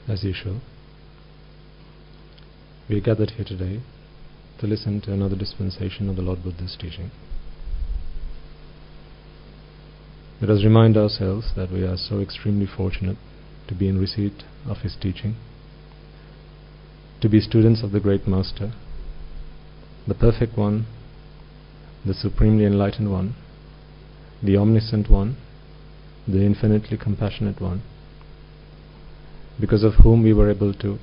As usual, we are gathered here today to listen to another dispensation of the Lord Buddha's teaching. Let us remind ourselves that we are so extremely fortunate to be in receipt of his teaching, to be students of the Great Master, the Perfect One, the Supremely Enlightened One, the Omniscient One, the Infinitely Compassionate One, because of whom we were able to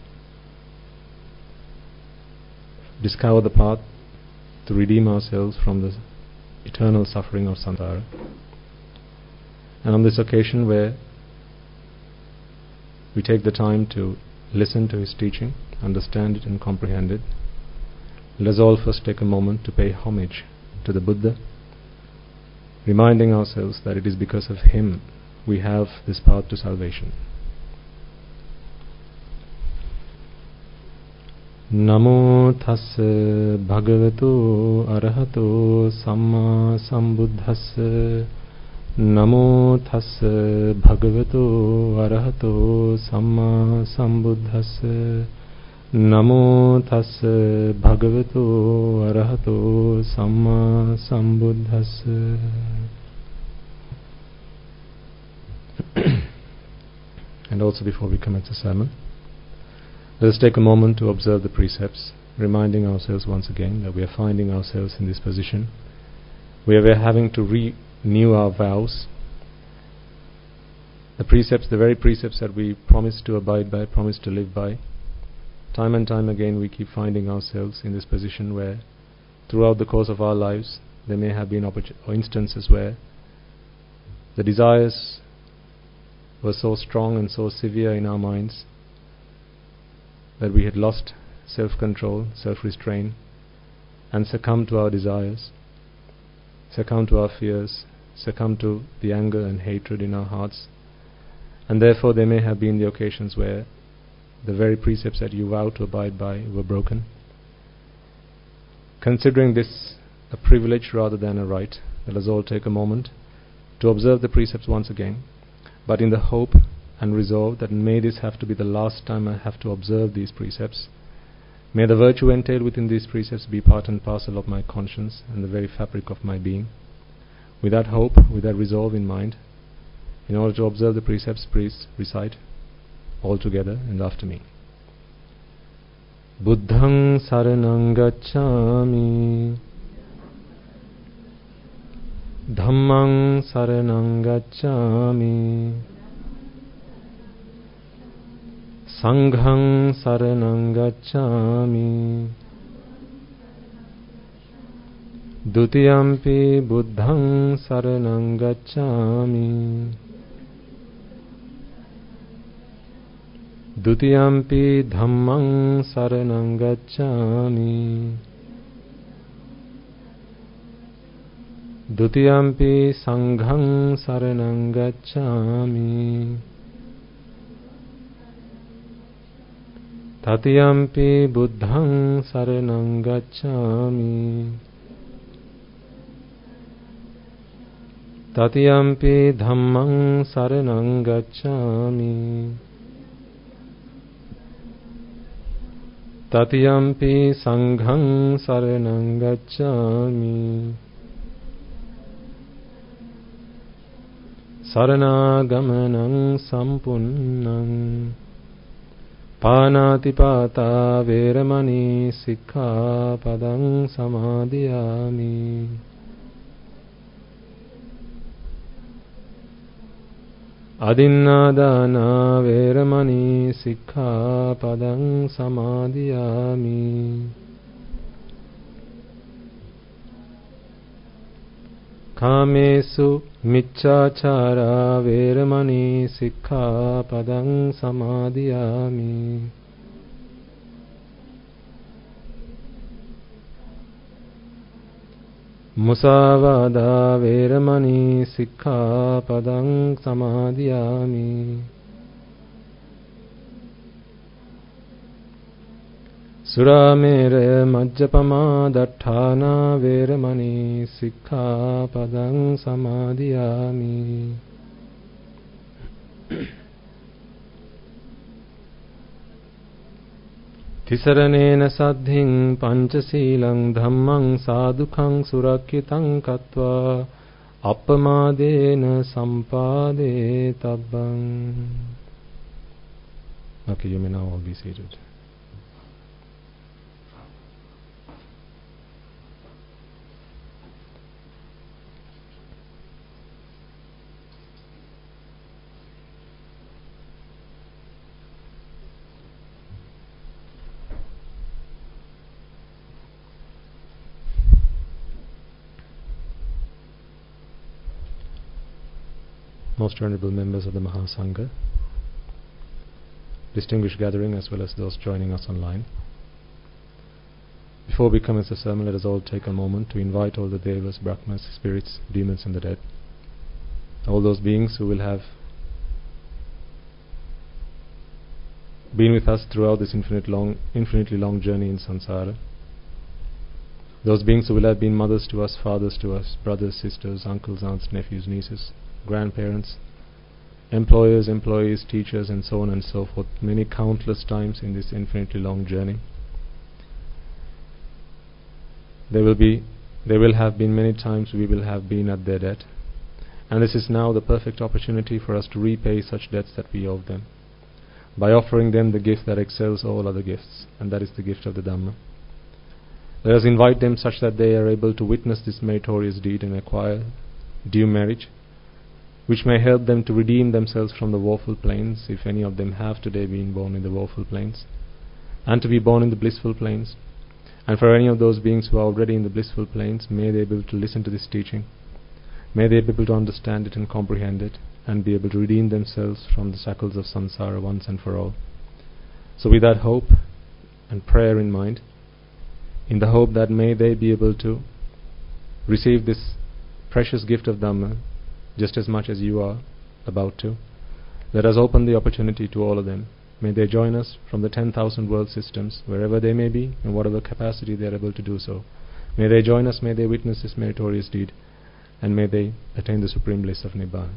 discover the path to redeem ourselves from the eternal suffering of samsara. And on this occasion where we take the time to listen to his teaching, understand it and comprehend it, let us all first take a moment to pay homage to the Buddha, reminding ourselves that it is because of him we have this path to salvation. Namo tassa bhagavato arahato samma sambuddhassa. Namo tassa bhagavato arahato samma sambuddhassa. Namo tassa bhagavato arahato samma sambuddhassa. And also, before we commence the sermon, let us take a moment to observe the precepts, reminding ourselves once again that we are finding ourselves in this position where we are having to renew our vows. The precepts, the very precepts that we promise to abide by, promise to live by, time and time again we keep finding ourselves in this position where throughout the course of our lives there may have been instances where the desires were so strong and so severe in our minds that we had lost self-control, self-restraint, and succumbed to our desires, succumbed to our fears, succumbed to the anger and hatred in our hearts. And therefore there may have been the occasions where the very precepts that you vowed to abide by were broken. Considering this a privilege rather than a right, let us all take a moment to observe the precepts once again, but in the hope and resolve that may this have to be the last time I have to observe these precepts. May the virtue entailed within these precepts be part and parcel of my conscience and the very fabric of my being. With that hope, with that resolve in mind, in order to observe the precepts, please recite all together and after me. Buddhang saranang gacchami, Dhammang saranang gacchami, Sanghang saranang gacchami, Dutiyampi buddhang saranang gacchami, Dutiyampi dhammang saranang gacchami, Dutiyampi sanghang saranang gacchami, Tatiyampi buddhang saranang gacchami, Tatiyampi dhammang saranang gacchami, Tatiyampi sanghang saranang gacchami, Saranaгаmanang sampunnang, Panatipata veramani sikkhapadang samadhiyami. Adinnādāna veramani sikkhapadang samadhiyami. Kāmesu micchāchārā veramani sikkhapadang samadhiyami. Musavada veramani sikkhapadang samadhiyami. Suramera majjapama datthana veramani sikkhapadang samadhiyami. Tisaranena saddhing panchasilang dhammang sadhukhang surakkitang katva appamadena sampade tabbang. Okay, you may now all be seated. Most venerable members of the Mahasangha, distinguished gathering as well as those joining us online. Before we commence the sermon, let us all take a moment to invite all the devas, brahmas, spirits, demons and the dead, all those beings who will have been with us throughout this infinitely long journey in samsara, those beings who will have been mothers to us, fathers to us, brothers, sisters, uncles, aunts, nephews, nieces, grandparents, employers, employees, teachers and so on and so forth, many countless times in this infinitely long journey. There will have been many times we will have been at their debt, and this is now the perfect opportunity for us to repay such debts that we owe them, by offering them the gift that excels all other gifts, and that is the gift of the Dhamma. Let us invite them such that they are able to witness this meritorious deed and acquire due merit, which may help them to redeem themselves from the woeful planes, if any of them have today been born in the woeful planes, and to be born in the blissful planes. And for any of those beings who are already in the blissful planes, may they be able to listen to this teaching, may they be able to understand it and comprehend it, and be able to redeem themselves from the shackles of samsara once and for all. So with that hope and prayer in mind, in the hope that may they be able to receive this precious gift of Dhamma just as much as you are about to, let us open the opportunity to all of them. May they join us from the 10,000 world systems, wherever they may be, in whatever capacity they are able to do so. May they join us, may they witness this meritorious deed, and may they attain the supreme bliss of Nibbana.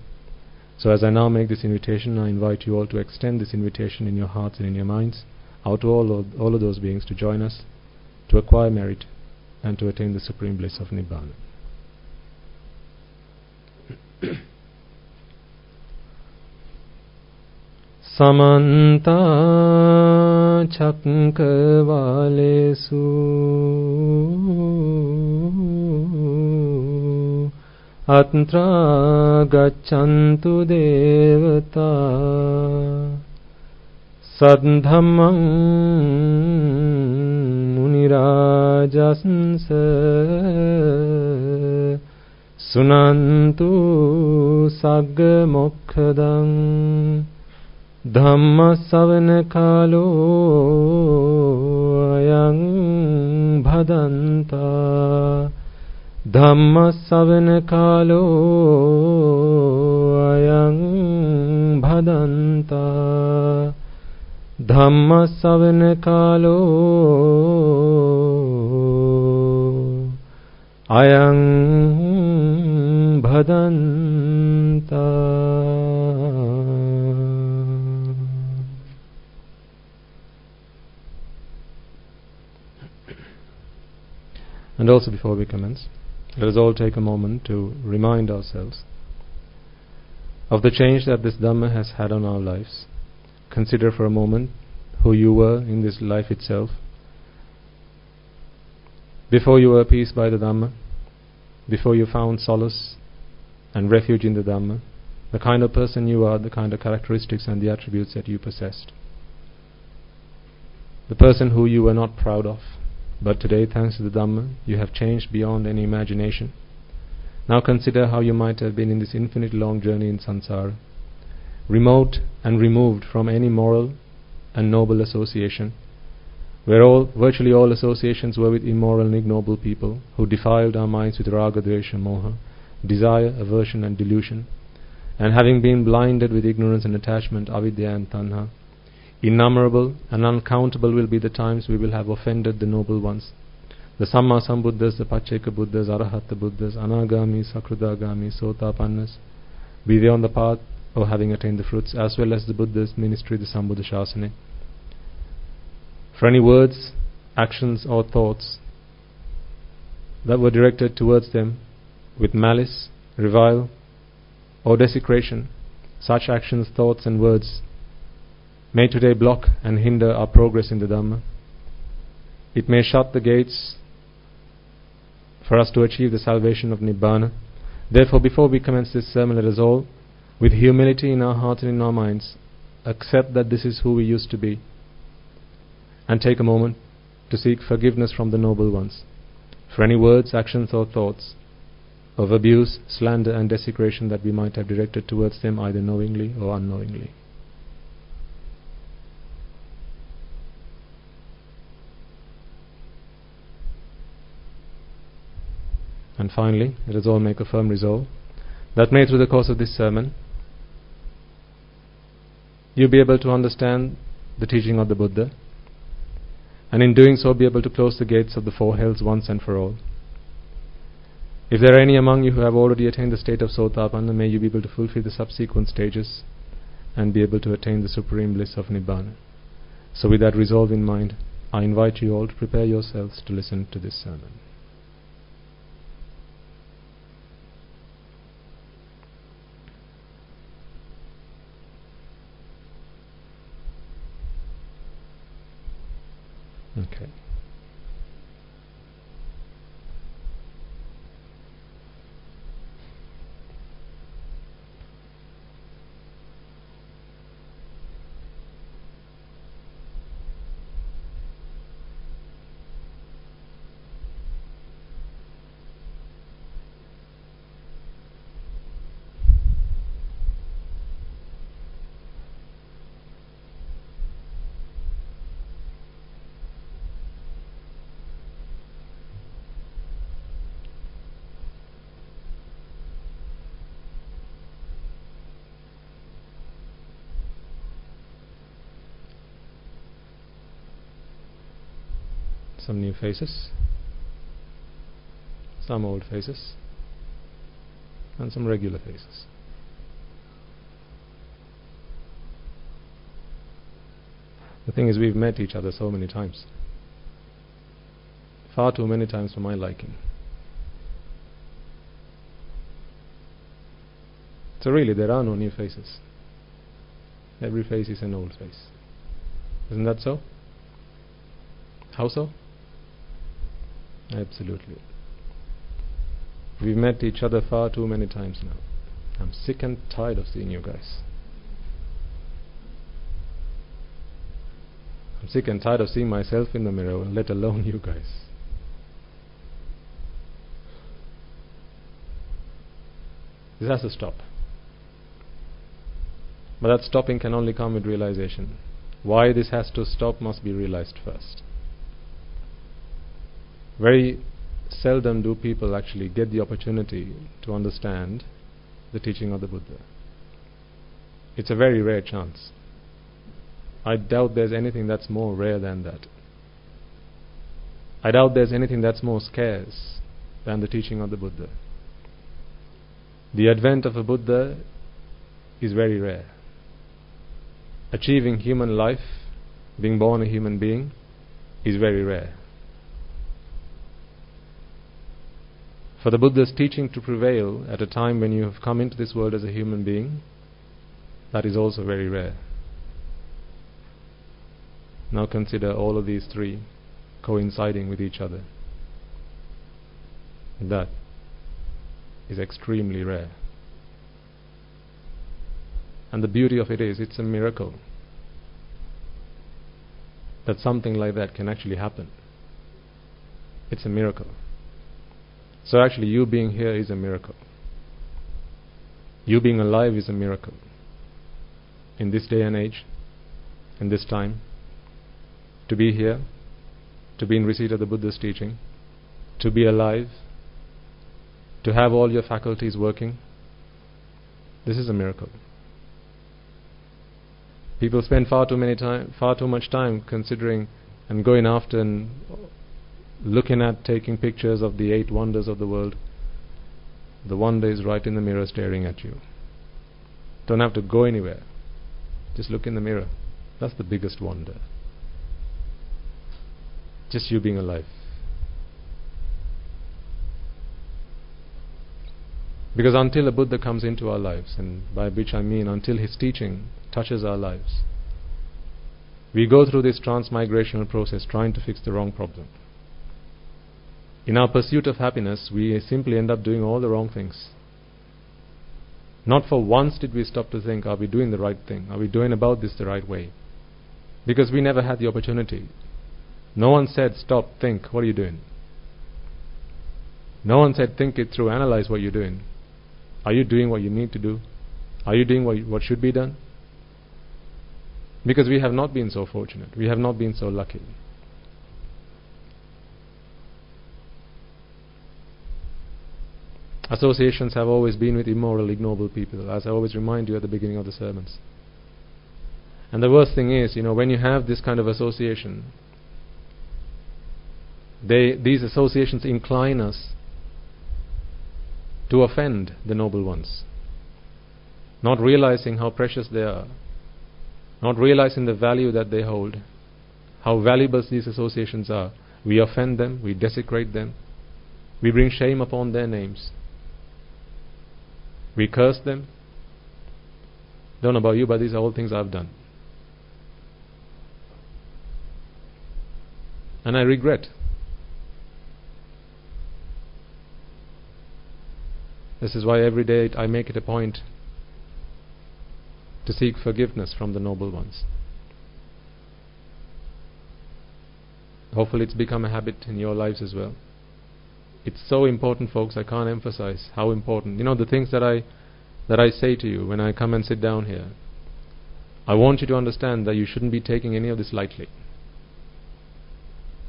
So as I now make this invitation, I invite you all to extend this invitation in your hearts and in your minds out to all of those beings to join us, to acquire merit, and to attain the supreme bliss of Nibbana. Samanta Chakravalesu Atra Gachantu Devata Sadhamang Munirajasansa Sunantu Sagga Mokkadang Dhamma Savana Kalo Ayang Bhadanta Dhamma Savana Kalo Ayang Bhadanta Dhamma Savana Kalo Ayang Bhadanta. And also before we commence, let us all take a moment to remind ourselves of the change that this Dhamma has had on our lives. Consider for a moment who you were in this life itself, before you were appeased by the Dhamma, before you found solace and refuge in the Dhamma, the kind of person you are, the kind of characteristics and the attributes that you possessed. The person who you were not proud of, but today, thanks to the Dhamma, you have changed beyond any imagination. Now consider how you might have been in this infinite long journey in samsara, remote and removed from any moral and noble association, where virtually all associations were with immoral and ignoble people who defiled our minds with raga, dvesha, moha, desire, aversion and delusion, and having been blinded with ignorance and attachment, avidya and tanha, innumerable and uncountable will be the times we will have offended the noble ones, the Samma Sambuddhas, the Pacceka Buddhas, Arahata Buddhas, Anagami, Sakrudagami, Sotapannas, be they on the path or having attained the fruits, as well as the Buddha's ministry, the Sambuddha Shasana. For any words, actions or thoughts that were directed towards them with malice, revile or desecration, such actions, thoughts and words may today block and hinder our progress in the Dhamma. It may shut the gates for us to achieve the salvation of Nibbana. Therefore, before we commence this sermon, let us all, with humility in our hearts and in our minds, accept that this is who we used to be, and take a moment to seek forgiveness from the noble ones for any words, actions or thoughts of abuse, slander and desecration that we might have directed towards them either knowingly or unknowingly. And finally, let us all make a firm resolve that may through the course of this sermon you be able to understand the teaching of the Buddha, and in doing so be able to close the gates of the four hells once and for all. If there are any among you who have already attained the state of Sotapanna, may you be able to fulfill the subsequent stages and be able to attain the supreme bliss of Nibbana. So with that resolve in mind, I invite you all to prepare yourselves to listen to this sermon. Okay. Some new faces, some old faces, and some regular faces. The thing is, we've met each other so many times. Far too many times for my liking. So really, there are no new faces. Every face is an old face. Isn't that so? How so? Absolutely. We've met each other far too many times now. I'm sick and tired of seeing you guys. I'm sick and tired of seeing myself in the mirror, let alone you guys. This has to stop. But that stopping can only come with realization. Why this has to stop must be realized first. Very seldom do people actually get the opportunity to understand the teaching of the Buddha. It's a very rare chance. I doubt there's anything that's more rare than that. I doubt there's anything that's more scarce than the teaching of the Buddha. The advent of a Buddha is very rare. Achieving human life, being born a human being, is very rare. For the Buddha's teaching to prevail at a time when you have come into this world as a human being, that is also very rare. Now consider all of these three coinciding with each other. That is extremely rare. And the beauty of it is, it's a miracle that something like that can actually happen. It's a miracle. So actually, you being here is a miracle. You being alive is a miracle. In this day and age, in this time, to be here, to be in receipt of the Buddha's teaching, to be alive, to have all your faculties working. This is a miracle. People spend far too much time considering and going after and looking at, taking pictures of the 8 wonders of the world. The wonder is right in the mirror staring at you. Don't have to go anywhere. Just look in the mirror. That's the biggest wonder. Just you being alive. Because until a Buddha comes into our lives, and by which I mean until his teaching touches our lives, we go through this transmigrational process trying to fix the wrong problem. In our pursuit of happiness, we simply end up doing all the wrong things. Not for once did we stop to think, are we doing the right thing? Are we doing about this the right way? Because we never had the opportunity. No one said, stop, think, what are you doing? No one said, think it through, analyze what you're doing. Are you doing what you need to do? Are you doing what should be done? Because we have not been so fortunate. We have not been so lucky. Associations have always been with immoral, ignoble people, as I always remind you at the beginning of the sermons. And the worst thing is, when you have this kind of association, these associations incline us to offend the noble ones, not realizing how precious they are, not realizing the value that they hold, how valuable these associations are. We offend them, we desecrate them, we bring shame upon their names, we curse them. Don't know about you, but these are all things I've done. And I regret. This is why every day I make it a point to seek forgiveness from the noble ones. Hopefully it's become a habit in your lives as well. It's so important, folks. I can't emphasize how important. The things that I say to you when I come and sit down here, I want you to understand that you shouldn't be taking any of this lightly.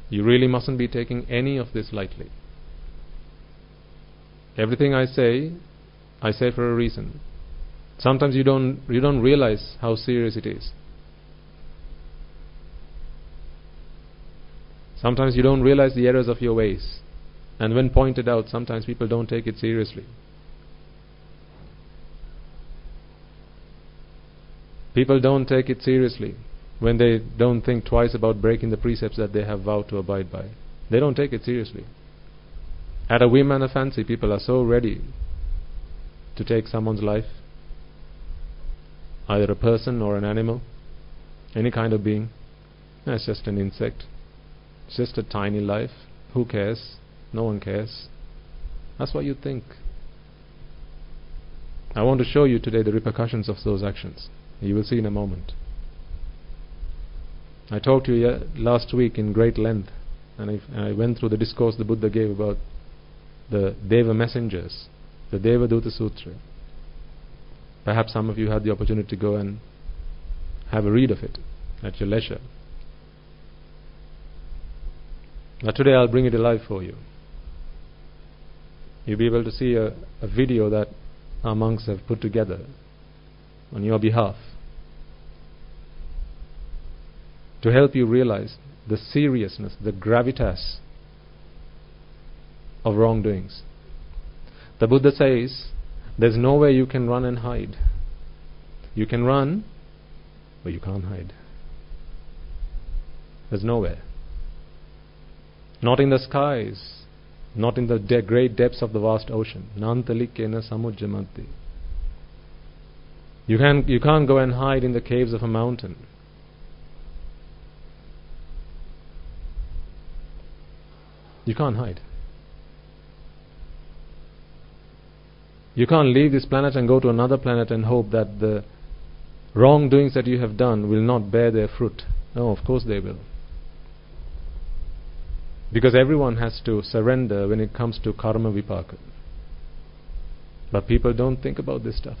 You really mustn't be taking any of this lightly. Everything I say for a reason. Sometimes you don't realize how serious it is. Sometimes you don't realize the errors of your ways. And when pointed out, sometimes people don't take it seriously. People don't take it seriously when they don't think twice about breaking the precepts that they have vowed to abide by. They don't take it seriously. At a whim and a fancy, people are so ready to take someone's life, either a person or an animal, any kind of being. It's just an insect. It's just a tiny life. Who cares? No one cares. That's what you think. I want to show you today the repercussions of those actions. You will see in a moment. I talked to you last week in great length, and I went through the discourse the Buddha gave about the Deva messengers, the Devaduta Sutra. Perhaps some of you had the opportunity to go and have a read of it at your leisure. Now today I'll bring it alive for you. You'll be able to see a video that our monks have put together on your behalf to help you realize the seriousness, the gravitas of wrongdoings. The Buddha says there's nowhere you can run and hide. You can run, but you can't hide. There's nowhere. Not in the skies, not in the great depths of the vast ocean. Nantalikena samujjamanti. You can't go and hide in the caves of a mountain. You can't hide. You can't leave this planet and go to another planet and hope that the wrongdoings that you have done will not bear their fruit. No, of course they will. Because everyone has to surrender when it comes to karma vipaka. But people don't think about this stuff.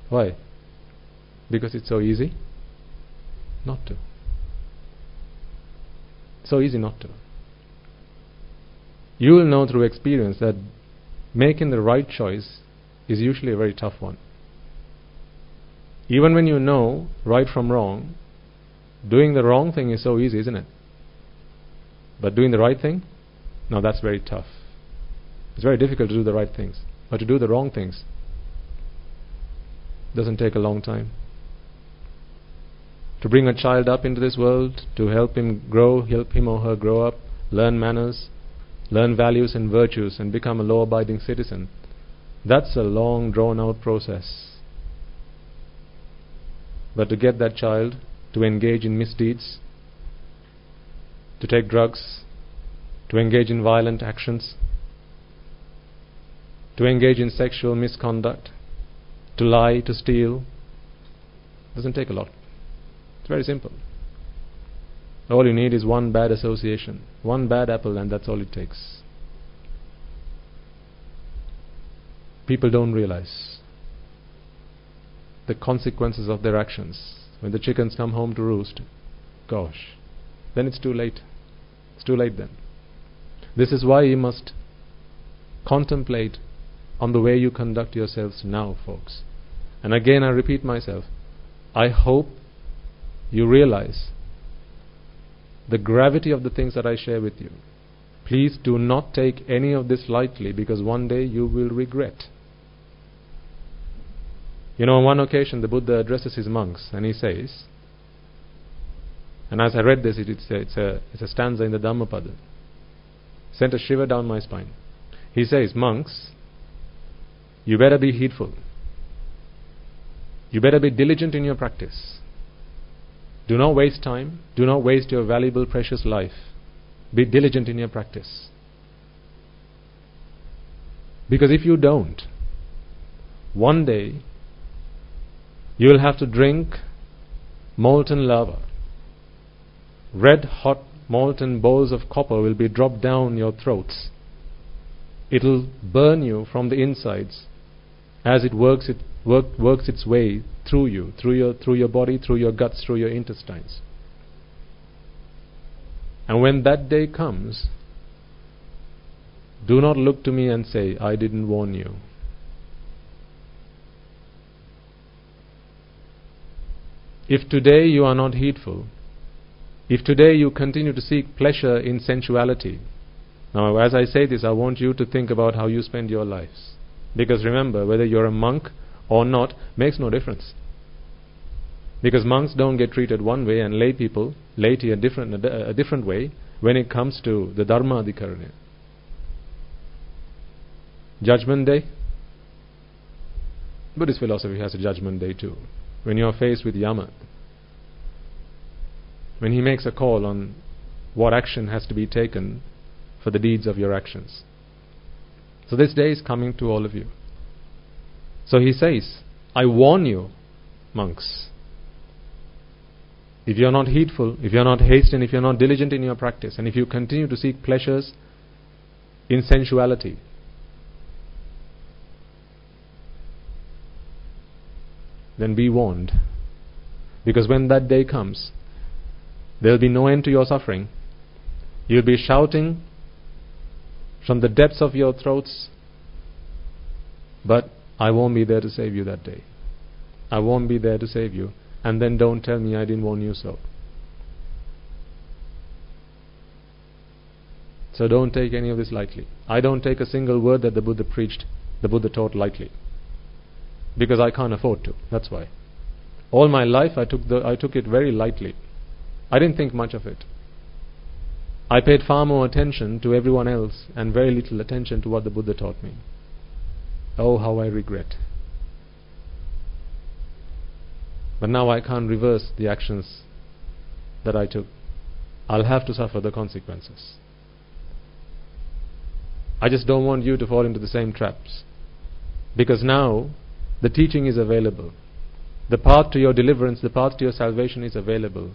Why? Because it's so easy not to. So easy not to. You will know through experience that making the right choice is usually a very tough one. Even when you know right from wrong, doing the wrong thing is so easy, isn't it? But doing the right thing, no, that's very tough. It's very difficult to do the right things. But to do the wrong things doesn't take a long time. To bring a child up into this world, to help him grow, help him or her grow up, learn manners, learn values and virtues, and become a law-abiding citizen, that's a long, drawn-out process. But to get that child to engage in misdeeds, to take drugs, to engage in violent actions, to engage in sexual misconduct, to lie, to steal, doesn't take a lot. It's very simple. All you need is one bad association, one bad apple, and that's all it takes. People don't realize the consequences of their actions. When the chickens come home to roost, gosh, then it's too late. It's too late then. This is why you must contemplate on the way you conduct yourselves now, folks. And again I repeat myself, I hope you realize the gravity of the things that I share with you. Please do not take any of this lightly, because one day you will regret. You know, on one occasion the Buddha addresses his monks and he says, and as I read this, it's a stanza in the Dhammapada, sent a shiver down my spine. He says, monks, you better be heedful. You better be diligent in your practice. Do not waste time. Do not waste your valuable, precious life. Be diligent in your practice. Because if you don't, one day you will have to drink molten lava. Red hot molten balls of copper will be dropped down your throats. It will burn you from the insides as it works its way through you, through your body, through your guts, through your intestines. And when that day comes, do not look to me and say, I didn't warn you. If today you are not heedful, if today you continue to seek pleasure in sensuality, now as I say this, I want you to think about how you spend your lives. Because remember, whether you're a monk or not makes no difference. Because monks don't get treated one way and lay people, laity a different way when it comes to the Dharma Adhikarana. Judgment Day, Buddhist philosophy has a judgment day too. When you are faced with Yama, when he makes a call on what action has to be taken for the deeds of your actions. So this day is coming to all of you. So he says, I warn you, monks, if you are not heedful, if you are not hastened, if you are not diligent in your practice, and if you continue to seek pleasures in sensuality, then be warned. Because when that day comes, there will be no end to your suffering. You will be shouting from the depths of your throats, but I won't be there to save you that day. I won't be there to save you. And then don't tell me I didn't warn you so. So don't take any of this lightly. I don't take a single word that the Buddha preached, the Buddha taught lightly. Because I can't afford to. That's why. All my life I took it very lightly. I didn't think much of it. I paid far more attention to everyone else and very little attention to what the Buddha taught me. Oh, how I regret. But now I can't reverse the actions that I took. I'll have to suffer the consequences. I just don't want you to fall into the same traps. Because now the teaching is available. The path to your deliverance, the path to your salvation is available.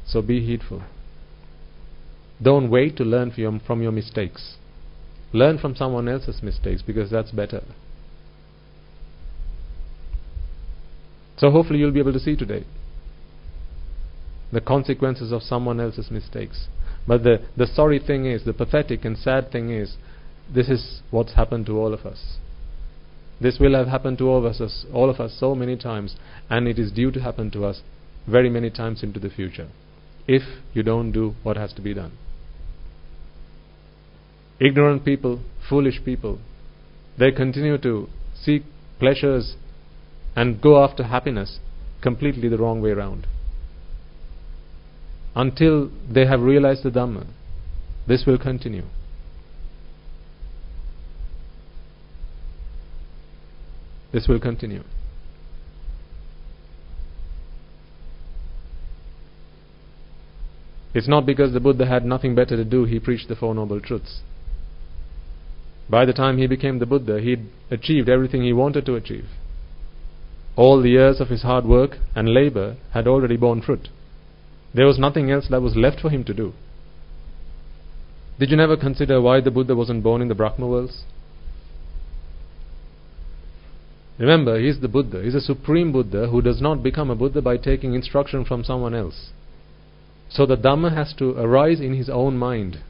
So be heedful. Don't wait to learn from your mistakes. Learn from someone else's mistakes, because that's better. So hopefully you'll be able to see today the consequences of someone else's mistakes. But the sorry thing is, the pathetic and sad thing is, this is what's happened to all of us. This will have happened to all of us so many times, and it is due to happen to us very many times into the future, if you don't do what has to be done. Ignorant people, foolish people, they continue to seek pleasures and go after happiness completely the wrong way around, until they have realized the Dhamma. This will continue. This will continue. It's not because the Buddha had nothing better to do he preached the Four Noble Truths. By the time he became the Buddha, he'd achieved everything he wanted to achieve. All the years of his hard work and labor had already borne fruit. There was nothing else that was left for him to do. Did you never consider why the Buddha wasn't born in the Brahma worlds? Remember, he is the Buddha. He is a supreme Buddha who does not become a Buddha by taking instruction from someone else. So the Dhamma has to arise in his own mind.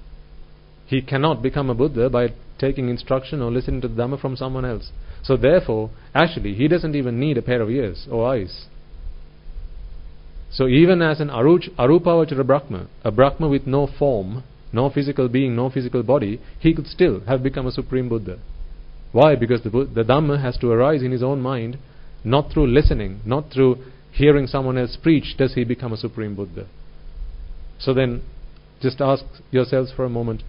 He cannot become a Buddha by taking instruction or listening to the Dhamma from someone else. So therefore, actually, he doesn't even need a pair of ears or eyes. So even as an Arupavachara Brahma, a Brahma with no form, no physical being, no physical body, he could still have become a supreme Buddha. Why? Because the Dhamma has to arise in his own mind, not through listening, not through hearing someone else preach does he become a supreme Buddha. So then, just ask yourselves for a moment,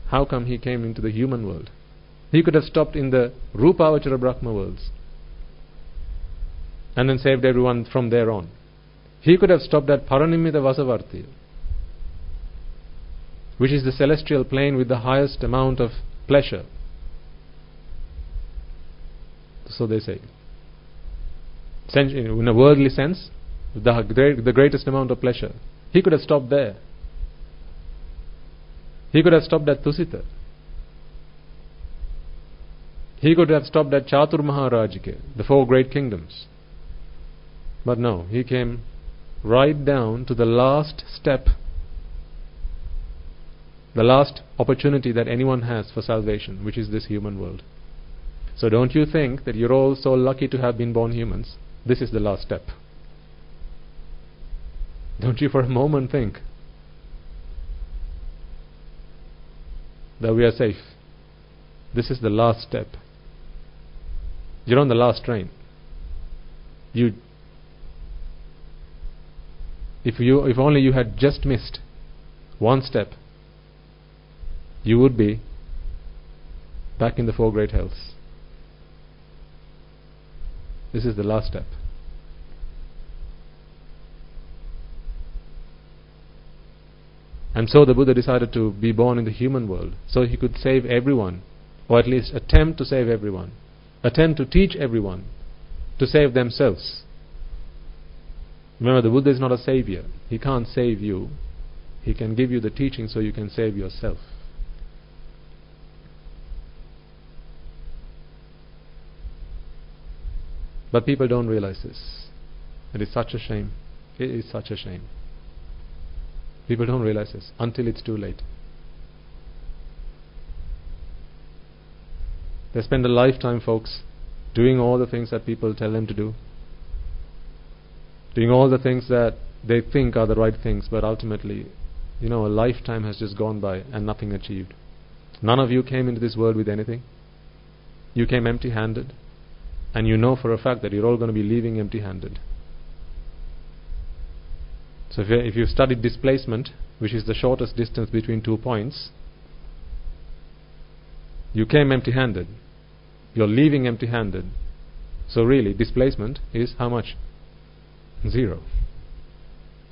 how come he came into the human world? He could have stopped in the Rupavachara Brahma worlds and then saved everyone from there on. He could have stopped at Paranimita Vasavarti, which is the celestial plane with the highest amount of pleasure. So they say. In a worldly sense, the greatest amount of pleasure. He could have stopped there. He could have stopped at Tusita. He could have stopped at Chatur Maharajike, the four great kingdoms. But no, he came right down to the last step, the last opportunity that anyone has for salvation, which is this human world. So don't you think that you're all so lucky to have been born humans? This is the last step. Don't you for a moment think that we are safe. This is the last step. You're on the last train. If only you had just missed one step, you would be back in the four great hells. This is the last step. And so the Buddha decided to be born in the human world, so he could save everyone, or at least attempt to save everyone, attempt to teach everyone to save themselves. Remember, the Buddha is not a savior. He can't save you. He can give you the teaching so you can save yourself. But people don't realize this. It is such a shame. It is such a shame. People don't realize this until it's too late. They spend a lifetime, folks, doing all the things that people tell them to do, doing all the things that they think are the right things, but ultimately, a lifetime has just gone by and nothing achieved. None of you came into this world with anything. You came empty-handed, and you know for a fact that you're all going to be leaving empty-handed. So if you've studied displacement, which is the shortest distance between 2 points, you came empty-handed. You're leaving empty-handed. So really, displacement is how much? 0.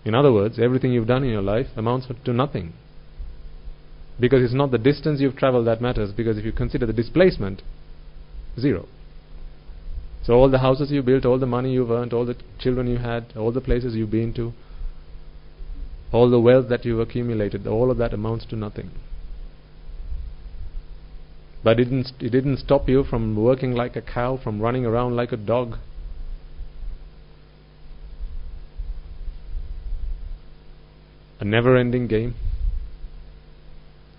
In other words, everything you've done in your life amounts to nothing. Because it's not the distance you've traveled that matters, because if you consider the displacement, 0. So all the houses you built, all the money you've earned, all the children you had, all the places you've been to, all the wealth that you've accumulated, all of that amounts to nothing. But it didn't stop you from working like a cow, from running around like a dog. A never-ending game.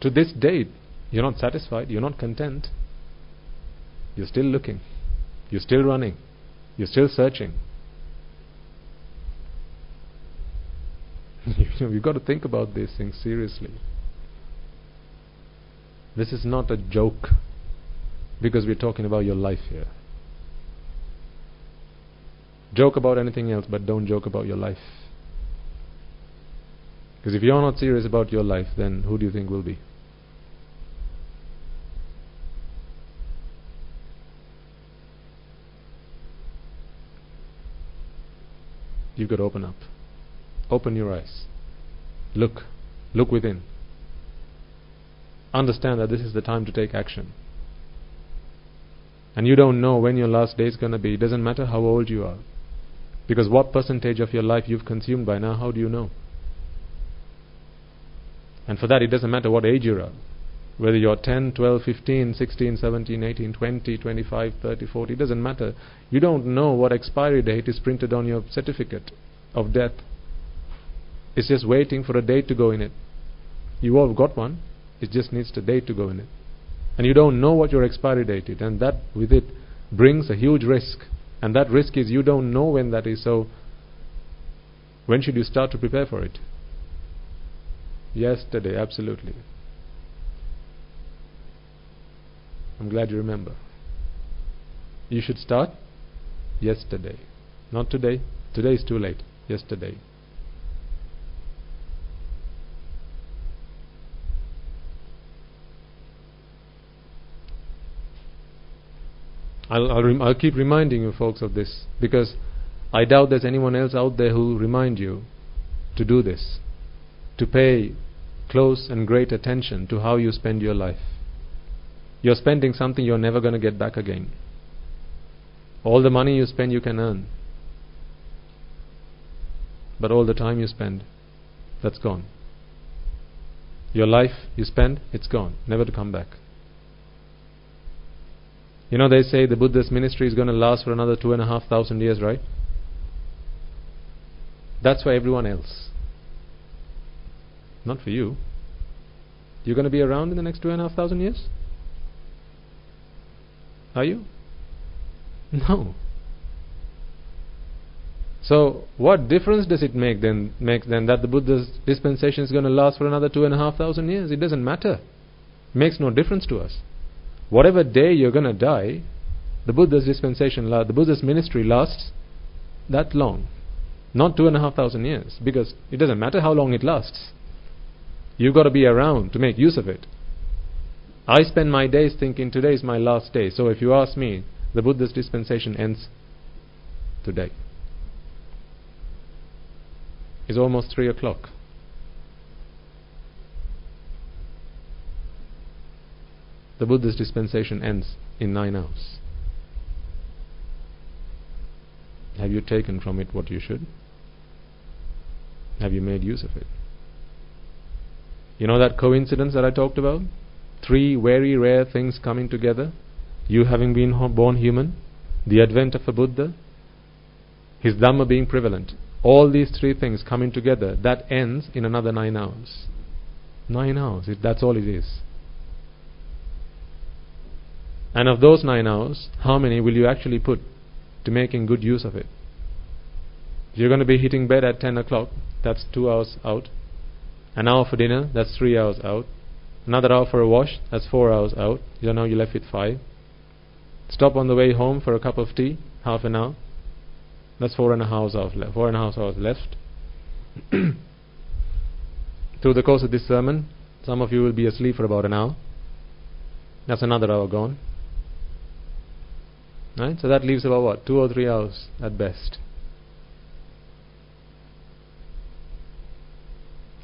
To this date, you're not satisfied, you're not content. You're still looking. You're still running. You're still searching. You've got to think about these things seriously. This is not a joke, because we're talking about your life here. Joke about anything else, but don't joke about your life. Because if you're not serious about your life, then who do you think will be? You've got to open up. Open your eyes. Look. Look within. Understand that this is the time to take action. And you don't know when your last day is going to be. It doesn't matter how old you are. Because what percentage of your life you've consumed by now, how do you know? And for that, it doesn't matter what age you are. Whether you're 10, 12, 15, 16, 17, 18, 20, 25, 30, 40, it doesn't matter. You don't know what expiry date is printed on your certificate of death. It's just waiting for a date to go in it. You all got one. It just needs a date to go in it. And you don't know what your expiry date is. And that with it brings a huge risk. And that risk is you don't know when that is. So when should you start to prepare for it? Yesterday, absolutely. I'm glad you remember. You should start yesterday. Not today. Today is too late. Yesterday. I'll keep reminding you folks of this, because I doubt there's anyone else out there who remind you to do this, to pay close and great attention to how you spend your life. You're spending something you're never going to get back again. All the money you spend you can earn, but all the time you spend, that's gone. Your life you spend, it's gone, never to come back. You know, they say the Buddha's ministry is going to last for another 2,500 years, right? That's for everyone else. Not for you. You're going to be around in the next 2,500 years? Are you? No. So, what difference does it make then that the Buddha's dispensation is going to last for another 2,500 years? It doesn't matter. It makes no difference to us. Whatever day you're going to die, the Buddha's dispensation, the Buddha's ministry lasts that long. Not 2,500 years, because it doesn't matter how long it lasts. You've got to be around to make use of it. I spend my days thinking today is my last day. So if you ask me, the Buddha's dispensation ends today. It's almost 3 o'clock. The Buddha's dispensation ends in 9 hours. Have you taken from it what you should? Have you made use of it? You know that coincidence that I talked about? 3 very rare things coming together. You having been born human, the advent of a Buddha, his Dhamma being prevalent. All these 3 things coming together, that ends in another 9 hours. 9 hours, that's all it is. And of those 9 hours, how many will you actually put to making good use of it? If you're going to be hitting bed at 10 o'clock, that's 2 hours out. An hour for dinner, that's 3 hours out. Another hour for a wash, that's 4 hours out. You know you're left with 5. Stop on the way home for a cup of tea, half an hour. That's 4.5 hours left. 4.5 hours left. Through the course of this sermon, some of you will be asleep for about an hour. That's another hour gone. Right? So that leaves about what? 2 or 3 hours at best.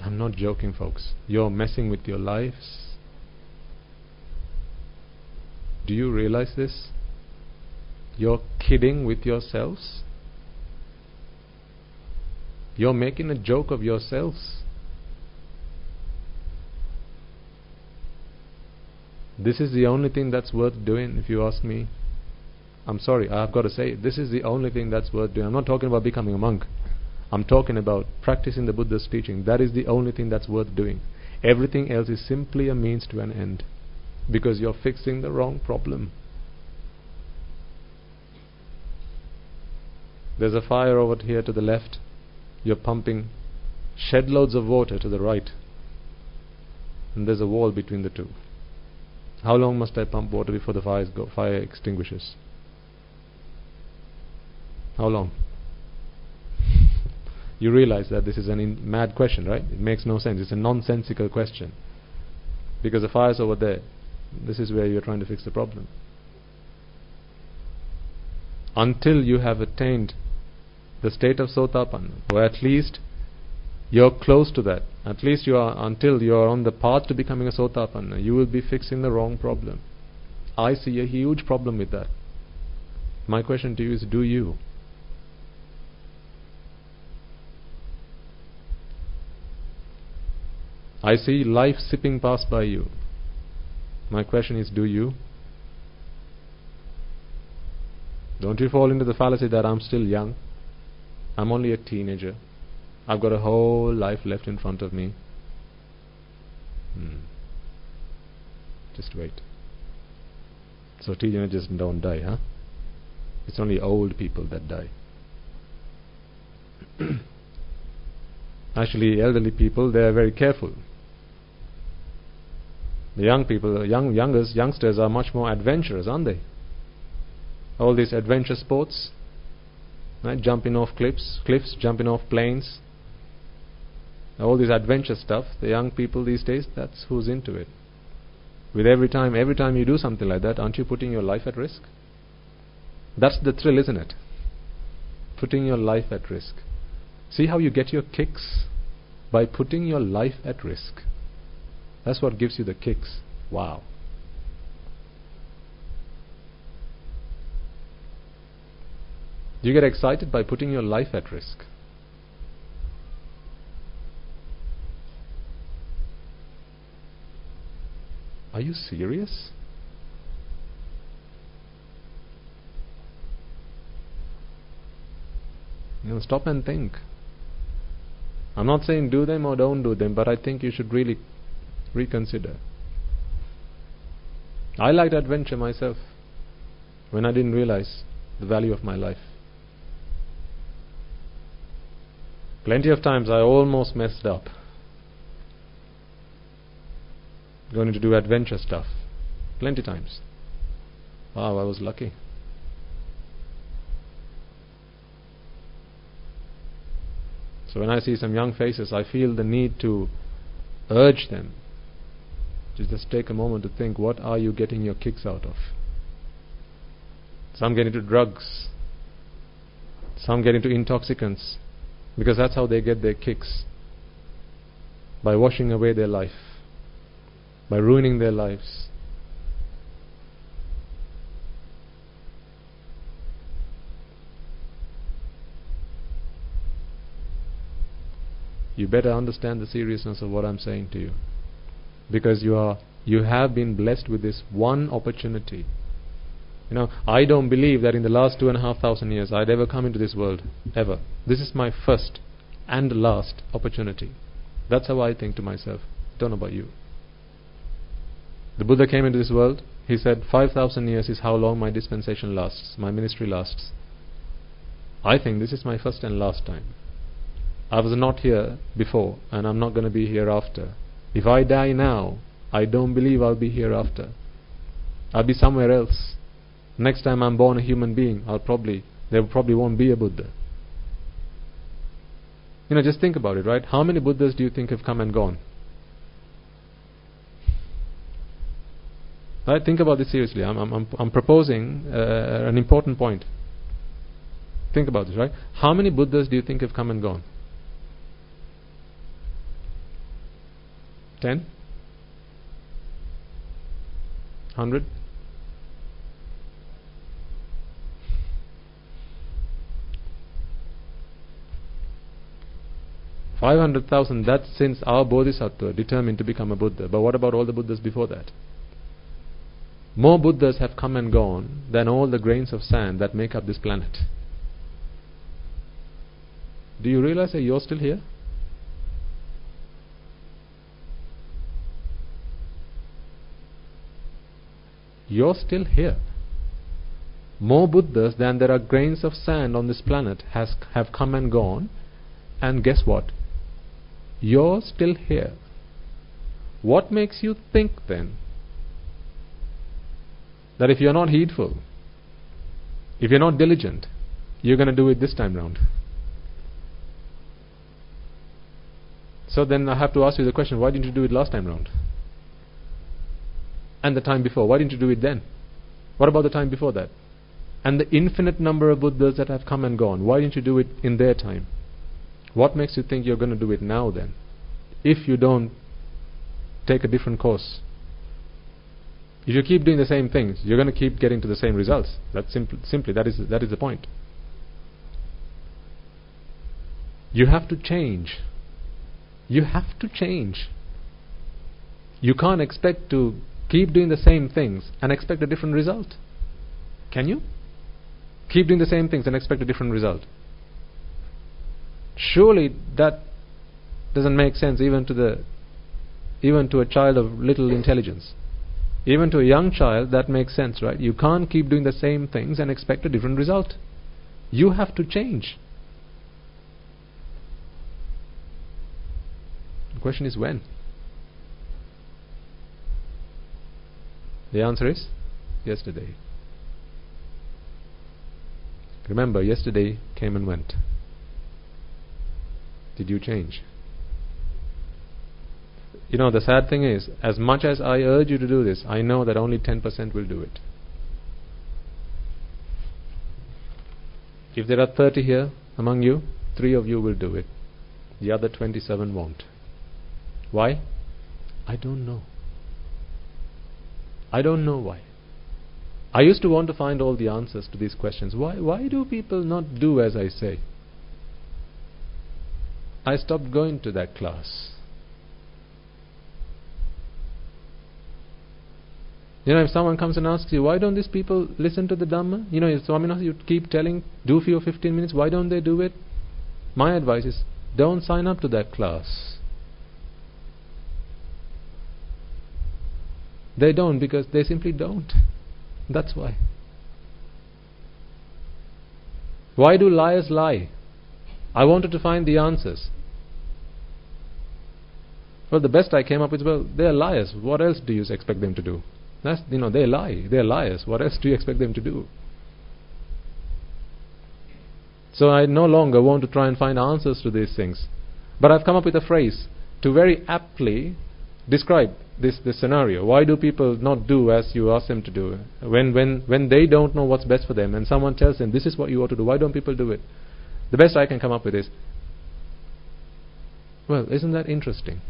I'm not joking, folks. You're messing with your lives. Do you realize this? You're kidding with yourselves. You're making a joke of yourselves. This is the only thing that's worth doing, if you ask me. I'm sorry, I've got to say it. This is the only thing that's worth doing. I'm not talking about becoming a monk. I'm talking about practicing the Buddha's teaching. That is the only thing that's worth doing. Everything else is simply a means to an end, because you're fixing the wrong problem. There's a fire over here to the left. You're pumping shed loads of water to the right, and there's a wall between the two. How long must I pump water before the fire extinguishes? How long? You realize that this is a mad question, right? It makes no sense. It's a nonsensical question, because the fire's over there. This is where you're trying to fix the problem. Until you have attained the state of Sotapanna, or at least you're close to that, at least until you are on the path to becoming a Sotapanna, you will be fixing the wrong problem. I see a huge problem with that. My question to you is, do you? I see life sipping past by you. My question is, do you? Don't you fall into the fallacy that I'm still young. I'm only a teenager. I've got a whole life left in front of me. Just wait. So teenagers don't die, huh? It's only old people that die. Actually, elderly people, they are very careful. The young people, the youngsters are much more adventurous, aren't they? All these adventure sports, right? Jumping off cliffs, jumping off planes, all this adventure stuff. The young people these days, that's who's into it. With every time you do something like that, aren't you putting your life at risk? That's the thrill, isn't it? Putting your life at risk. See how you get your kicks? By putting your life at risk. That's what gives you the kicks. Wow. You get excited by putting your life at risk. Are you serious? Stop and think. I'm not saying do them or don't do them, but I think you should really reconsider. I liked adventure myself when I didn't realize the value of my life. Plenty of times I almost messed up going to do adventure stuff. Plenty times. Wow, I was lucky. So when I see some young faces, I feel the need to urge them to just take a moment to think, what are you getting your kicks out of? Some get into drugs, some get into intoxicants, because that's how they get their kicks. By washing away their life, by ruining their lives. You better understand the seriousness of what I'm saying to you, because you have been blessed with this one opportunity. I don't believe that in the last 2,500 years I'd ever come into this world, ever. This is my first and last opportunity. That's how I think to myself. Don't know about you. The Buddha came into this world. He said 5,000 years is how long my dispensation lasts, my ministry lasts. I think this is my first and last time. I was not here before, and I'm not going to be here after. If I die now, I don't believe I'll be here after. I'll be somewhere else. Next time I'm born a human being, there probably won't be a Buddha. Just think about it, right? How many Buddhas do you think have come and gone? Right? Think about this seriously. I'm proposing an important point. Think about this, right? How many Buddhas do you think have come and gone? 10? 100? $500,000, that's since our Bodhisattva determined to become a Buddha. But what about all the Buddhas before that? More Buddhas have come and gone than all the grains of sand that make up this planet. Do you realize that you're still here? You're still here. More Buddhas than there are grains of sand on this planet have come and gone, and guess what? You're still here. What makes you think then that if you're not heedful, if you're not diligent, you're going to do it this time round? So then I have to ask you the question, why didn't you do it last time round? And the time before, why didn't you do it then? What about the time before that? And the infinite number of Buddhas that have come and gone, why didn't you do it in their time? What makes you think you're going to do it now then, if you don't take a different course? If you keep doing the same things, you're going to keep getting to the same results. That's simply that is the point. You have to change. You have to change. You can't expect to keep doing the same things and expect a different result. Can you? Keep doing the same things and expect a different result. Surely that doesn't make sense even to a child of little intelligence. Even to a young child that makes sense, right? You can't keep doing the same things and expect a different result. You have to change. The question is when? The answer is yesterday. Remember, yesterday came and went. Did you change? You know, the sad thing is, as much as I urge you to do this, I know that only 10% will do it. If there are 30 here among you, 3 of you will do it. The other 27 won't. Why? I don't know. I don't know why. I used to want to find all the answers to these questions. Why do people not do as I say? I stopped going to that class. You know, if someone comes and asks you, why don't these people listen to the Dhamma? You know, if Swaminatha, you keep telling, do for your 15 minutes, why don't they do it? My advice is, don't sign up to that class. They don't because they simply don't. That's why. Why do liars lie? I wanted to find the answers. Well, the best I came up with, well, they're liars. What else do you expect them to do? They lie. They're liars. What else do you expect them to do? So I no longer want to try and find answers to these things. But I've come up with a phrase to very aptly describe this scenario. Why do people not do as you ask them to do? When they don't know what's best for them and someone tells them, this is what you ought to do, why don't people do it? The best I can come up with is, well, isn't that interesting?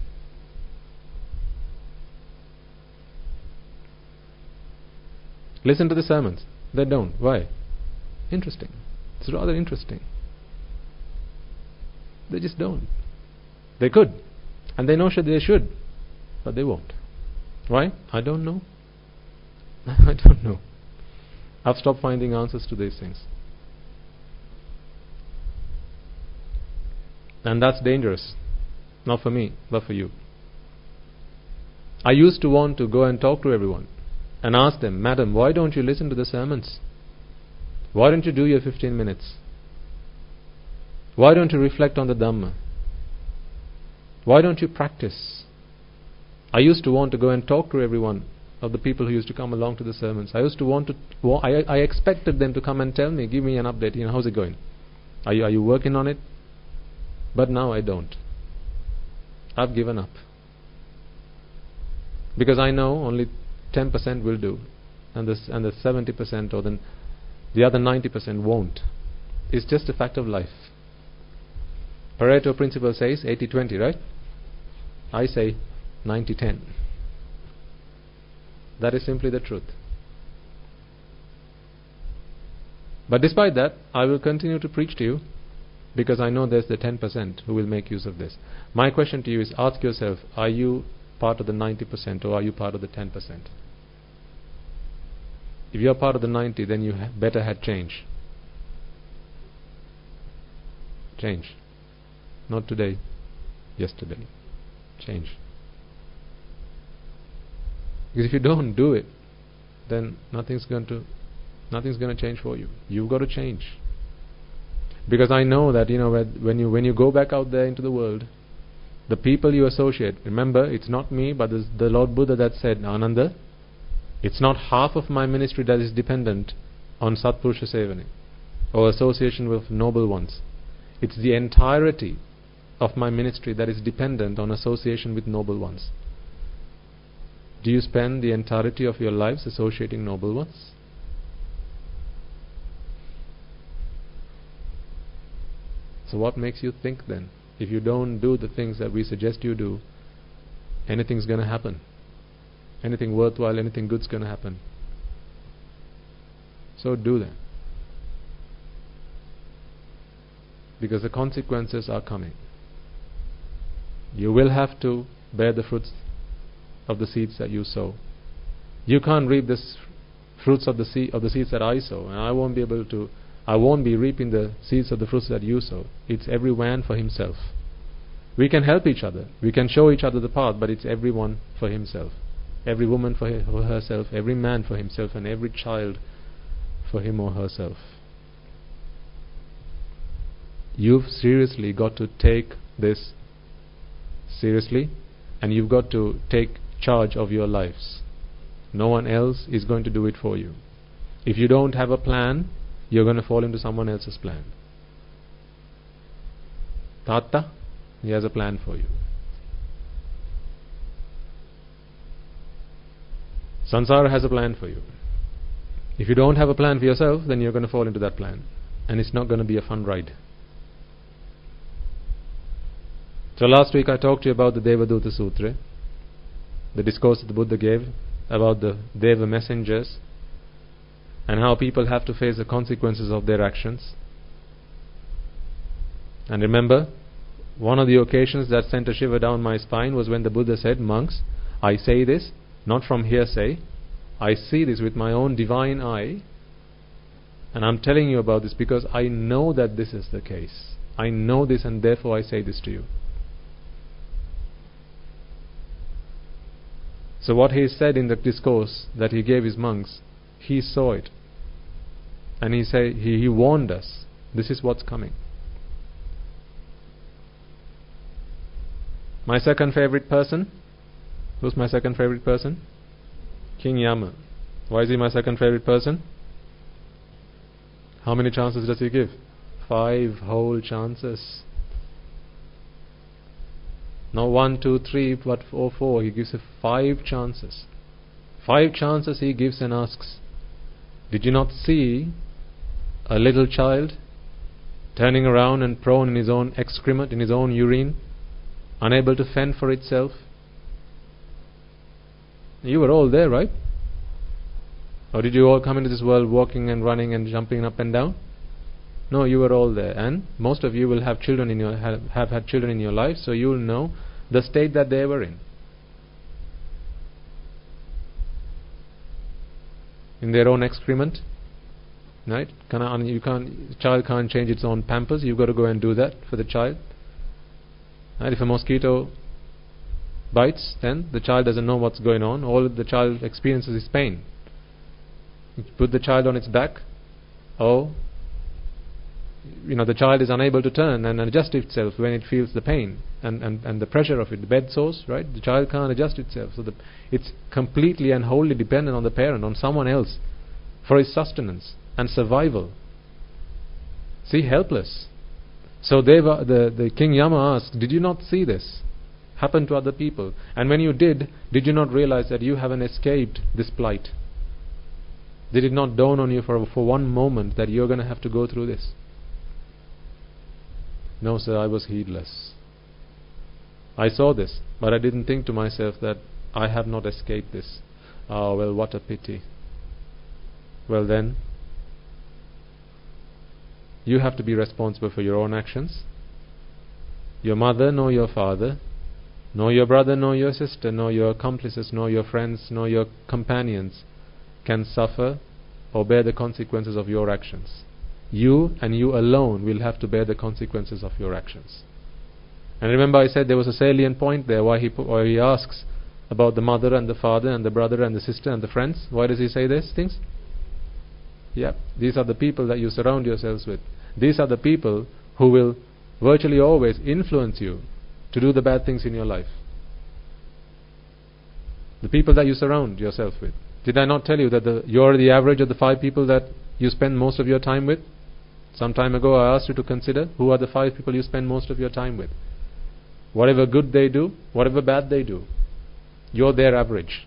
Listen to the sermons. They don't. Why? Interesting. It's rather interesting. They just don't. They could. And they know they should. But they won't. Why? I don't know. I don't know. I've stopped finding answers to these things. And that's dangerous. Not for me, but for you. I used to want to go and talk to everyone and ask them, Madam, why don't you listen to the sermons? Why don't you do your 15 minutes? Why don't you reflect on the Dhamma? Why don't you practice? I used to want to go and talk to everyone of the people who used to come along to the sermons. I used to want to. I expected them to come and tell me, give me an update. You know, how's it going? Are you working on it? But now I don't. I've given up because I know only 10% will do, and the 70% or the other 90% won't. It's just a fact of life. Pareto principle says 80-20, right? I say 90-10. That is simply the truth. But despite that, I will continue to preach to you because I know there's the 10% who will make use of this. My question to you is, ask yourself, are you part of the 90% or are you part of the 10%? If you're part of the 90, then you better had change. Change. not today, yesterday. Change. Because if you don't do it, then nothing's going to change for you. You've got to change. Because I know that when you go back out there into the world, the people you associate, remember, it's not me, but the Lord Buddha that said, Ananda, it's not half of my ministry that is dependent on Satpurusha Sevana or association with noble ones. It's the entirety of my ministry that is dependent on association with noble ones. Do you spend the entirety of your lives associating noble ones? So what makes you think then, if you don't do the things that we suggest you do, anything's going to happen? Anything worthwhile, anything good's going to happen. So do that. Because the consequences are coming. You will have to bear the fruits of the seeds that you sow. You can't reap the fruits of the seeds that I sow, and I won't be reaping the seeds of the fruits that you sow. It's every man for himself. We can help each other. We can show each other the path, but it's everyone for himself. Every woman for herself, every man for himself, and every child for him or herself. You've seriously got to take this seriously, and you've got to take charge of your lives. No one else is going to do it for you. If you don't have a plan, you're going to fall into someone else's plan. Tata, he has a plan for you. Sansara has a plan for you. If you don't have a plan for yourself, then you're going to fall into that plan, and it's not going to be a fun ride. So last week I talked to you about the Devaduta Sutra, the discourse that the Buddha gave about the Deva messengers, and how people have to face the consequences of their actions. And remember, one of the occasions that sent a shiver down my spine was when the Buddha said, monks, I say this not from hearsay, I see this with my own divine eye, and I'm telling you about this because I know that this is the case. I know this, and therefore I say this to you. So what he said in the discourse that he gave his monks, he saw it, and he warned us, this is what's coming. My second favorite person, who's my second favorite person? King Yama. Why is he my second favorite person? How many chances does he give? 5 whole chances. Not 1, 2, 3, but 4. He gives 5 chances. 5 chances he gives and asks, did you not see a little child turning around and prone in his own excrement, in his own urine, unable to fend for itself? You were all there, right? Or did you all come into this world walking and running and jumping up and down? No, you were all there, and most of you will have children have had children in your life, so you will know the state that they were in their own excrement, right? Child can't change its own pampers. You've got to go and do that for the child. Right? If a mosquito bites, then the child doesn't know what's going on. All the child experiences is pain. You put the child on its back. The child is unable to turn and adjust itself when it feels the pain and the pressure of it, the bed sores, right? The child can't adjust itself. So it's completely and wholly dependent on the parent, on someone else, for his sustenance and survival. See, helpless. So the King Yama asked, did you not see this happen to other people? And when you did you not realize that you haven't escaped this plight? Did it not dawn on you for one moment that you're going to have to go through this? No, sir, I was heedless. I saw this, but I didn't think to myself that I have not escaped this. Oh, well, what a pity. Well then, you have to be responsible for your own actions. Your mother, nor your father, nor your brother, nor your sister, nor your accomplices, nor your friends, nor your companions can suffer or bear the consequences of your actions. You and you alone will have to bear the consequences of your actions. And remember I said there was a salient point there why he asks about the mother and the father and the brother and the sister and the friends. Why does he say these things? Yeah, these are the people that you surround yourselves with. These are the people who will virtually always influence you to do the bad things in your life. The people that you surround yourself with. Did I not tell you that you're the average of the 5 people that you spend most of your time with? Some time ago I asked you to consider who are the 5 people you spend most of your time with. Whatever good they do, whatever bad they do, you're their average.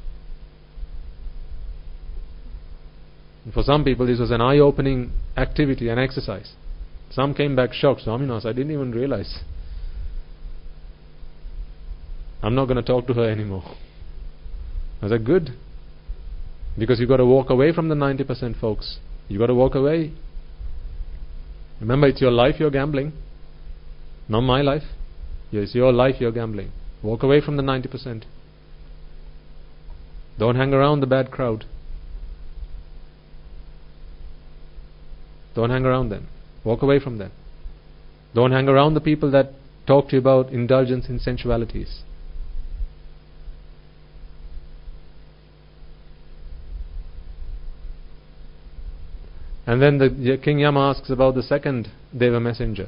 And for some people this was an eye-opening activity and exercise. Some came back shocked. Swaminas, I didn't even realize. I'm not going to talk to her anymore. I said, good. Because you've got to walk away from the 90% folks. You've got to walk away. Remember, it's your life you're gambling. Not my life. It's your life you're gambling. Walk away from the 90%. Don't hang around the bad crowd. Don't hang around them. Walk away from them. Don't hang around the people that talk to you about indulgence in sensualities. And then the King Yama asks about the second Deva messenger.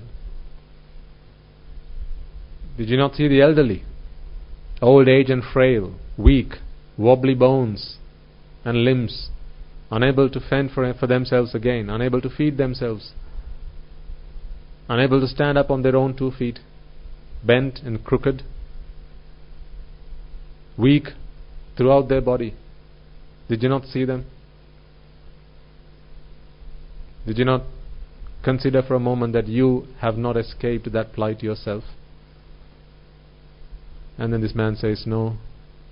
Did you not see the elderly? Old age and frail, weak, wobbly bones and limbs, unable to fend for themselves again, unable to feed themselves, unable to stand up on their own 2 feet, bent and crooked, weak throughout their body. Did you not see them? Did you not consider for a moment that you have not escaped that plight yourself? And then this man says, no,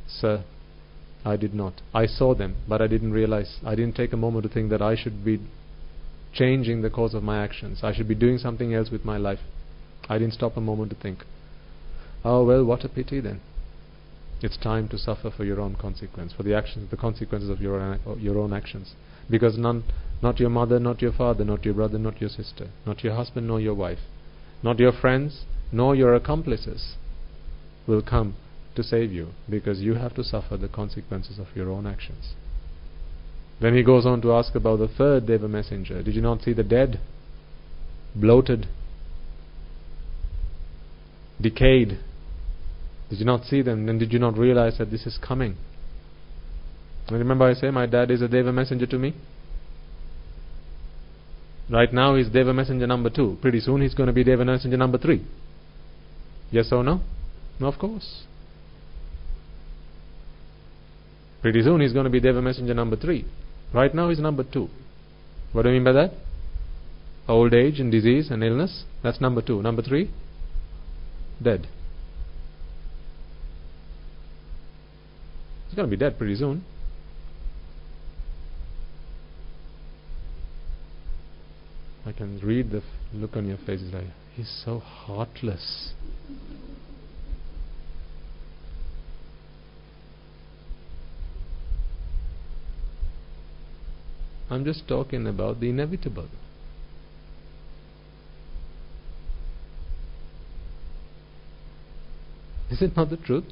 sir, I did not. I saw them, but I didn't realize. I didn't take a moment to think that I should be changing the course of my actions. I should be doing something else with my life. I didn't stop a moment to think. Oh well, what a pity then. It's time to suffer for your own consequence, for the consequences of your own actions. Because not your mother, not your father, not your brother, not your sister, not your husband, nor your wife, not your friends, nor your accomplices will come to save you, because you have to suffer the consequences of your own actions. Then he goes on to ask about the third Deva messenger. Did you not see the dead, bloated, decayed? Did you not see them? Then did you not realize that this is coming? And remember I say my dad is a Deva messenger to me. Right now he's Deva messenger number 2. Pretty soon he's going to be Deva messenger number 3. Yes or no? No, of course. Pretty soon he's going to be Deva messenger number 3. Right now he's number 2. What do I mean by that? Old age and disease and illness. That's number 2. Number 3? Dead. He's going to be dead pretty soon. I can read the look on your face. It's like, he's so heartless. I'm just talking about the inevitable. Is it not the truth?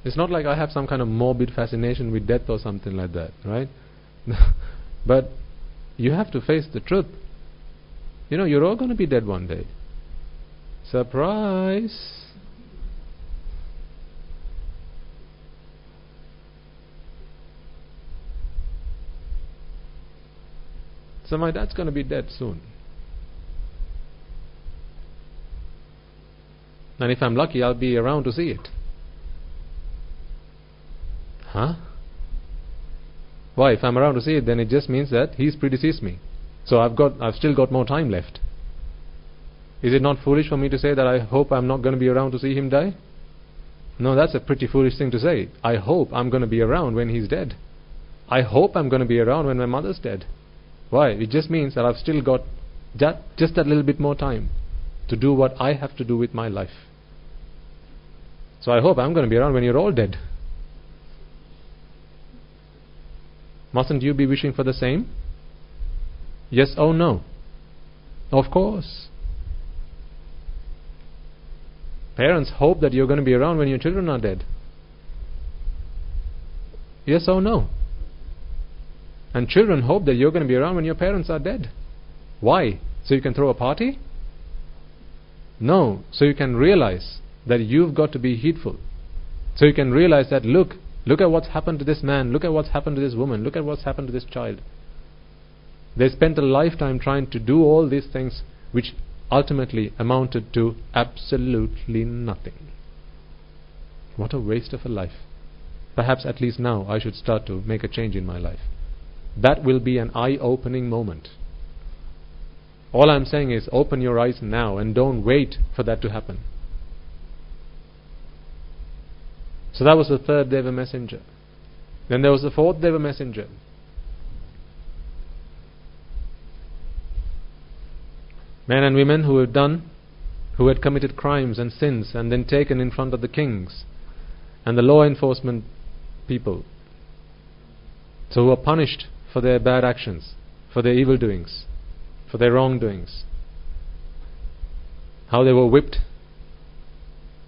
It's not like I have some kind of morbid fascination with death or something like that, right? But you have to face the truth. You know, you're all going to be dead one day. Surprise! So my dad's going to be dead soon. And if I'm lucky, I'll be around to see it. Huh? Why? If I'm around to see it, then it just means that he's predeceased me. So I've still got more time left. Is it not foolish for me to say that I hope I'm not going to be around to see him die? No, that's a pretty foolish thing to say. I hope I'm going to be around when he's dead. I hope I'm going to be around when my mother's dead. Why? It just means that I've still got just that little bit more time to do what I have to do with my life. So I hope I'm going to be around when you're all dead. Mustn't you be wishing for the same? Yes or no? Of course. Parents hope that you're going to be around when your children are dead. Yes or no? And children hope that you're going to be around when your parents are dead. Why? So you can throw a party? No. So you can realize that you've got to be heedful. So you can realize that, look at what's happened to this man, look at what's happened to this woman, look at what's happened to this child. They spent a lifetime trying to do all these things which ultimately amounted to absolutely nothing. What a waste of a life. Perhaps at least now I should start to make a change in my life. That will be an eye-opening moment. All I'm saying is open your eyes now and don't wait for that to happen. So that was the third Deva messenger. Then there was the fourth Deva messenger. Men and women who had committed crimes and sins and then taken in front of the kings and the law enforcement people. So who are punished for their bad actions, for their evil doings, for their wrongdoings. How they were whipped.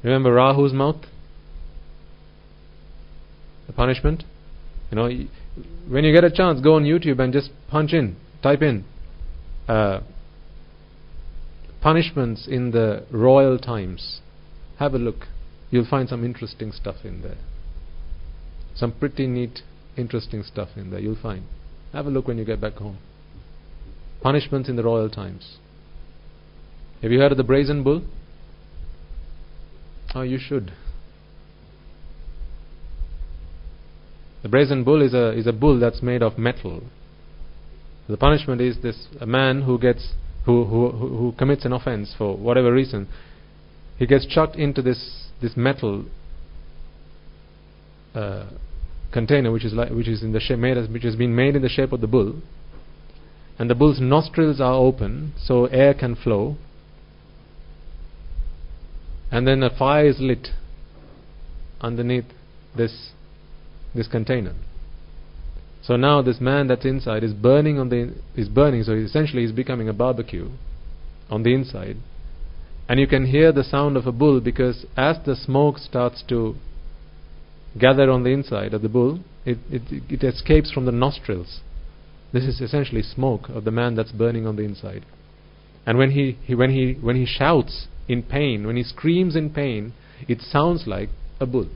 Remember Rahu's mouth? The punishment. When you get a chance, go on YouTube and just type in punishments in the royal times. Have a look. You'll find some interesting stuff in there. Some pretty neat, interesting stuff in there you'll find. Have a look when you get back home. Punishments in the royal times. Have you heard of the brazen bull? Oh, you should. The brazen bull is a bull that's made of metal. The punishment is a man who commits an offense for whatever reason. He gets chucked into this metal container, which has been made in the shape of the bull, and the bull's nostrils are open so air can flow, and then a fire is lit underneath this container. So now this man that's inside is burning. So essentially he's becoming a barbecue on the inside, and you can hear the sound of a bull, because as the smoke starts to gather on the inside of the bull, it escapes from the nostrils. This is essentially smoke of the man that's burning on the inside. And when he shouts in pain, when he screams in pain, it sounds like a bull.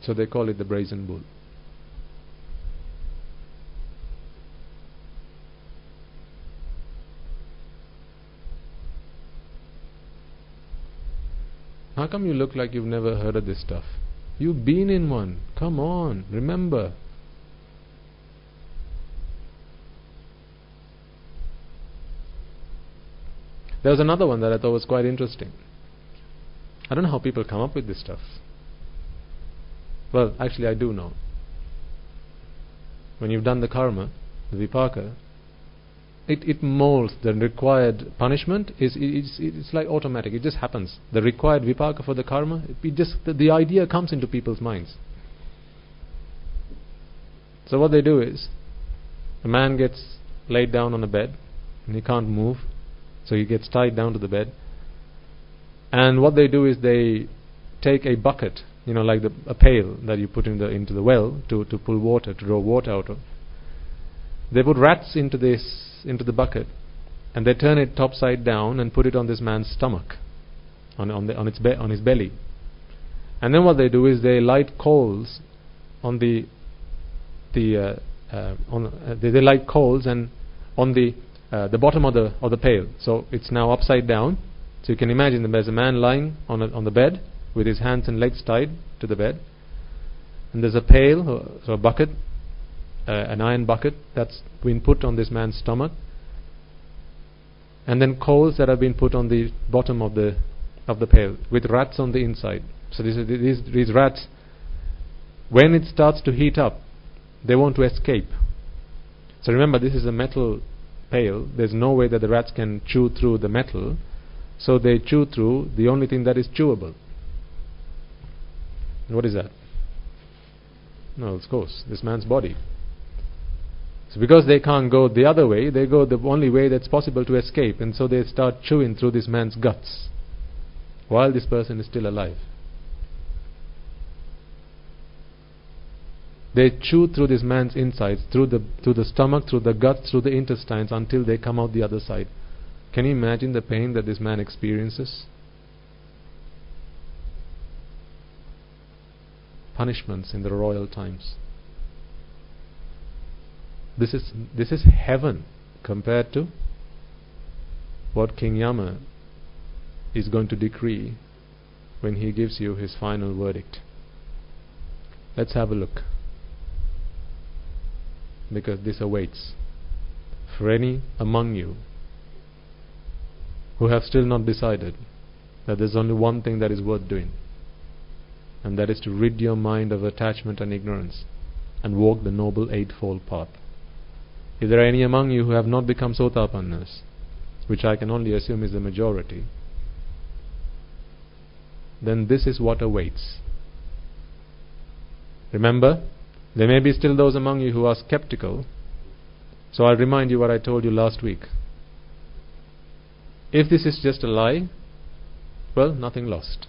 So they call it the brazen bull. How come you look like you've never heard of this stuff? You've been in one. Come on, remember. There was another one that I thought was quite interesting. I don't know how people come up with this stuff. Well, actually I do know. When you've done the karma, the vipaka, it molds the required punishment. It's like automatic. It just happens. The required vipaka for the karma, the idea comes into people's minds. So what they do is, a man gets laid down on a bed and he can't move, so he gets tied down to the bed. And what they do is they take a bucket, like a pail that you put into the well to pull water, to draw water out of. They put rats into the bucket, and they turn it topside down and put it on this man's stomach, on his belly. And then what they do is they light coals on they light coals and on the bottom of the pail. So it's now upside down. So you can imagine that there's a man lying on the bed with his hands and legs tied to the bed, and there's a pail, so a bucket, an iron bucket that's been put on this man's stomach, and then coals that have been put on the bottom of the pail with rats on the inside. So these rats, when it starts to heat up, they want to escape. So remember, this is a metal pail. There's no way that the rats can chew through the metal, so they chew through the only thing that is chewable. What is that? No, of course, this man's body. So because they can't go the other way, they go the only way that's possible to escape, and so they start chewing through this man's guts while this person is still alive. They chew through this man's insides, through the stomach, through the guts, through the intestines, until they come out the other side. Can you imagine the pain that this man experiences? Punishments in the royal times. This is heaven compared to what King Yama is going to decree when he gives you his final verdict. Let's have a look, because this awaits for any among you who have still not decided that there's only one thing that is worth doing, and that is to rid your mind of attachment and ignorance and walk the Noble Eightfold Path. If there are any among you who have not become Sotapannas, which I can only assume is the majority, then this is what awaits. Remember, there may be still those among you who are skeptical, so I'll remind you what I told you last week. If this is just a lie, well, nothing lost.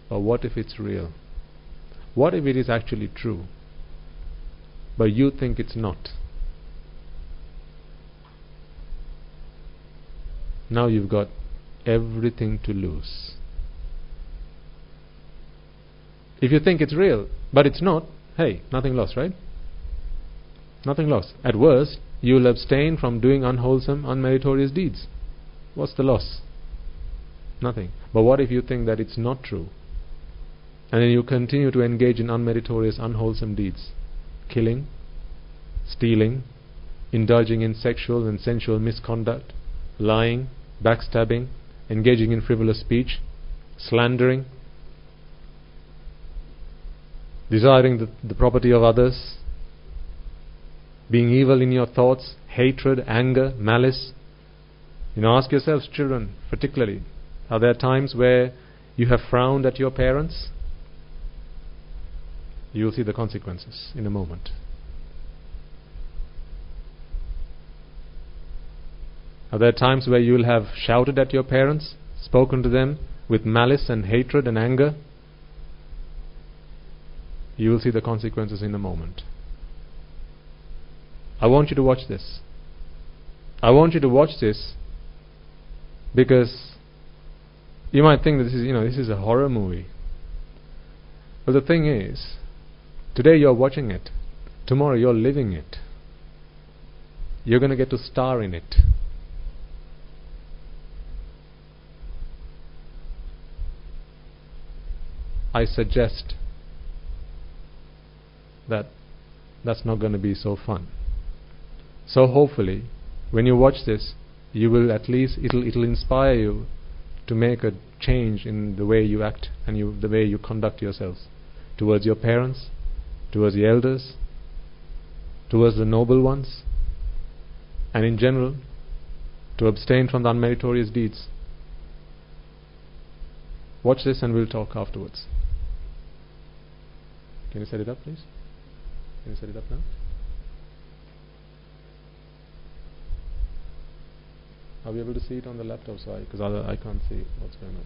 But what if it's real? What if it is actually true, but you think it's not? Now you've got everything to lose. If you think it's real, but it's not, hey, nothing lost, right? Nothing lost. At worst, you'll abstain from doing unwholesome, unmeritorious deeds. What's the loss? Nothing. But what if you think that it's not true, and then you continue to engage in unmeritorious, unwholesome deeds? Killing, stealing, indulging in sexual and sensual misconduct, lying, backstabbing, engaging in frivolous speech, slandering, desiring the property of others, being evil in your thoughts, hatred, anger, malice. Ask yourselves, children particularly, are there times where you have frowned at your parents? You will see the consequences in a moment. Are there times where you will have shouted at your parents, spoken to them with malice and hatred and anger? You will see the consequences in a moment. I want you to watch this. I want you to watch this because you might think that this is a horror movie. But the thing is, today you're watching it. Tomorrow you're living it. You're going to get to star in it. I suggest that's not going to be so fun. So hopefully, when you watch this, you will at least it'll inspire you to make a change in the way you act and the way you conduct yourselves towards your parents, towards the elders, towards the noble ones, and in general, to abstain from the unmeritorious deeds. Watch this and we'll talk afterwards. Can you set it up, please? Can you set it up now? Are we able to see it on the laptop side? Because I can't see what's going on.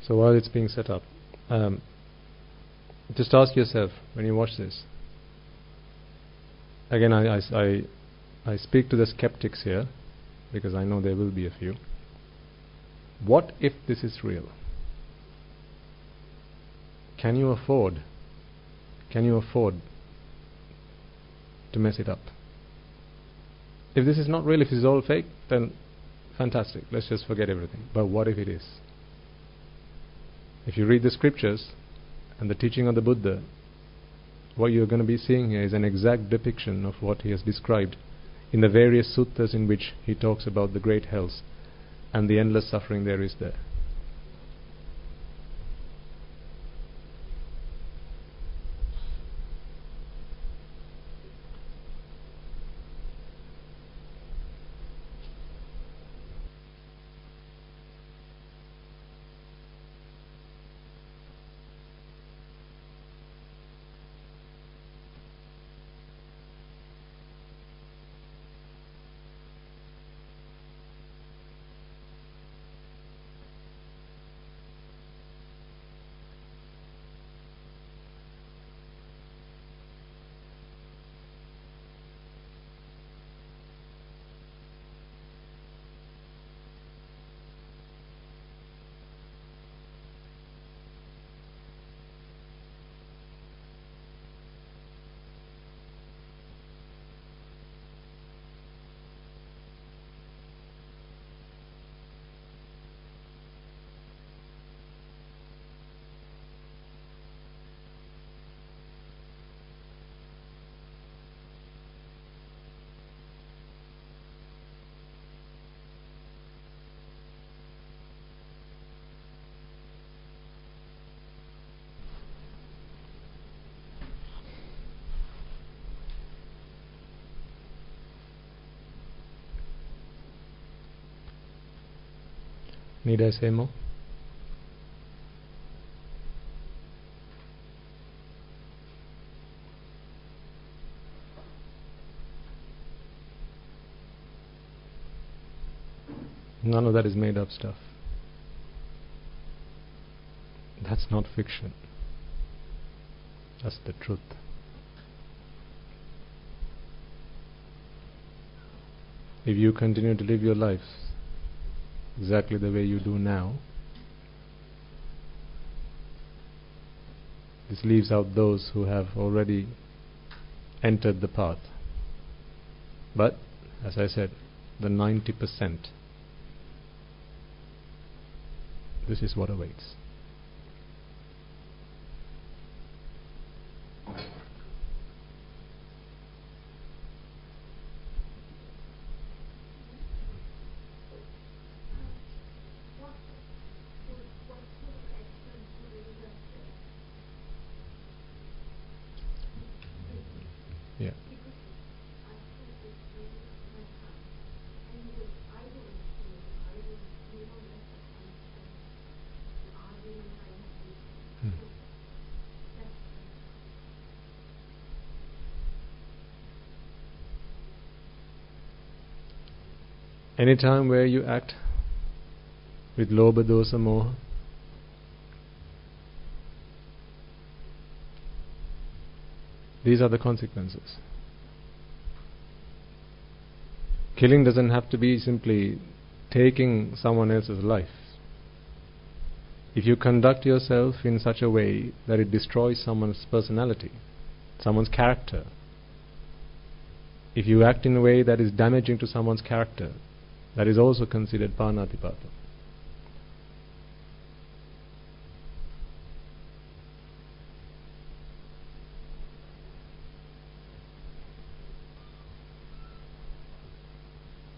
So while it's being set up, just ask yourself when you watch this. Again, I speak to the skeptics here because I know there will be a few. What if this is real? Can you afford to mess it up? If this is not real, if this is all fake, then fantastic, let's just forget everything. But what if it is? If you read the scriptures and the teaching of the Buddha, what you're going to be seeing here is an exact depiction of what he has described in the various suttas in which he talks about the great hells and the endless suffering there is there. Need I say more? None of that is made up stuff. That's not fiction. That's the truth. If you continue to live your life exactly the way you do now, this leaves out those who have already entered the path. But, as I said, the 90%, this is what awaits. Yeah. Any time where you act with lobha, dosa, moha, these are the consequences. Killing doesn't have to be simply taking someone else's life. If you conduct yourself in such a way that it destroys someone's personality, someone's character, if you act in a way that is damaging to someone's character, that is also considered panatipata.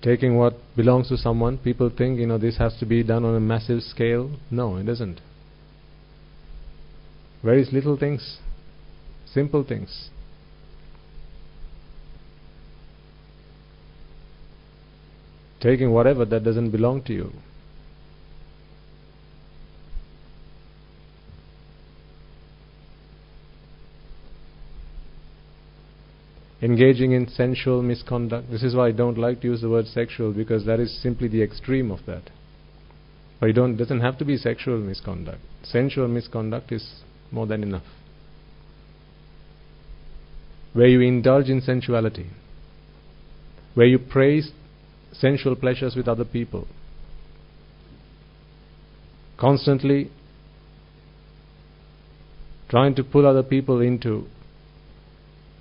Taking what belongs to someone, people think, this has to be done on a massive scale. No, it doesn't. Very little things, simple things. Taking whatever that doesn't belong to you. Engaging in sensual misconduct. This is why I don't like to use the word sexual, because that is simply the extreme of that. Or doesn't have to be sexual misconduct. Sensual misconduct is more than enough. Where you indulge in sensuality, where you praise sensual pleasures with other people, constantly trying to pull other people into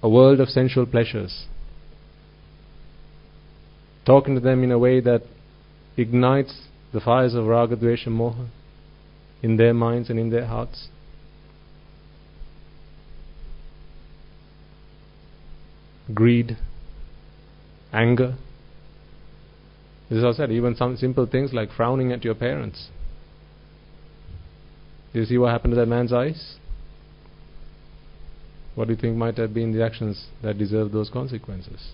a world of sensual pleasures, talking to them in a way that ignites the fires of raga, dvesha, moha in their minds and in their hearts. Greed, anger. This is also said, even some simple things like frowning at your parents. Do you see what happened to that man's eyes? What do you think might have been the actions that deserve those consequences?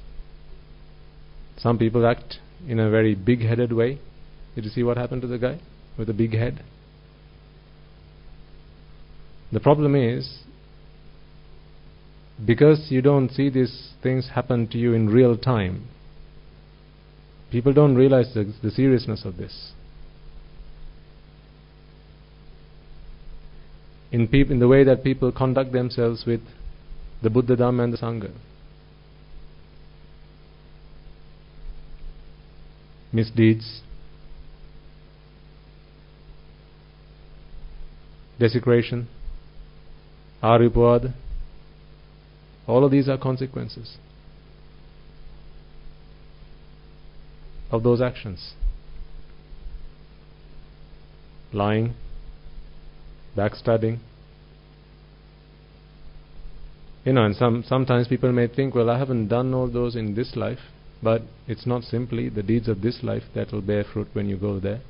Some people act in a very big-headed way. Did you see what happened to the guy with the big head? The problem is, because you don't see these things happen to you in real time, people don't realize the seriousness of this. In the way that people conduct themselves with the Buddha, Dhamma and the Sangha. Misdeeds, desecration, aripavad, all of these are consequences of those actions. Lying, backstabbing. And sometimes people may think, well, I haven't done all those in this life, but it's not simply the deeds of this life that will bear fruit when you go there.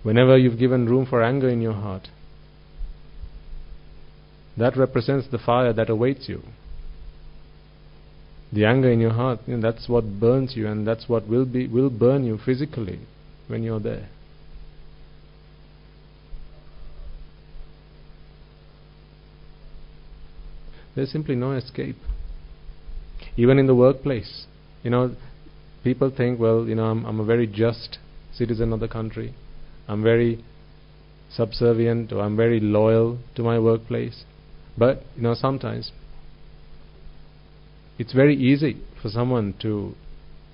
Whenever you've given room for anger in your heart, that represents the fire that awaits you. The anger in your heart, that's what burns you, and that's what will burn you physically when you're there. There's simply no escape. Even in the workplace, people think, well, I'm a very just citizen of the country. I'm very subservient, or I'm very loyal to my workplace. But, sometimes it's very easy for someone to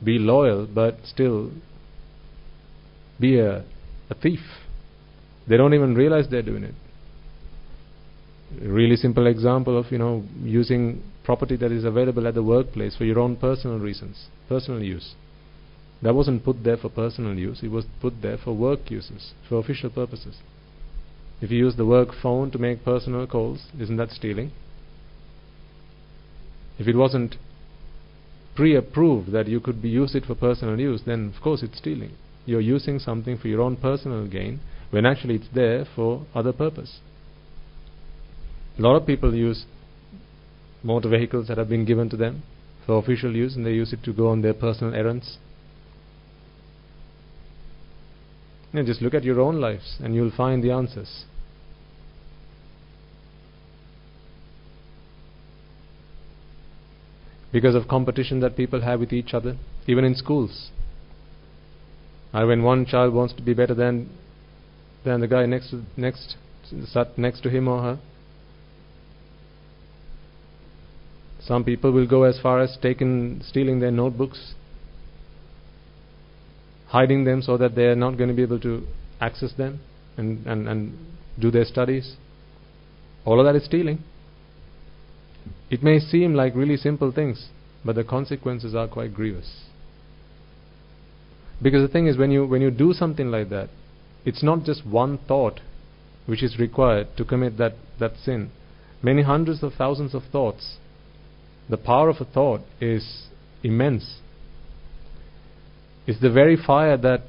be loyal but still be a thief. They don't even realize they're doing it. A really simple example of, using property that is available at the workplace for your own personal reasons, personal use. That wasn't put there for personal use, it was put there for work uses, for official purposes. If you use the work phone to make personal calls, isn't that stealing? If it wasn't pre-approved that you could use it for personal use, then of course it's stealing. You're using something for your own personal gain when actually it's there for other purpose. A lot of people use motor vehicles that have been given to them for official use, and they use it to go on their personal errands. Just look at your own lives and you'll find the answers. Because of competition that people have with each other, even in schools. When one child wants to be better than the guy sat next to him or her, some people will go as far as stealing their notebooks, hiding them so that they are not going to be able to access them and do their studies. All of that is stealing. It may seem like really simple things, but the consequences are quite grievous. Because the thing is, when you do something like that, it's not just one thought which is required to commit that sin. Many hundreds of thousands of thoughts. The power of a thought is immense. It's the very fire that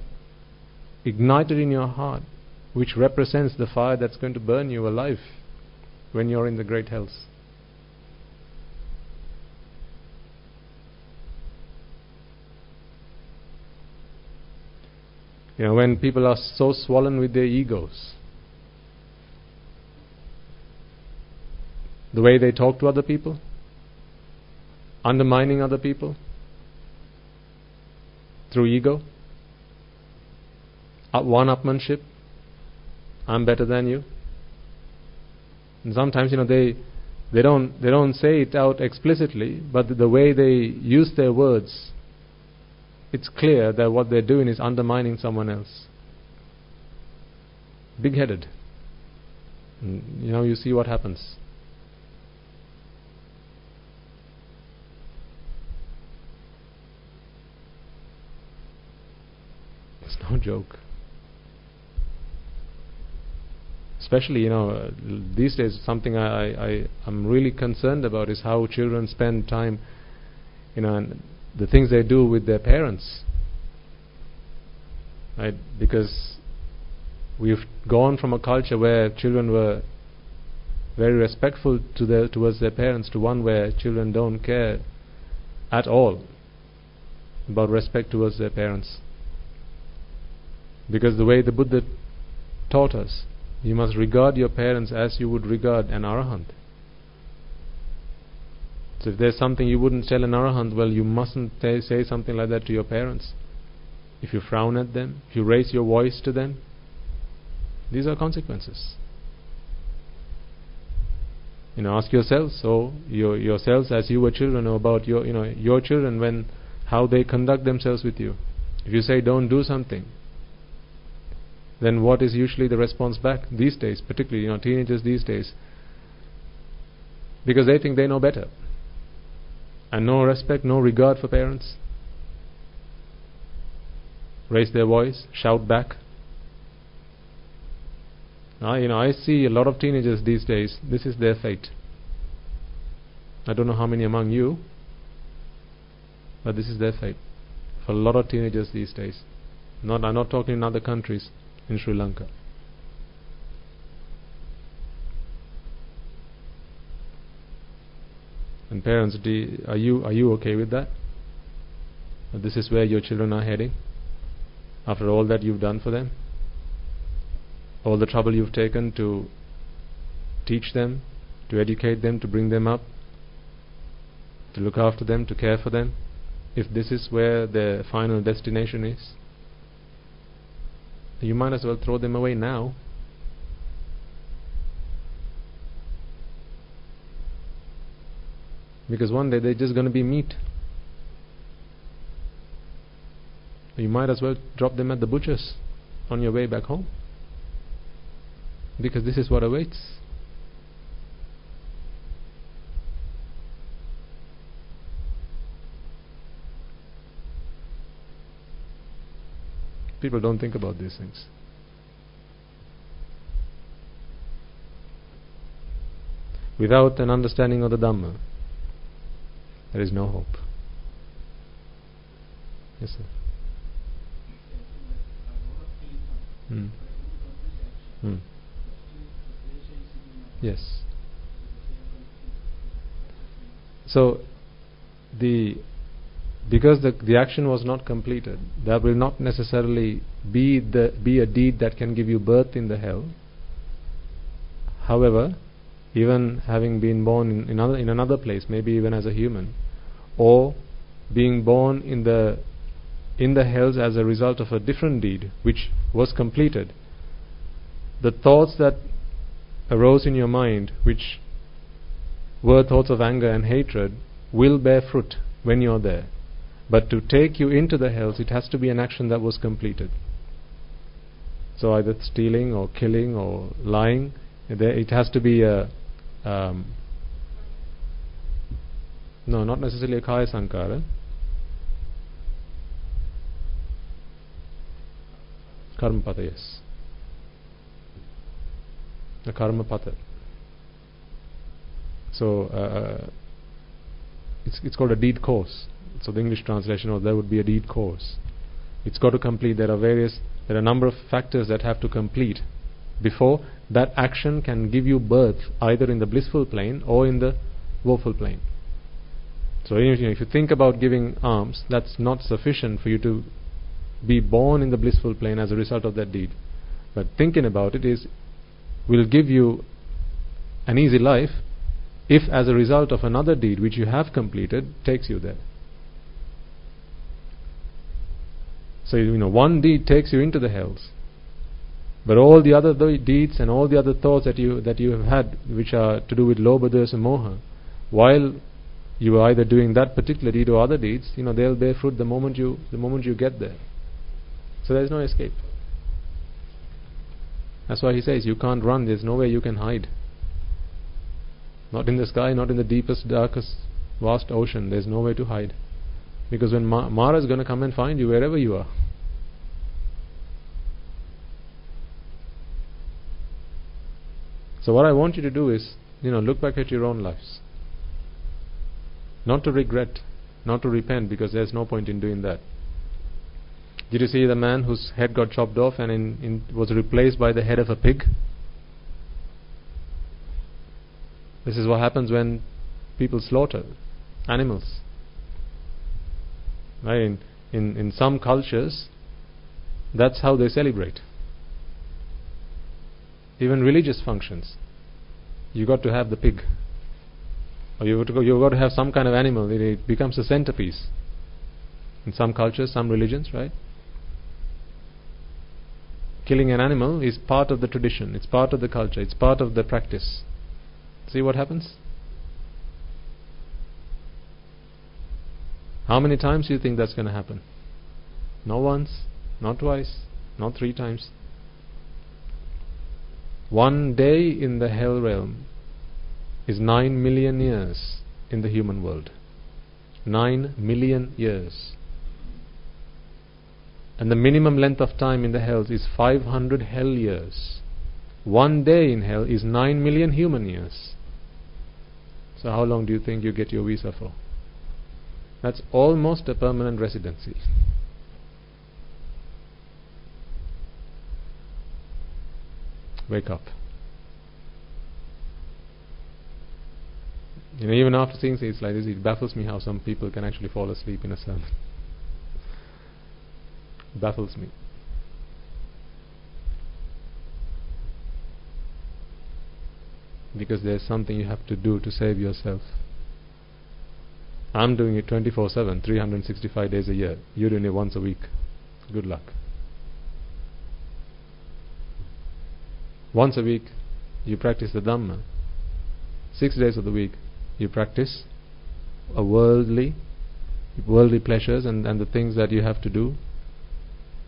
ignited in your heart which represents the fire that's going to burn you alive when you're in the great hells. When people are so swollen with their egos, the way they talk to other people, undermining other people, through ego, one-upmanship. I'm better than you. And sometimes, they don't say it out explicitly, but the way they use their words, it's clear that what they're doing is undermining someone else. Big-headed. And, you see what happens. It's no joke. Especially, these days, something I'm really concerned about is how children spend time, and the things they do with their parents. Right? Because we've gone from a culture where children were very respectful towards their parents to one where children don't care at all about respect towards their parents. Because the way the Buddha taught us, you must regard your parents as you would regard an arahant. So if there's something you wouldn't tell an arahant, well, you mustn't say something like that to your parents. If you frown at them, if you raise your voice to them, these are consequences. Ask yourselves, yourselves as you were children, about your children, how they conduct themselves with you. If you say don't do something, then what is usually the response back these days, particularly teenagers these days? Because they think they know better, and no respect, no regard for parents. Raise their voice, shout back. I see a lot of teenagers these days. This is their fate. I don't know how many among you, but this is their fate for a lot of teenagers these days. I'm not talking in other countries. In Sri Lanka. And parents, are you okay with that? This is where your children are heading after all that you've done for them, all the trouble you've taken to teach them, to educate them, to bring them up, to look after them, to care for them. If this is where their final destination is, you might as well throw them away now. Because one day they're just going to be meat. You might as well drop them at the butcher's on your way back home. Because this is what awaits. People don't think about these things. Without an understanding of the Dhamma, there is no hope. Yes, sir. Yes. So, because the action was not completed, there will not necessarily be a deed that can give you birth in the hell. However, even having been born in another place, maybe even as a human, or being born in the hells as a result of a different deed which was completed, the thoughts that arose in your mind, which were thoughts of anger and hatred, will bear fruit when you're there. But to take you into the hells, it has to be an action that was completed. So either stealing or killing or lying, it has to be no, not necessarily a kaya sankara. Karma pata, yes. A karma pata. So it's called a deed course. So the English translation, or there would be a deed course. It's got to complete. There are a number of factors that have to complete before that action can give you birth either in the blissful plane or in the woeful plane. So if you think about giving alms, that's not sufficient for you to be born in the blissful plane as a result of that deed. But thinking about it will give you an easy life if as a result of another deed which you have completed takes you there. So one deed takes you into the hells, but all the other deeds and all the other thoughts that you have had, which are to do with lobha, dosa, moha, while you are either doing that particular deed or other deeds, they'll bear fruit the moment you get there. So there's no escape. That's why he says you can't run. There's nowhere you can hide. Not in the sky, not in the deepest, darkest, vast ocean. There's nowhere to hide, because when Mara is going to come and find you wherever you are. So what I want you to do is, look back at your own lives. Not to regret, not to repent, because there's no point in doing that. Did you see the man whose head got chopped off and was replaced by the head of a pig? This is what happens when people slaughter animals. Right? In some cultures, that's how they celebrate. Even religious functions, you got to have the pig. Or you've got to have some kind of animal. It becomes a centerpiece. In some cultures, some religions, right? Killing an animal is part of the tradition. It's part of the culture. It's part of the practice. See what happens? How many times do you think that's going to happen? Not once, not twice, not 3 times. One day in the hell realm is 9 million years in the human world. 9 million years. And the minimum length of time in the hells is 500 hell years. One day in hell is 9 million human years. So how long do you think you get your visa for? That's almost a permanent residency. Wake up. Even after seeing things like this, it baffles me how some people can actually fall asleep in a sermon. It baffles me. Because there's something you have to do to save yourself. I'm doing it 24/7, 365 days a year. You're doing it once a week. Good luck. Once a week, you practice the Dhamma. 6 days of the week, you practice worldly pleasures and the things that you have to do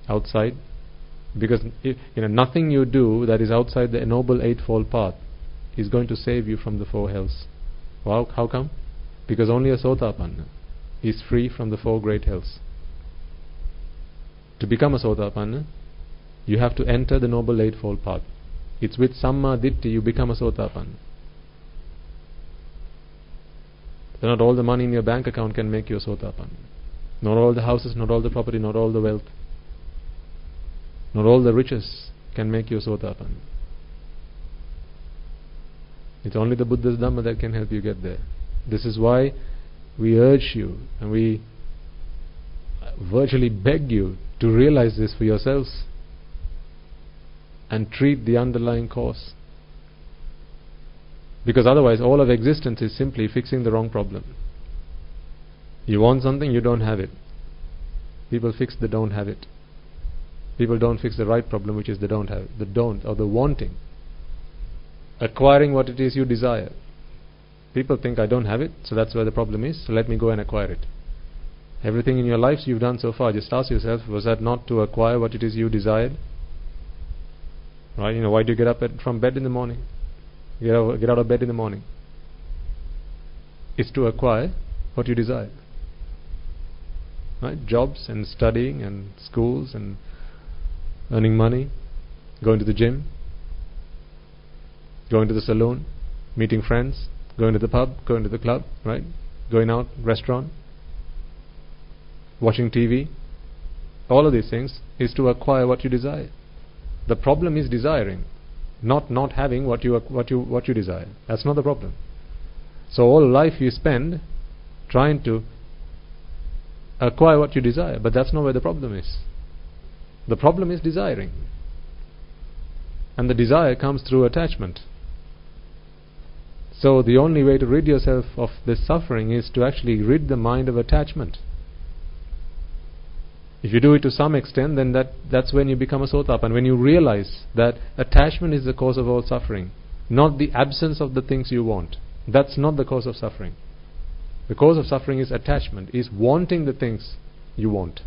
outside. Because nothing you do that is outside the Noble Eightfold Path is going to save you from the 4 hells. Wow, how come? Because only a Sotapanna is free from the 4 great hells. To become a Sotapanna, you have to enter the Noble Eightfold Path. It's with Samma Ditti you become a Sotapanna. So not all the money in your bank account can make you a Sotapanna. Not all the houses, not all the property, not all the wealth, not all the riches can make you a Sotapanna. It's only the Buddha's Dhamma that can help you get there. This is why we urge you and we virtually beg you to realize this for yourselves and treat the underlying cause. Because otherwise all of existence is simply fixing the wrong problem. You want something, you don't have it. People fix the don't have it. People don't fix the right problem, which is the don't have it. The don't, or the wanting. Acquiring what it is you desire. People think I don't have it, so that's where the problem is, so let me go and acquire it. Everything in your lives you've done so far, just ask yourself, was that not to acquire what it is you desired? Right? Why do you get up from bed in the morning? Get out of bed in the morning. It's to acquire what you desire. Right? Jobs and studying and schools and earning money, going to the gym, going to the saloon, meeting friends, going to the pub, going to the club, right? Going out, restaurant, watching TV. All of these things is to acquire what you desire. The problem is desiring, not having what you desire. That's not the problem. So all life you spend trying to acquire what you desire, but that's not where the problem is. The problem is desiring. And the desire comes through attachment. So the only way to rid yourself of this suffering is to actually rid the mind of attachment. If you do it to some extent, then that's when you become a Sotapan. When you realize that attachment is the cause of all suffering, not the absence of the things you want. That's not the cause of suffering. The cause of suffering is attachment, is wanting the things you want.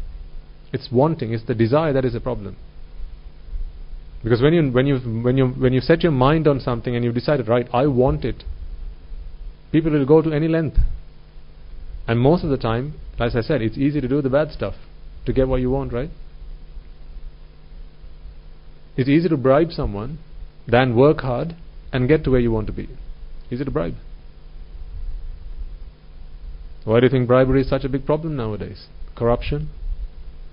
It's wanting, it's the desire that is a problem. Because when you set your mind on something and you've decided, right, I want it, people will go to any length. And most of the time, as I said, it's easy to do the bad stuff to get what you want, right? It's easy to bribe someone than work hard and get to where you want to be. Easy to bribe. Why do you think bribery is such a big problem nowadays? Corruption.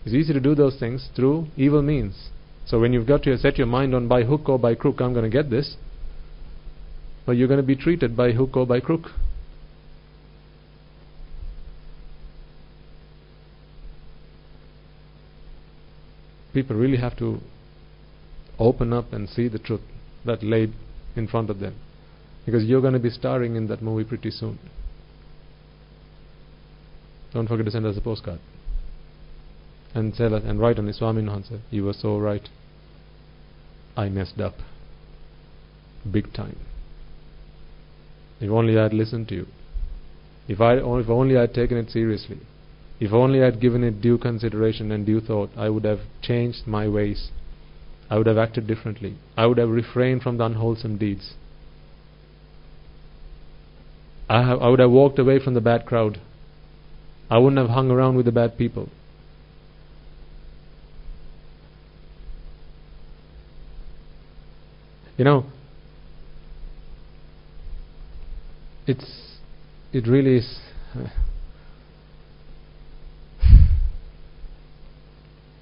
It's easy to do those things through evil means. So when you've got to set your mind on by hook or by crook, I'm going to get this, but you're going to be treated by hook or by crook. People really have to open up and see the truth that laid in front of them, because you're going to be starring in that movie pretty soon. Don't forget to send us a postcard and tell us, and write on the Swaminathan answer, you were so right, I messed up big time. If only I had listened to you, if only I had taken it seriously, if only I had given it due consideration and due thought, I would have changed my ways. I would have acted differently. I would have refrained from the unwholesome deeds. I would have walked away from the bad crowd. I wouldn't have hung around with the bad people. You know, it really is.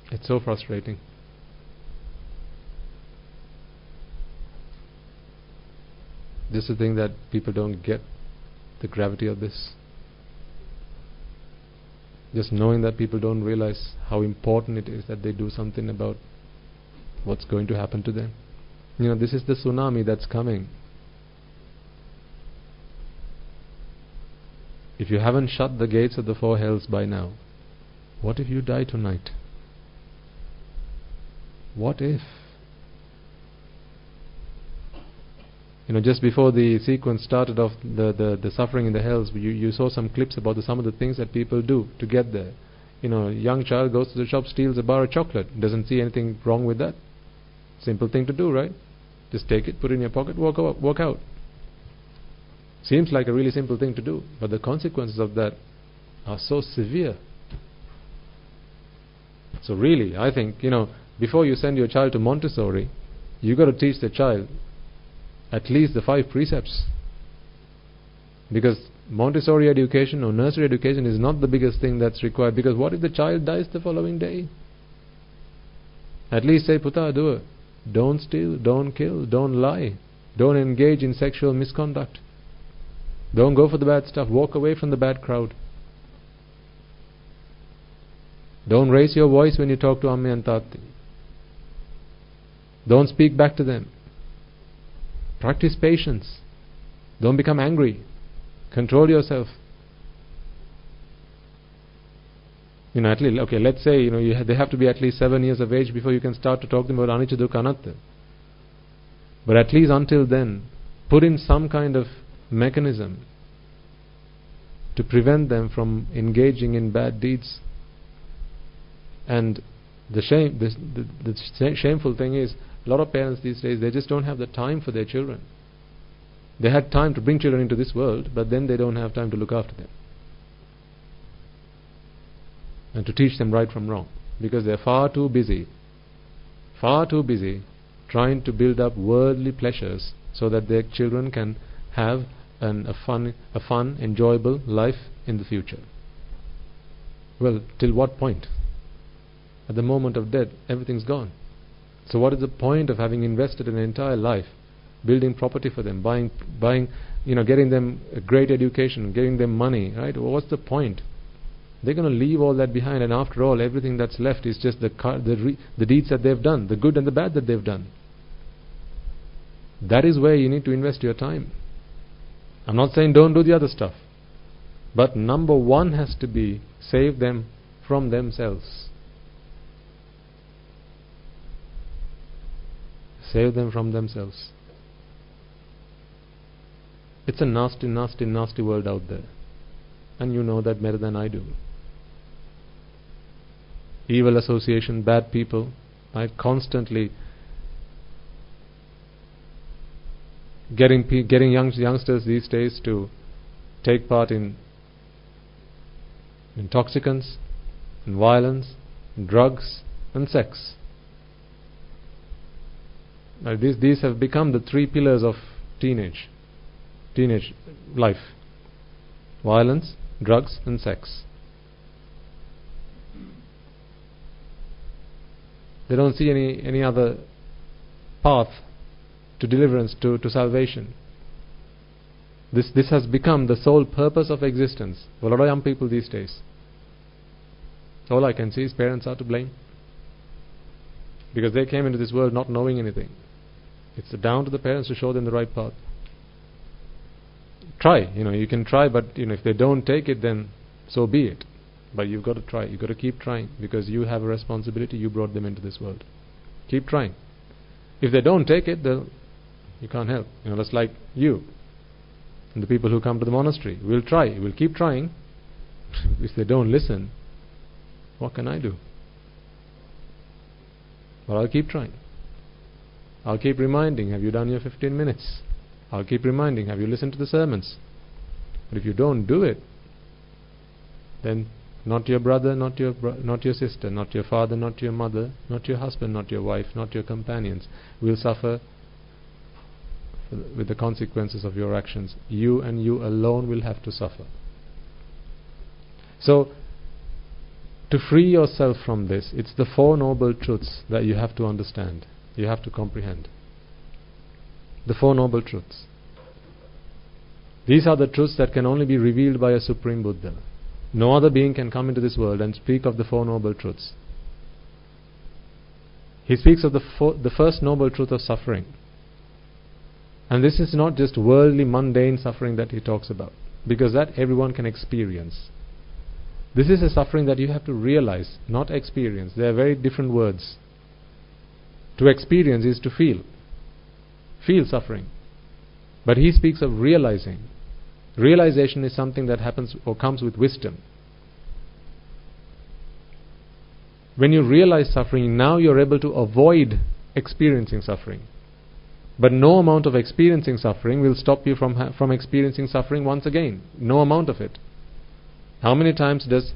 It's so frustrating. This is the thing that people don't get, the gravity of this. Just knowing that people don't realize how important it is that they do something about what's going to happen to them. You know, this is the tsunami that's coming. If you haven't shut the gates of the four hells by now, what if you die tonight? What if? You know, just before the sequence started off, the suffering in the hells, you saw some clips about some of the things that people do to get there. You know, a young child goes to the shop, steals a bar of chocolate, doesn't see anything wrong with that. Simple thing to do, right? Just take it, put it in your pocket, walk out. Seems like a really simple thing to do, but the consequences of that are so severe. So really, I think, you know, before you send your child to Montessori, you got to teach the child at least the 5 precepts. Because Montessori education or nursery education is not the biggest thing that's required. Because what if the child dies the following day? At least say, Puta, do it. Don't steal, don't kill, don't lie, don't engage in sexual misconduct, don't go for the bad stuff, walk away from the bad crowd. Don't raise your voice when you talk to Amme and Tati. Don't speak back to them. Practice patience. Don't become angry. Control yourself. You know, at least, okay, let's say, you know, they have to be at least 7 years of age before you can start to talk to them about Anicca Dukkha Anatta. But at least until then, put in some kind of mechanism to prevent them from engaging in bad deeds. And the shameful thing is, a lot of parents these days, they just don't have the time for their children. They had time to bring children into this world, but then they don't have time to look after them and to teach them right from wrong, because they're far too busy trying to build up worldly pleasures so that their children can have a fun, enjoyable life in the future. Well, till what point? At the moment of death, everything's gone. So what is the point of having invested an entire life building property for them, buying, you know, getting them a great education, getting them money, right? Well, what's the point? They're going to leave all that behind, and after all, everything that's left is just the deeds that they've done, the good and the bad that they've done. That is where you need to invest your time. I'm not saying don't do the other stuff, but number one has to be save them from themselves. Save them from themselves. It's a nasty, nasty, nasty world out there. And you know that better than I do. Evil association, bad people, right? Constantly getting youngsters these days to take part in intoxicants, and violence, and drugs, and sex. Now, these have become the three pillars of teenage life: violence, drugs, and sex. They don't see any other path to deliverance, to salvation. This has become the sole purpose of existence for a lot of young people these days. All I can see is parents are to blame, because they came into this world not knowing anything. It's down to the parents to show them the right path. Try, you can try, but if they don't take it, then so be it. But you've got to try. You've got to keep trying, because you have a responsibility. You brought them into this world. Keep trying. If they don't take it, you can't help. That's like you and the people who come to the monastery. We'll try. We'll keep trying. If they don't listen, what can I do? But I'll keep trying. I'll keep reminding, have you done your 15 minutes? I'll keep reminding, have you listened to the sermons? But if you don't do it, then not your brother, not your sister, not your father, not your mother, not your husband, not your wife, not your companions will suffer with the consequences of your actions. You and you alone will have to suffer. So, to free yourself from this, it's the Four Noble Truths that you have to understand. You have to comprehend. The Four Noble Truths. These are the truths that can only be revealed by a Supreme Buddha. No other being can come into this world and speak of the Four Noble Truths. He speaks of the first Noble Truth of suffering. And this is not just worldly, mundane suffering that he talks about, because that everyone can experience. This is a suffering that you have to realize, not experience. They are very different words. To experience is to feel. Feel suffering. But he speaks of realizing. Realization is something that happens or comes with wisdom. When you realize suffering, now you're able to avoid experiencing suffering. But no amount of experiencing suffering will stop you from experiencing suffering once again. No amount of it. How many times does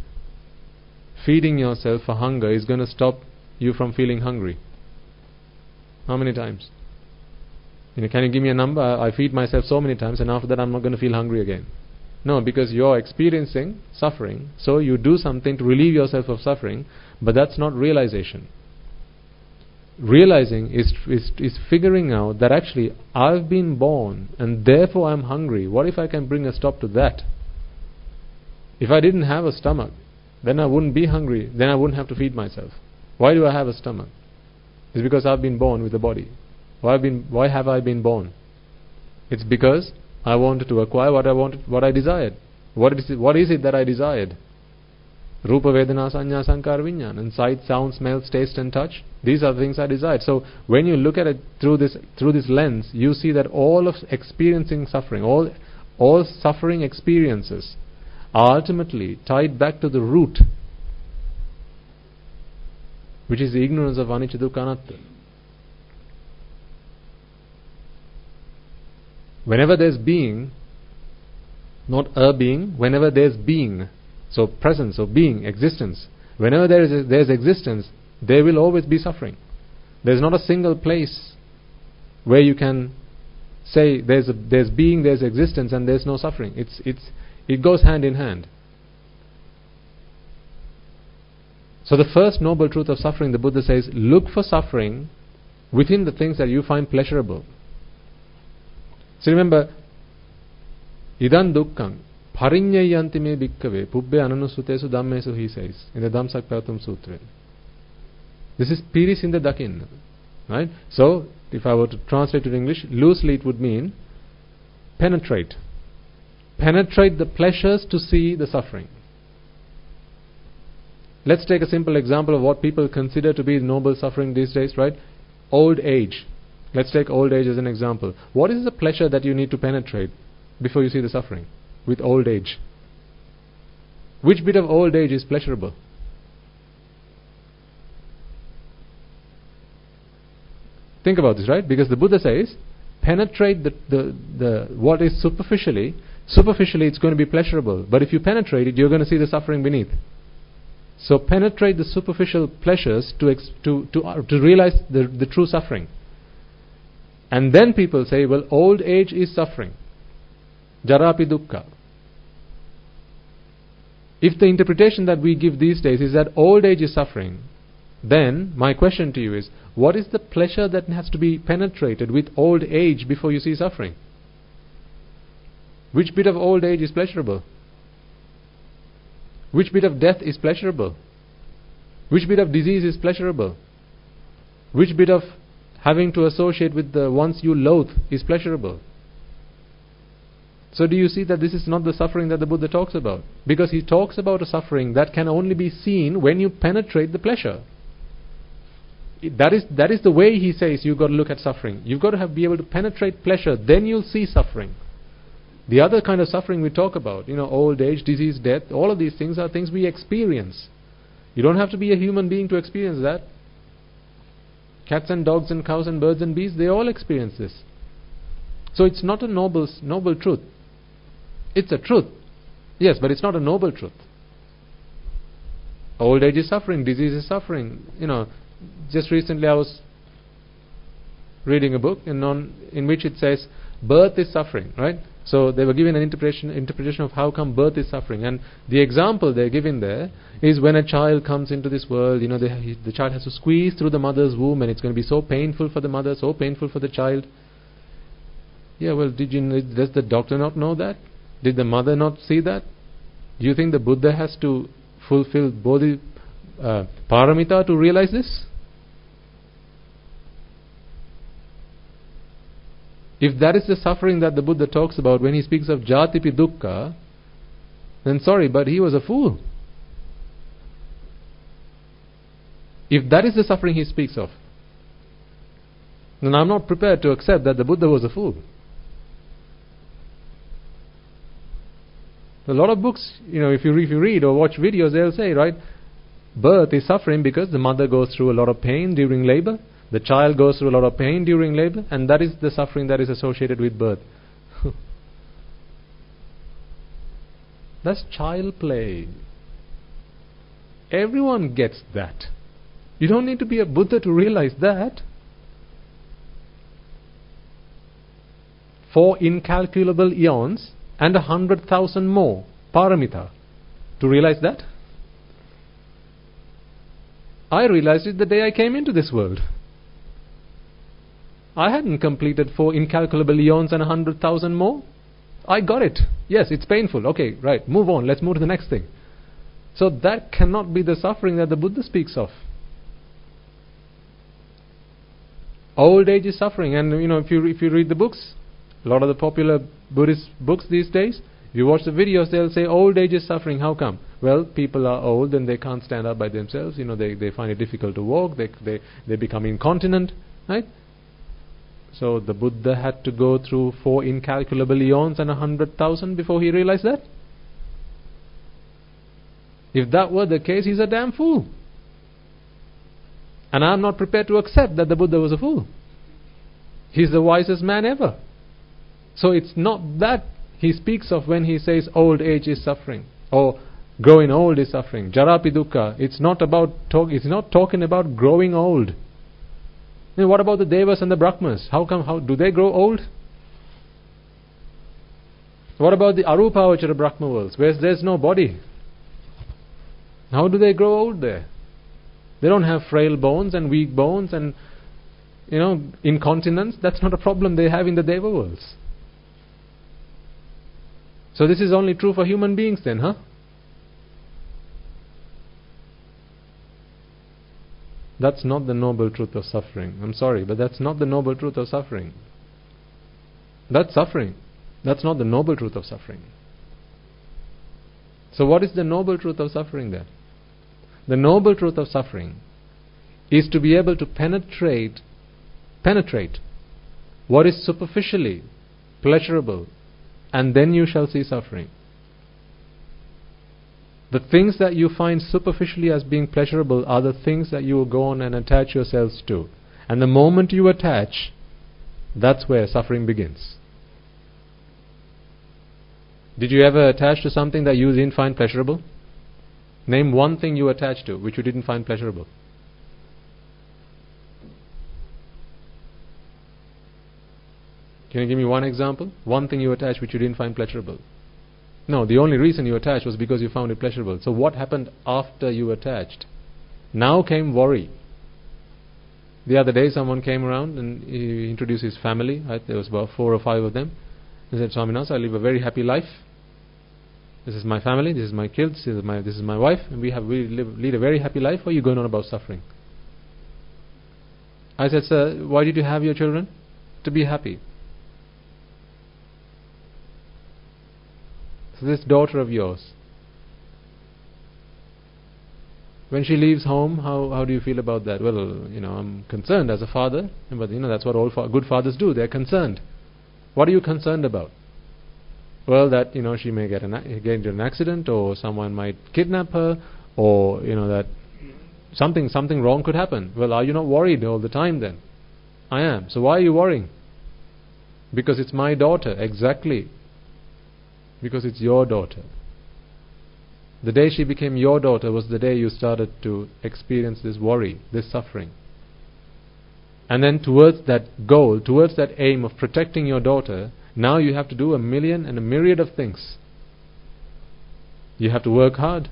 feeding yourself for hunger is going to stop you from feeling hungry? How many times? Can you give me a number? I feed myself so many times and after that I'm not going to feel hungry again. No, because you're experiencing suffering, so you do something to relieve yourself of suffering, but that's not realization. Realizing is figuring out that actually I've been born and therefore I'm hungry. What if I can bring a stop to that? If I didn't have a stomach, then I wouldn't be hungry, then I wouldn't have to feed myself. Why do I have a stomach? It's because I've been born with a body. Why have I been born? It's because I wanted to acquire what I desired. What is it that I desired? Rupa, Vedana, Sanya, Sankara, Viññāna. And sight, sound, smell, taste and touch. These are the things I desired. So when you look at it through this lens, you see that all of experiencing suffering, all suffering experiences are ultimately tied back to the root, which is the ignorance of anicca, dukkha, anatta. Whenever there's being, not a being, whenever there's being, so presence or being, existence, whenever there's existence, there will always be suffering. There's not a single place where you can say there's being, there's existence, and there's no suffering. It goes hand in hand. So the first noble truth of suffering, the Buddha says, look for suffering within the things that you find pleasurable. So remember, idan dukkham parinyayanti me bhikkave pubbe ananusutesu dhammesu, he says in the Dhammsakpatum Sutra. This is pirisinda dakinna, right? So if I were to translate to English, loosely it would mean penetrate the pleasures to see the suffering. Let's take a simple example of what people consider to be noble suffering these days, right? Old age. Let's take old age as an example. What is the pleasure that you need to penetrate before you see the suffering with old age? Which bit of old age is pleasurable? Think about this, right? Because the Buddha says, penetrate the what is superficially it's going to be pleasurable. But if you penetrate it, you're going to see the suffering beneath. So penetrate the superficial pleasures to realize the true suffering. And then people say, well, old age is suffering. Jarapi dukkha. If the interpretation that we give these days is that old age is suffering, then my question to you is, what is the pleasure that has to be penetrated with old age before you see suffering? Which bit of old age is pleasurable? Which bit of death is pleasurable? Which bit of disease is pleasurable? Which bit of having to associate with the ones you loathe is pleasurable? So do you see that this is not the suffering that the Buddha talks about? Because he talks about a suffering that can only be seen when you penetrate the pleasure. That is the way he says you've got to look at suffering. You've got to be able to penetrate pleasure, then you'll see suffering. The other kind of suffering we talk about, old age, disease, death, all of these things are things we experience. You don't have to be a human being to experience that. Cats and dogs and cows and birds and bees, they all experience this. So it's not a noble truth. It's a truth. Yes, but it's not a noble truth. Old age is suffering, disease is suffering. Just recently I was reading a book in which it says birth is suffering, right? So they were given an interpretation of how come birth is suffering, and the example they're giving there is when a child comes into this world. The child has to squeeze through the mother's womb, and it's going to be so painful for the mother, so painful for the child. Yeah, well, does the doctor not know that? Did the mother not see that? Do you think the Buddha has to fulfill bodhi paramita to realize this? If that is the suffering that the Buddha talks about when he speaks of jatipi dukkha, then sorry, but he was a fool. If that is the suffering he speaks of, then I'm not prepared to accept that the Buddha was a fool. A lot of books, if you read or watch videos, they'll say, right, birth is suffering because the mother goes through a lot of pain during labor. The child goes through a lot of pain during labor, and that is the suffering that is associated with birth. That's child play. Everyone gets that. You don't need to be a Buddha to realize that. 4 incalculable eons and 100,000 more paramita to realize that. I realized it the day I came into this world. I hadn't completed 4 incalculable eons and 100,000 more. I got it. Yes, it's painful. Okay, right. Move on. Let's move to the next thing. So that cannot be the suffering that the Buddha speaks of. Old age is suffering, and if you read the books, a lot of the popular Buddhist books these days, if you watch the videos, they'll say old age is suffering. How come? Well, people are old and they can't stand up by themselves. They find it difficult to walk. They become incontinent, right? So the Buddha had to go through 4 incalculable eons and 100,000 before he realized that? If that were the case, he's a damn fool. And I'm not prepared to accept that the Buddha was a fool. He's the wisest man ever. So it's not that he speaks of when he says old age is suffering, or growing old is suffering. Jarapi dukkha. It's not talking about growing old. What about the Devas and the Brahmas? How do they grow old? What about the Arupavachara Brahma worlds, where there's no body? How do they grow old there? They don't have frail bones and weak bones and incontinence. That's not a problem they have in the Deva worlds. So this is only true for human beings then, huh? That's not the noble truth of suffering. I'm sorry, but that's not the noble truth of suffering. That's suffering. That's not the noble truth of suffering. So what is the noble truth of suffering then? The noble truth of suffering is to be able to penetrate what is superficially pleasurable, and then you shall see suffering. The things that you find superficially as being pleasurable are the things that you will go on and attach yourselves to. And the moment you attach, that's where suffering begins. Did you ever attach to something that you didn't find pleasurable? Name one thing you attached to which you didn't find pleasurable. Can you give me one example? One thing you attached which you didn't find pleasurable. No, the only reason you attached was because you found it pleasurable. So what happened after you attached? Now came worry. The other day someone came around and he introduced his family. There was about 4 or 5 of them. He said, Swaminatha, I live a very happy life. This is my family, this is my kids, this is my wife, and we lead a very happy life. Why are you going on about suffering? I said, sir, why did you have your children? To be happy. So this daughter of yours, when she leaves home, how do you feel about that? Well, I'm concerned as a father, but that's what all good fathers do. They're concerned. What are you concerned about? Well, that she may get into an accident, or someone might kidnap her, or that something wrong could happen. Well, are you not worried all the time then? I am. So why are you worrying? Because it's my daughter. Exactly. Because it's your daughter. The day she became your daughter was the day you started to experience this worry, this suffering. And then towards that goal, towards that aim of protecting your daughter, now you have to do a million and a myriad of things. You have to work hard.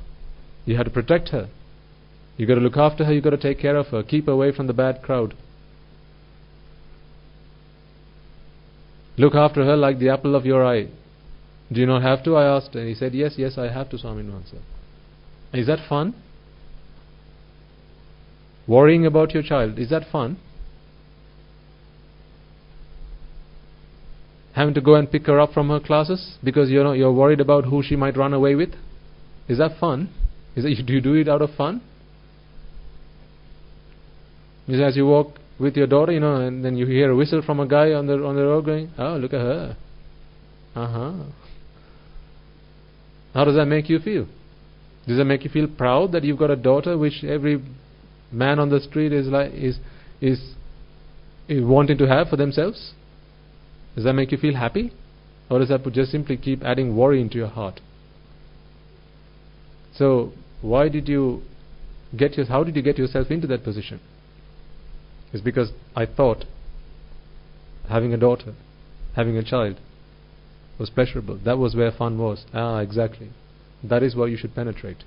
You have to protect her. You got to look after her. You got to take care of her. Keep her away from the bad crowd. Look after her like the apple of your eye. Do you not have to? I asked, and he said, yes, I have to, Swaminatha. Is that fun? Worrying about your child, is that fun? Having to go and pick her up from her classes because you're worried about who she might run away with? Is that fun? Do you do it out of fun? As you walk with your daughter, and then you hear a whistle from a guy on the road going, oh, look at her. How does that make you feel? Does that make you feel proud that you've got a daughter which every man on the street is wanting to have for themselves? Does that make you feel happy? Or does that just simply keep adding worry into your heart? So, how did you get yourself into that position? It's because I thought having a daughter, having a child was pleasurable. That was where fun was. Exactly. That is what you should penetrate.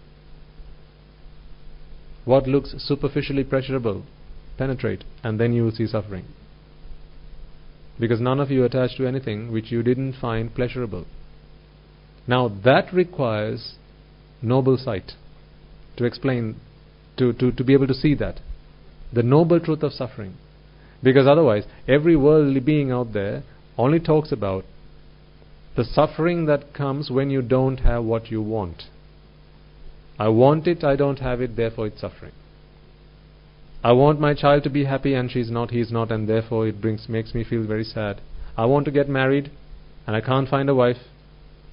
What looks superficially pleasurable, penetrate, and then you will see suffering. Because none of you attach to anything which you didn't find pleasurable. Now that requires noble sight to explain, to be able to see that. The noble truth of suffering. Because otherwise, every worldly being out there only talks about the suffering that comes when you don't have what you want. I want it, I don't have it, therefore it's suffering. I want my child to be happy and she's not, he's not, and therefore it makes me feel very sad. I want to get married and I can't find a wife.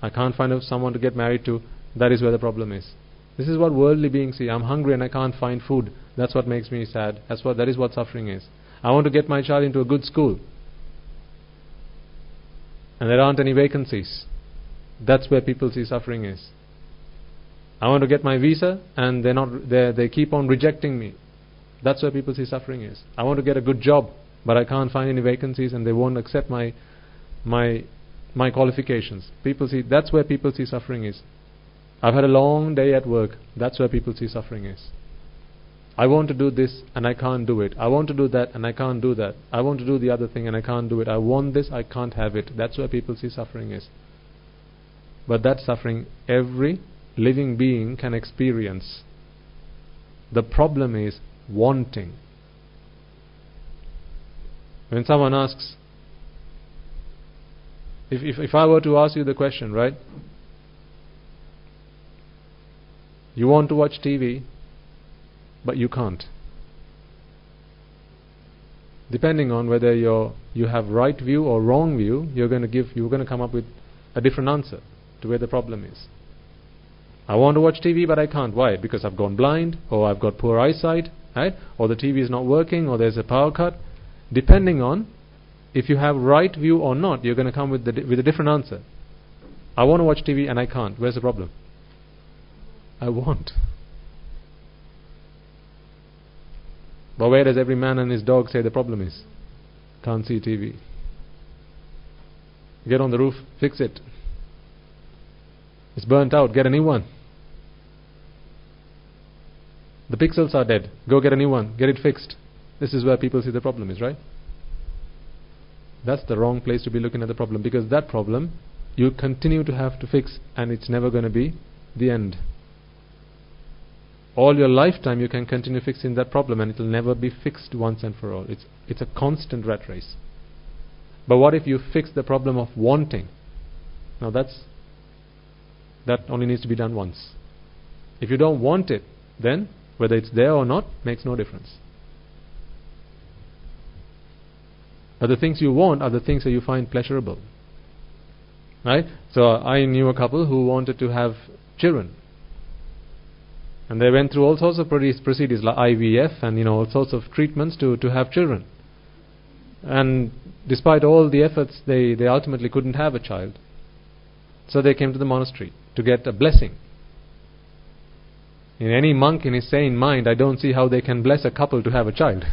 I can't find someone to get married to. That is where the problem is. This is what worldly beings see. I'm hungry and I can't find food. That's what makes me sad. That is what suffering is. I want to get my child into a good school and there aren't any vacancies. That's where people see suffering is. I want to get my visa and they keep on rejecting me. That's where people see suffering is. I want to get a good job, but I can't find any vacancies and they won't accept my qualifications. That's where people see suffering is. I've had a long day at work. That's where people see suffering is. I want to do this and I can't do it. I want to do that and I can't do that. I want to do the other thing and I can't do it. I want this, I can't have it. That's where people see suffering is. But that suffering every living being can experience. The problem is wanting. When someone asks, if I were to ask you the question, right? You want to watch TV, but you can't. Depending on whether you have right view or wrong view, you're going to come up with a different answer to where the problem is. I want to watch TV, but I can't. Why? Because I've gone blind, or I've got poor eyesight, right? Or the TV is not working, or there's a power cut. Depending on if you have right view or not, you're going to come with a different answer. I want to watch TV and I can't. Where's the problem? I want. But where does every man and his dog say the problem is? Can't see TV. Get on the roof, fix it. It's burnt out, get a new one. The pixels are dead, go get a new one, get it fixed. This is where people see the problem is, right? That's the wrong place to be looking at the problem, because that problem you continue to have to fix, and it's never going to be the end. All your lifetime you can continue fixing that problem, and it will never be fixed once and for all. It's a constant rat race. But what if you fix the problem of wanting? Now that only needs to be done once. If you don't want it, then whether it's there or not makes no difference. But the things you want are the things that you find pleasurable, right? So I knew a couple who wanted to have children, and they went through all sorts of procedures like IVF and all sorts of treatments to have children. And despite all the efforts, they ultimately couldn't have a child. So they came to the monastery to get a blessing. In any monk in his sane mind, I don't see how they can bless a couple to have a child.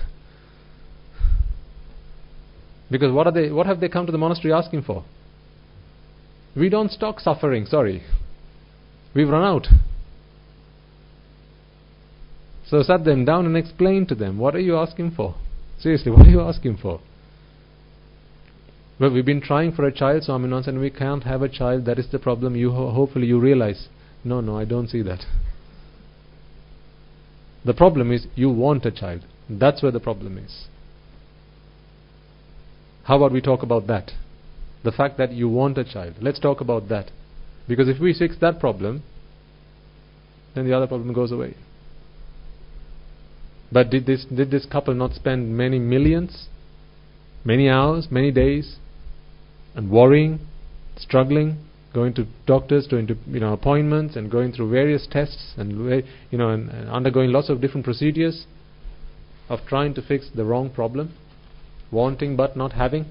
Because what have they come to the monastery asking for? We don't stock suffering, sorry. We've run out. So sat them down and explained to them, what are you asking for? Seriously, what are you asking for? Well, we've been trying for a child, so and we can't have a child, that is the problem. Hopefully you realize. No, I don't see that. The problem is you want a child. That's where the problem is. How about we talk about that? The fact that you want a child. Let's talk about that. Because if we fix that problem, then the other problem goes away. But did this couple not spend many millions, many hours, many days, and worrying, struggling, going to doctors, going to appointments, and going through various tests, and and undergoing lots of different procedures of trying to fix the wrong problem, wanting but not having?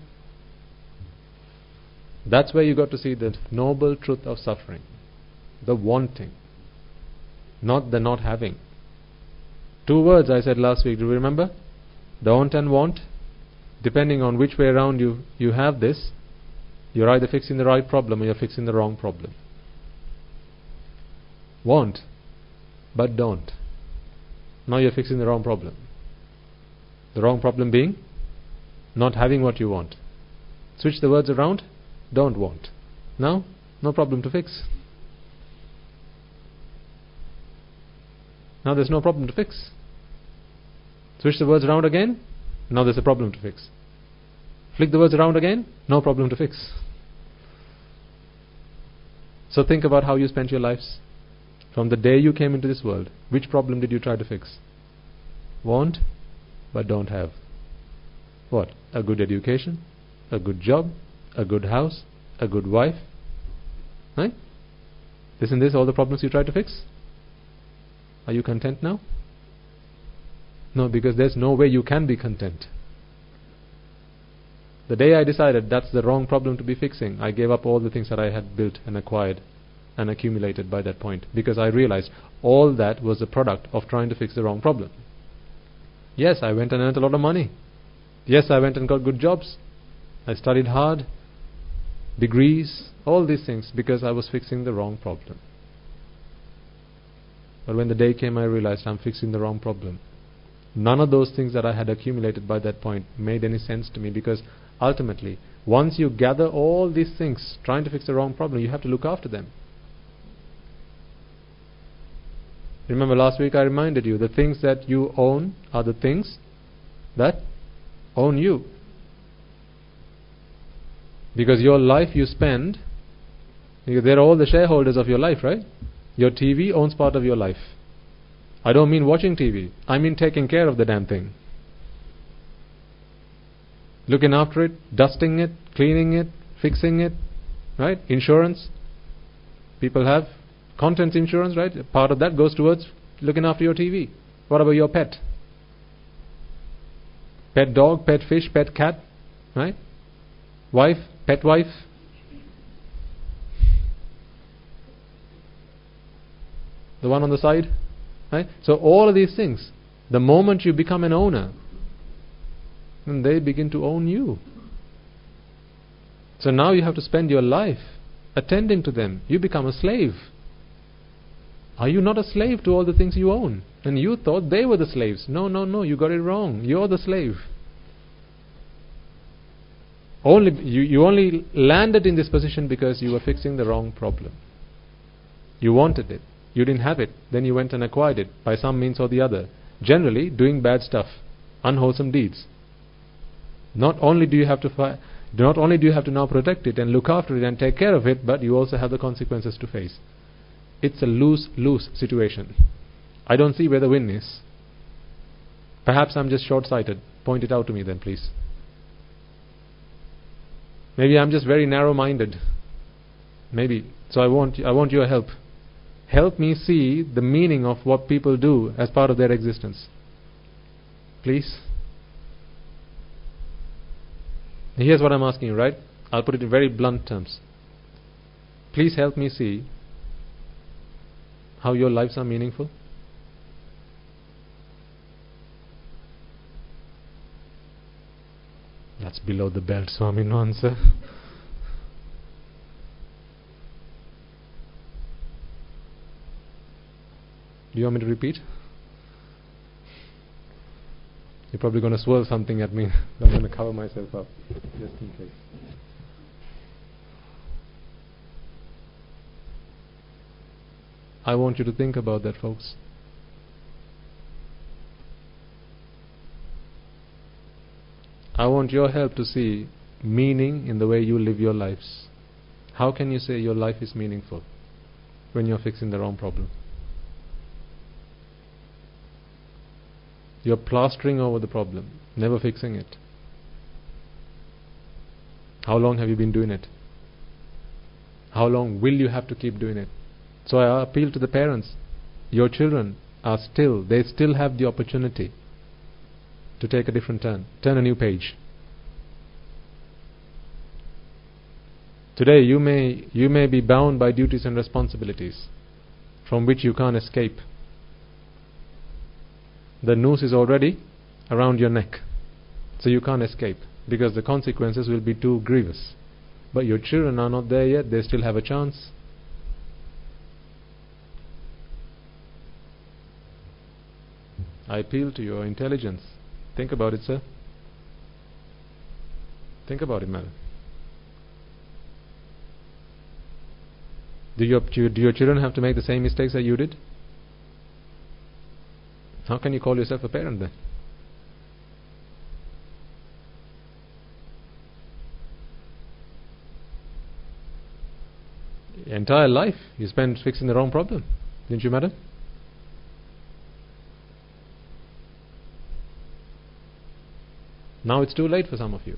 That's where you got to see the noble truth of suffering. The wanting, not the not having. 2 words I said last week, do you remember? Don't and want. Depending on which way around you have this, you're either fixing the right problem or you're fixing the wrong problem. Want, but don't. Now you're fixing the wrong problem. The wrong problem being not having what you want. Switch the words around. Don't want. Now, no problem to fix. Now there's no problem to fix. Switch the words around again. Now there's a problem to fix. Flick the words around again. No problem to fix. So think about how you spent your lives. From the day you came into this world, which problem did you try to fix? Want, but don't have. What? A good education, a good job, a good house, a good wife. Right? Isn't this all the problems you tried to fix? Are you content now? No, because there's no way you can be content. The day I decided that's the wrong problem to be fixing, I gave up all the things that I had built and acquired and accumulated by that point, because I realized all that was a product of trying to fix the wrong problem. Yes, I went and earned a lot of money. Yes, I went and got good jobs. I studied hard, degrees, all these things, because I was fixing the wrong problem. But when the day came, I realized I'm fixing the wrong problem. None of those things that I had accumulated by that point made any sense to me, because ultimately, once you gather all these things trying to fix the wrong problem, you have to look after them. Remember last week I reminded you, the things that you own are the things that own you. Because your life you spend, they're all the shareholders of your life, right? Your TV owns part of your life. I don't mean watching TV. I mean taking care of the damn thing. Looking after it, dusting it, cleaning it, fixing it, right? Insurance. People have contents insurance, right? Part of that goes towards looking after your TV. What about your pet? Pet dog, pet fish, pet cat, right? Wife, pet wife. The one on the side, right? So all of these things, the moment you become an owner, then they begin to own you. So now you have to spend your life attending to them. You become a slave. Are you not a slave to all the things you own? And you thought they were the slaves. No, you got it wrong. You're the slave. You only landed in this position because you were fixing the wrong problem. You wanted it. You didn't have it. Then you went and acquired it by some means or the other. Generally, doing bad stuff, unwholesome deeds. Not only do you have to now protect it and look after it and take care of it, but you also have the consequences to face. It's a lose-lose situation. I don't see where the win is. Perhaps I'm just short-sighted. Point it out to me then, please. Maybe I'm just very narrow-minded. Maybe. So I want your help. Help me see the meaning of what people do as part of their existence. Please. Here's what I'm asking you, right? I'll put it in very blunt terms. Please help me see how your lives are meaningful. That's below the belt, Swami, no answer. Do you want me to repeat? You're probably going to swirl something at me. I'm going to cover myself up, just in case. I want you to think about that, folks. I want your help to see meaning in the way you live your lives. How can you say your life is meaningful when you're fixing the wrong problem? You're plastering over the problem, never fixing it. How long have you been doing it? How long will you have to keep doing it? So I appeal to the parents. Your children they still have the opportunity to take a different turn a new page. Today you may be bound by duties and responsibilities from which you can't escape. The noose is already around your neck, so you can't escape because the consequences will be too grievous. But your children are not there yet. They still have a chance. I appeal to your intelligence. Think about it, sir. Think about it, madam. Do your children have to make the same mistakes that you did? How can you call yourself a parent then? Your entire life you spent fixing the wrong problem, didn't you, madam? Now it's too late for some of you.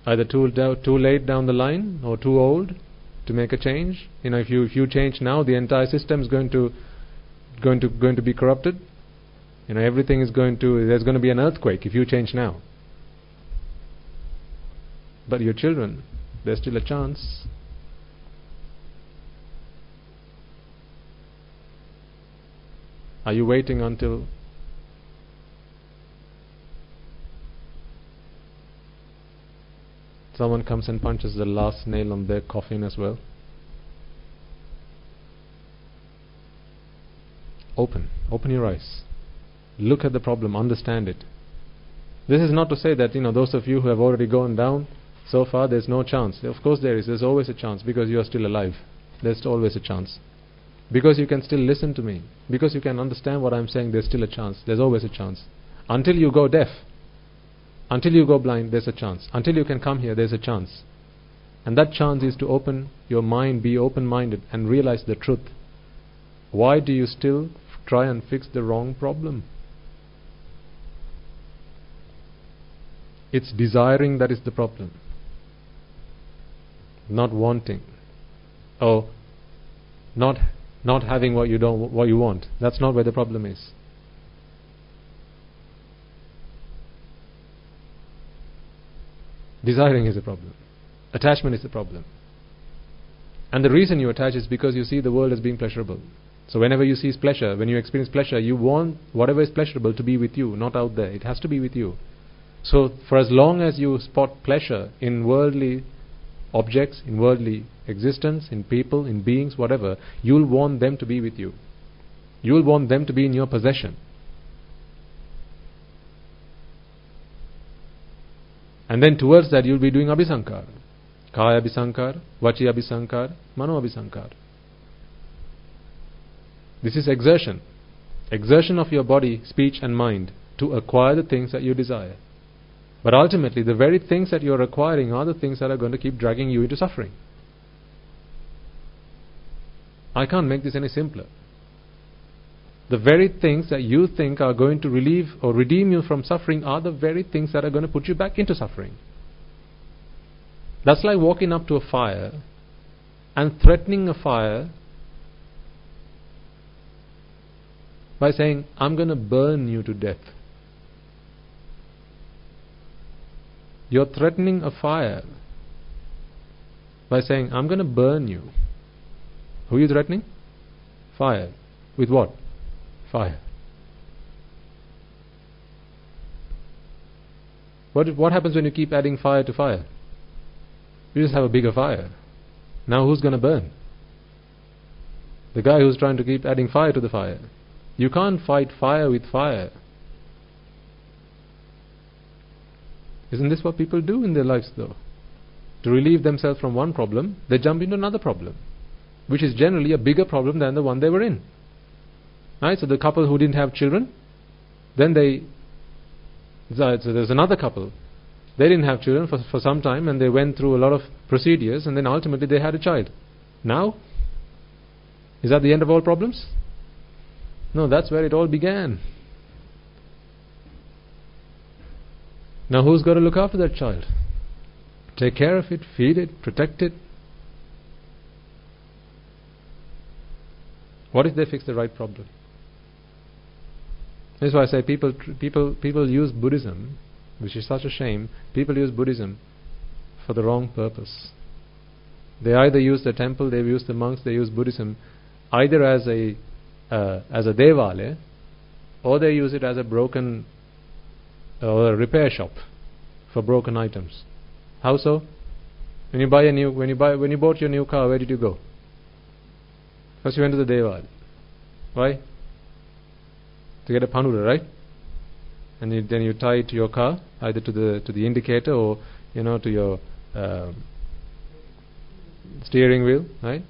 Either too late down the line or too old to make a change. If you change now, the entire system is going to be corrupted. Everything is there's going to be an earthquake if you change now. But your children, there's still a chance. Are you waiting until someone comes and punches the last nail on their coffin as well? Open your eyes. Look at the problem, understand it. This is not to say that those of you who have already gone down so far, there's no chance. Of course there is. There's always a chance because you are still alive. There's always a chance. Because you can still listen to me, because you can understand what I'm saying, there's still a chance. There's always a chance. Until you go deaf, until you go blind, there's a chance. Until you can come here, there's a chance. And that chance is to open your mind, be open-minded and realize the truth. Why do you still try and fix the wrong problem? It's desiring that is the problem, not wanting, or not having what you want. That's not where the problem is. Desiring is the problem. Attachment is the problem. And the reason you attach is because you see the world as being pleasurable. So whenever you see pleasure, when you experience pleasure, you want whatever is pleasurable to be with you, not out there. It has to be with you. So for as long as you spot pleasure in worldly objects, in worldly existence, in people, in beings, whatever, you'll want them to be with you. You'll want them to be in your possession. And then towards that you'll be doing abhisankar. Kaya abhisankar, vachi abhisankar, mano abhisankar. This is exertion. Exertion of your body, speech and mind to acquire the things that you desire. But ultimately the very things that you're acquiring are the things that are going to keep dragging you into suffering. I can't make this any simpler. The very things that you think are going to relieve or redeem you from suffering are the very things that are going to put you back into suffering. That's like walking up to a fire and threatening a fire by saying, I'm going to burn you to death. You're threatening a fire by saying, I'm going to burn you. Who are you threatening? Fire. With what? Fire. What happens when you keep adding fire to fire? You just have a bigger fire. Now who's going to burn? The guy who's trying to keep adding fire to the fire. You can't fight fire with fire. Isn't this what people do in their lives though? To relieve themselves from one problem, they jump into another problem, which is generally a bigger problem than the one they were in. Right? So the couple who didn't have children, then so there's another couple. They didn't have children for some time, and they went through a lot of procedures, and then ultimately they had a child. Now? Is that the end of all problems? No, that's where it all began. Now who's got to look after that child? Take care of it, feed it, protect it. What if they fix the right problem? That's why I say people use Buddhism, which is such a shame. People use Buddhism for the wrong purpose. They either use the temple, they use the monks, they use Buddhism either as a devale, or they use it as a broken or a repair shop for broken items. How so? When you bought your new car, where did you go? First you went to the devale. Why? To get a panura, right? And then you tie it to your car, either to the indicator or to your steering wheel, right?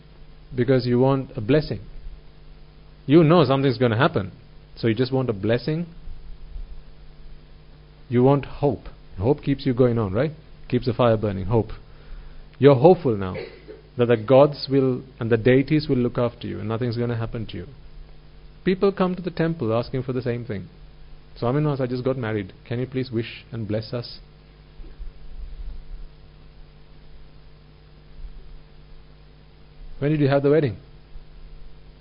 Because you want a blessing. You know something's going to happen, so you just want a blessing. You want hope. Hope keeps you going on, right? Keeps the fire burning. Hope. You're hopeful now that the gods will and the deities will look after you and nothing's going to happen to you. People come to the temple asking for the same thing. Swami Maharaj, I just got married. Can you please wish and bless us? When did you have the wedding?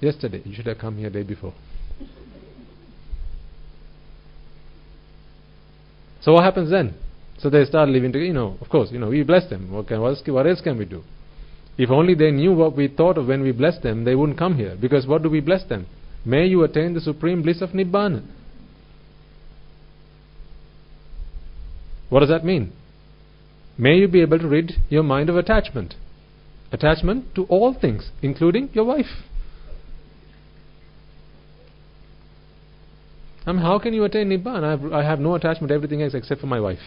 Yesterday. You should have come here the day before. So what happens then? So they start living together. Of course, we bless them. What else can we do? If only they knew what we thought of when we blessed them, they wouldn't come here. Because what do we bless them? May you attain the supreme bliss of Nibbana. What does that mean? May you be able to rid your mind of attachment. Attachment to all things, including your wife. How can you attain Nibbana? I have no attachment to everything else except for my wife.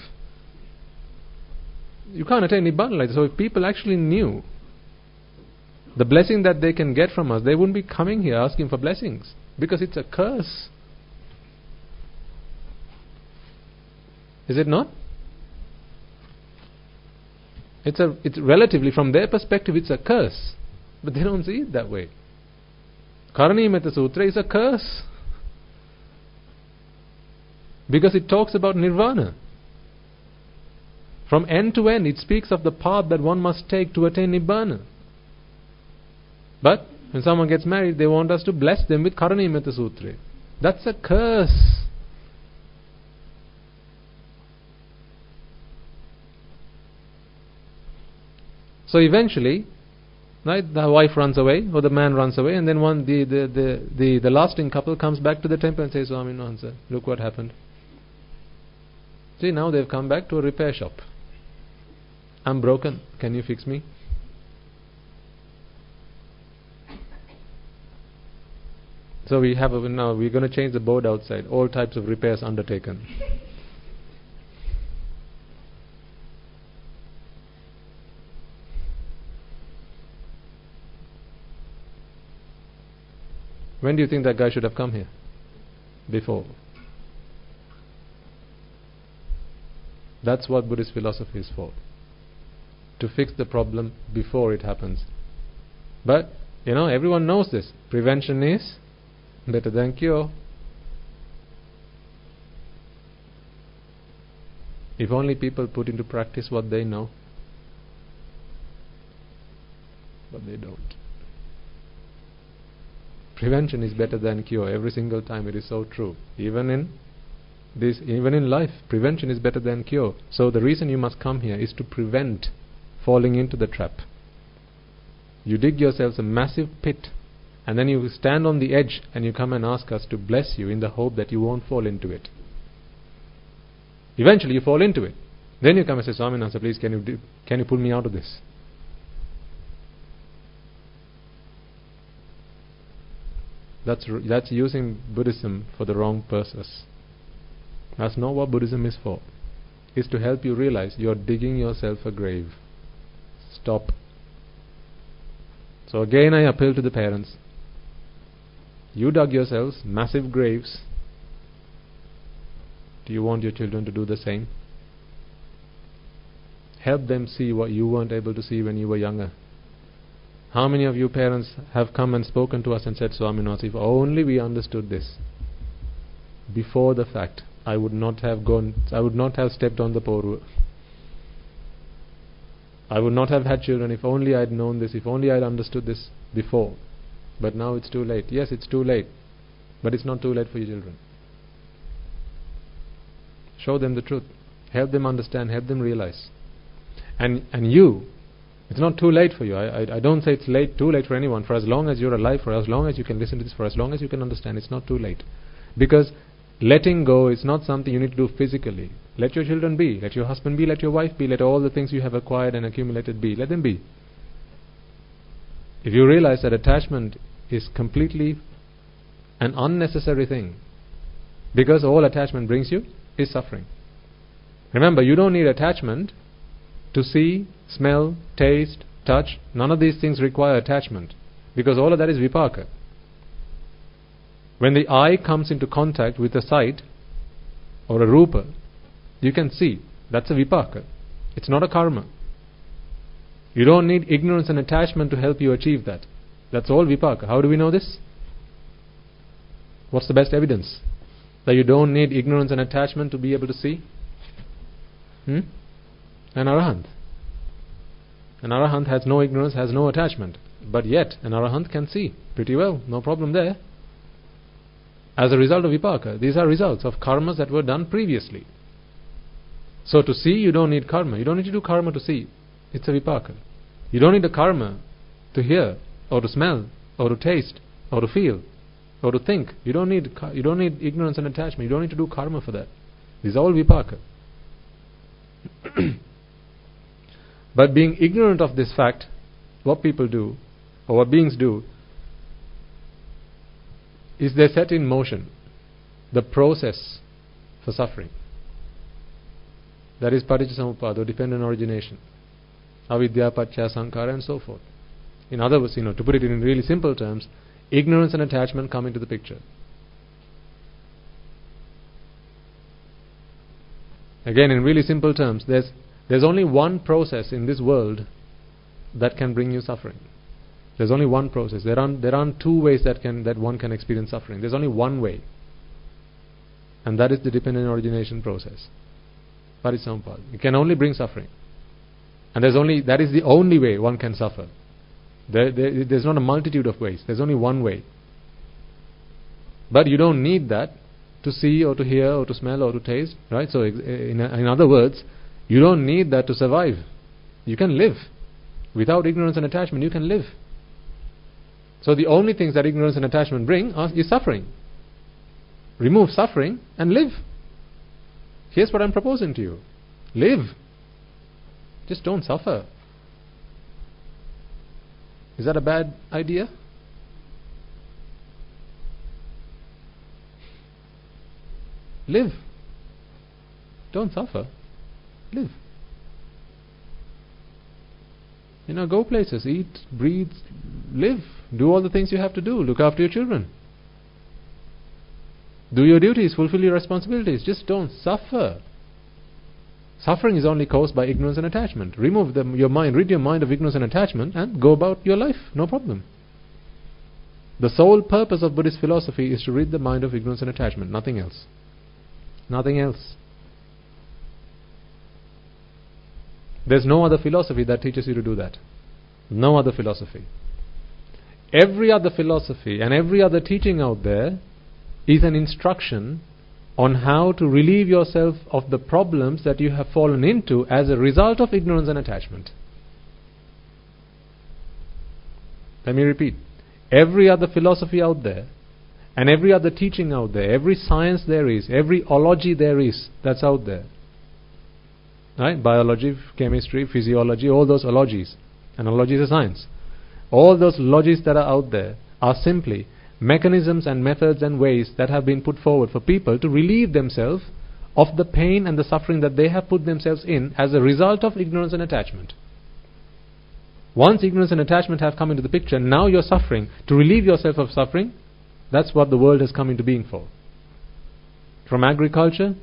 You can't attain Nibbana like that. So if people actually knew the blessing that they can get from us, they wouldn't be coming here asking for blessings, because it's a curse. Is it not? It's relatively, from their perspective, it's a curse, but they don't see it that way. Karanimetta Sutra is a curse because it talks about nirvana. From end to end, it speaks of the path that one must take to attain Nibbana. But when someone gets married, they want us to bless them with Karanimata Sutra. That's a curse. So eventually, right, the wife runs away or the man runs away, and then the lasting couple comes back to the temple and says, Swami Nansa, look what happened. See, now they've come back to a repair shop. I'm broken. Can you fix me? So now we're going to change the board outside. All types of repairs undertaken. When do you think that guy should have come here? Before. That's what Buddhist philosophy is for. To fix the problem before it happens. But, everyone knows this. Prevention is better than cure. If only people put into practice what they know. But they don't. Prevention is better than cure. Every single time it is so true. Even in life, prevention is better than cure. So the reason you must come here is to prevent falling into the trap. You dig yourselves a massive pit, and then you stand on the edge and you come and ask us to bless you in the hope that you won't fall into it. Eventually you fall into it. Then you come and say, Swami Nansa, please can you pull me out of this? That's using Buddhism for the wrong purpose. That's not what Buddhism is for. It's to help you realize you're digging yourself a grave. Stop. So again I appeal to the parents. You dug yourselves massive graves. Do you want your children to do the same? Help them see what you weren't able to see when you were younger. How many of you parents have come and spoken to us and said, Swami Nansa, if only we understood this before the fact, I would not have stepped on the Poru. I would not have had children if only I had known this, if only I had understood this before. But now it's too late. Yes, it's too late. But it's not too late for your children. Show them the truth. Help them understand, help them realize. And you, it's not too late for you. I don't say it's too late for anyone. For as long as you're alive, for as long as you can listen to this, for as long as you can understand, it's not too late. Because letting go is not something you need to do physically. Let your children be. Let your husband be. Let your wife be. Let all the things you have acquired and accumulated be. Let them be. If you realize that attachment is completely an unnecessary thing, because all attachment brings you is suffering. Remember, you don't need attachment to see, smell, taste, touch. None of these things require attachment, because all of that is vipaka. When the eye comes into contact with a sight or a rupa, you can see. That's a vipaka. It's not a karma. You don't need ignorance and attachment to help you achieve that. That's all vipaka. How do we know this? What's the best evidence that you don't need ignorance and attachment to be able to see? An arahant. An arahant has no ignorance, has no attachment. But yet, an arahant can see pretty well. No problem there. As a result of vipaka. These are results of karmas that were done previously. So to see, you don't need karma. You don't need to do karma to see. It's a vipaka. You don't need a karma to hear, or to smell, or to taste, or to feel, or to think. You don't need ignorance and attachment. You don't need to do karma for that. These are all vipaka. But being ignorant of this fact, what people do, or what beings do, is they set in motion the process for suffering. That is paticcasamuppada, or dependent origination, avidya, paccaya, sankhara, and so forth. In other words, to put it in really simple terms, ignorance and attachment come into the picture. Again, in really simple terms, there's only one process in this world that can bring you suffering. There's only one process. There aren't two ways that one can experience suffering. There's only one way, and that is the dependent origination process. Parisampad. It can only bring suffering. And that is the only way one can suffer. There's not a multitude of ways. There's only one way. But you don't need that to see or to hear or to smell or to taste, right? So in other words, you don't need that to survive. You can live. Without ignorance and attachment, you can live. So the only things that ignorance and attachment bring is suffering. Remove suffering and live. Here's what I'm proposing to you. Live. Just don't suffer. Is that a bad idea? Live. Don't suffer. Live. Go places, eat, breathe, live. Do all the things you have to do. Look after your children. Do your duties, fulfill your responsibilities. Just don't suffer. Suffering is only caused by ignorance and attachment. Remove your mind, rid your mind of ignorance and attachment, and go about your life. No problem. The sole purpose of Buddhist philosophy is to rid the mind of ignorance and attachment. Nothing else. Nothing else. There's no other philosophy that teaches you to do that. No other philosophy. Every other philosophy and every other teaching out there is an instruction on how to relieve yourself of the problems that you have fallen into as a result of ignorance and attachment. Let me repeat. Every other philosophy out there and every other teaching out there, every science there is, every ology there is that's out there, right? Biology, chemistry, physiology, all those ologies. And ology is a science. All those logies that are out there are simply mechanisms and methods and ways that have been put forward for people to relieve themselves of the pain and the suffering that they have put themselves in as a result of ignorance and attachment. Once ignorance and attachment have come into the picture, now you're suffering. To relieve yourself of suffering, that's what the world has come into being for. From agriculture,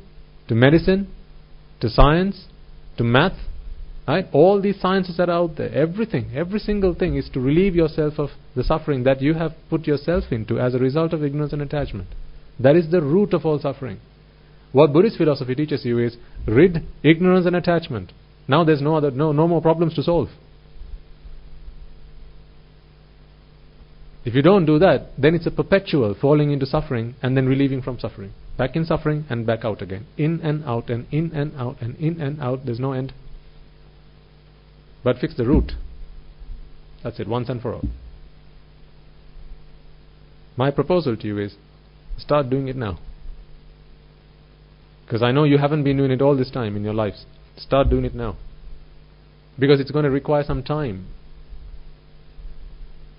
to medicine, to science, to math, right? All these sciences that are out there, everything, every single thing is to relieve yourself of the suffering that you have put yourself into as a result of ignorance and attachment. That is the root of all suffering. What Buddhist philosophy teaches you is rid ignorance and attachment. Now there's no more problems to solve. If you don't do that, then it's a perpetual falling into suffering and then relieving from suffering. Back in suffering and back out again. In and out and in and out and in and out. There's no end. But fix the root. That's it, once and for all. My proposal to you is start doing it now. Because I know you haven't been doing it all this time in your lives. Start doing it now. Because it's going to require some time.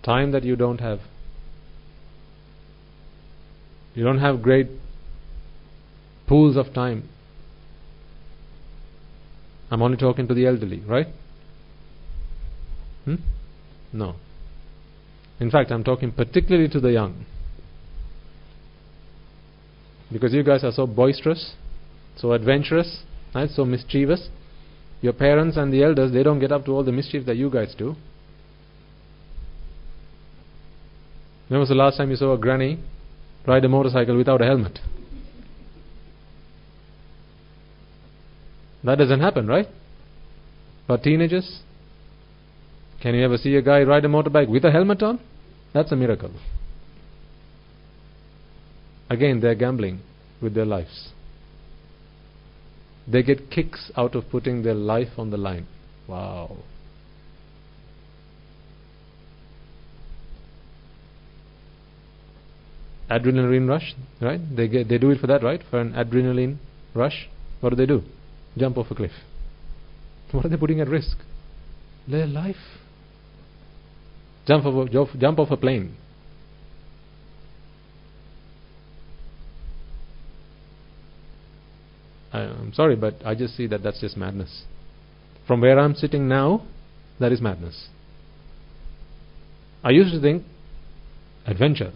Time that you don't have. You don't have great pools of time. I'm only talking to the elderly, right? No. In fact, I'm talking particularly to the young. Because you guys are so boisterous, so adventurous, right? So mischievous. Your parents and the elders, they don't get up to all the mischief that you guys do. When was the last time you saw a granny ride a motorcycle without a helmet? That doesn't happen, right? But teenagers, can you ever see a guy ride a motorbike with a helmet on? That's a miracle. Again, they're gambling with their lives. They get kicks out of putting their life on the line. Wow. Adrenaline rush, right? They do it for that, right? For an adrenaline rush. What do? Jump off a cliff. What are they putting at risk? Their life. Jump off a plane. I'm sorry, but I just see that that's just madness. From where I'm sitting now, that is madness. I used to think adventure.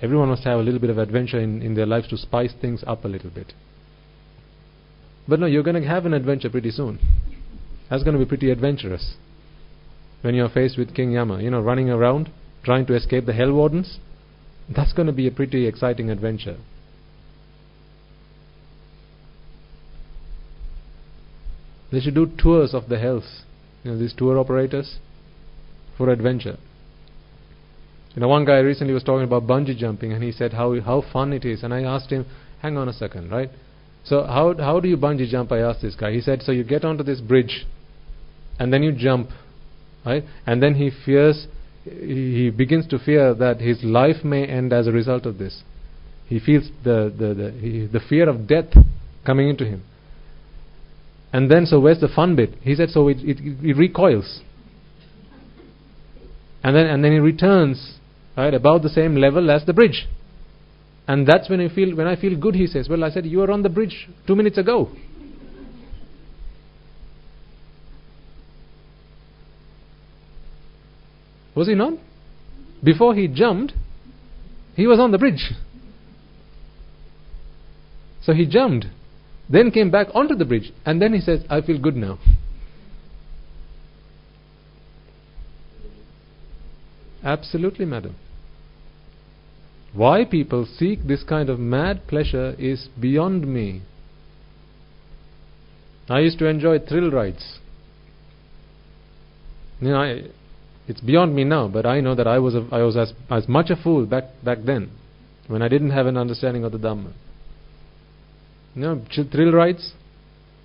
Everyone must have a little bit of adventure in their lives to spice things up a little bit. But no, you're going to have an adventure pretty soon. That's going to be pretty adventurous. When you're faced with King Yama, running around, trying to escape the hell wardens, that's going to be a pretty exciting adventure. They should do tours of the hells. These tour operators for adventure. One guy recently was talking about bungee jumping, and he said how fun it is. And I asked him, hang on a second, right? So how do you bungee jump? I asked this guy. He said, so you get onto this bridge, and then you jump, right? And then he begins to fear that his life may end as a result of this. He feels the fear of death coming into him. And then, so where's the fun bit? He said, so it recoils. And then he returns, right, about the same level as the bridge. And that's when I feel good, he says. Well, I said, you were on the bridge 2 minutes ago. Was he not? Before he jumped, he was on the bridge. So he jumped, then came back onto the bridge, and then he says, I feel good now. Absolutely, madam. Why people seek this kind of mad pleasure is beyond me. I used to enjoy thrill rides. It's beyond me now, but I know that I was as much a fool back then, when I didn't have an understanding of the Dhamma. Thrill rides,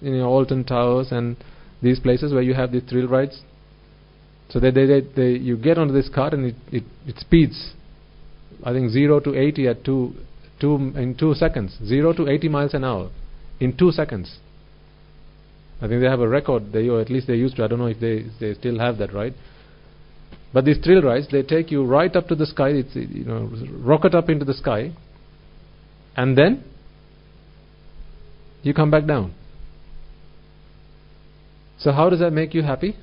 Alton Towers and these places where you have these thrill rides. So you get onto this cart and it speeds, I think 0 to 80 at in 2 seconds. 0 to 80 miles an hour in 2 seconds. I think they have a record, or at least they used to. I don't know if they still have that, right? But these thrill rides, they take you right up to the sky. It's rocket up into the sky, and then you come back down. So how does that make you happy?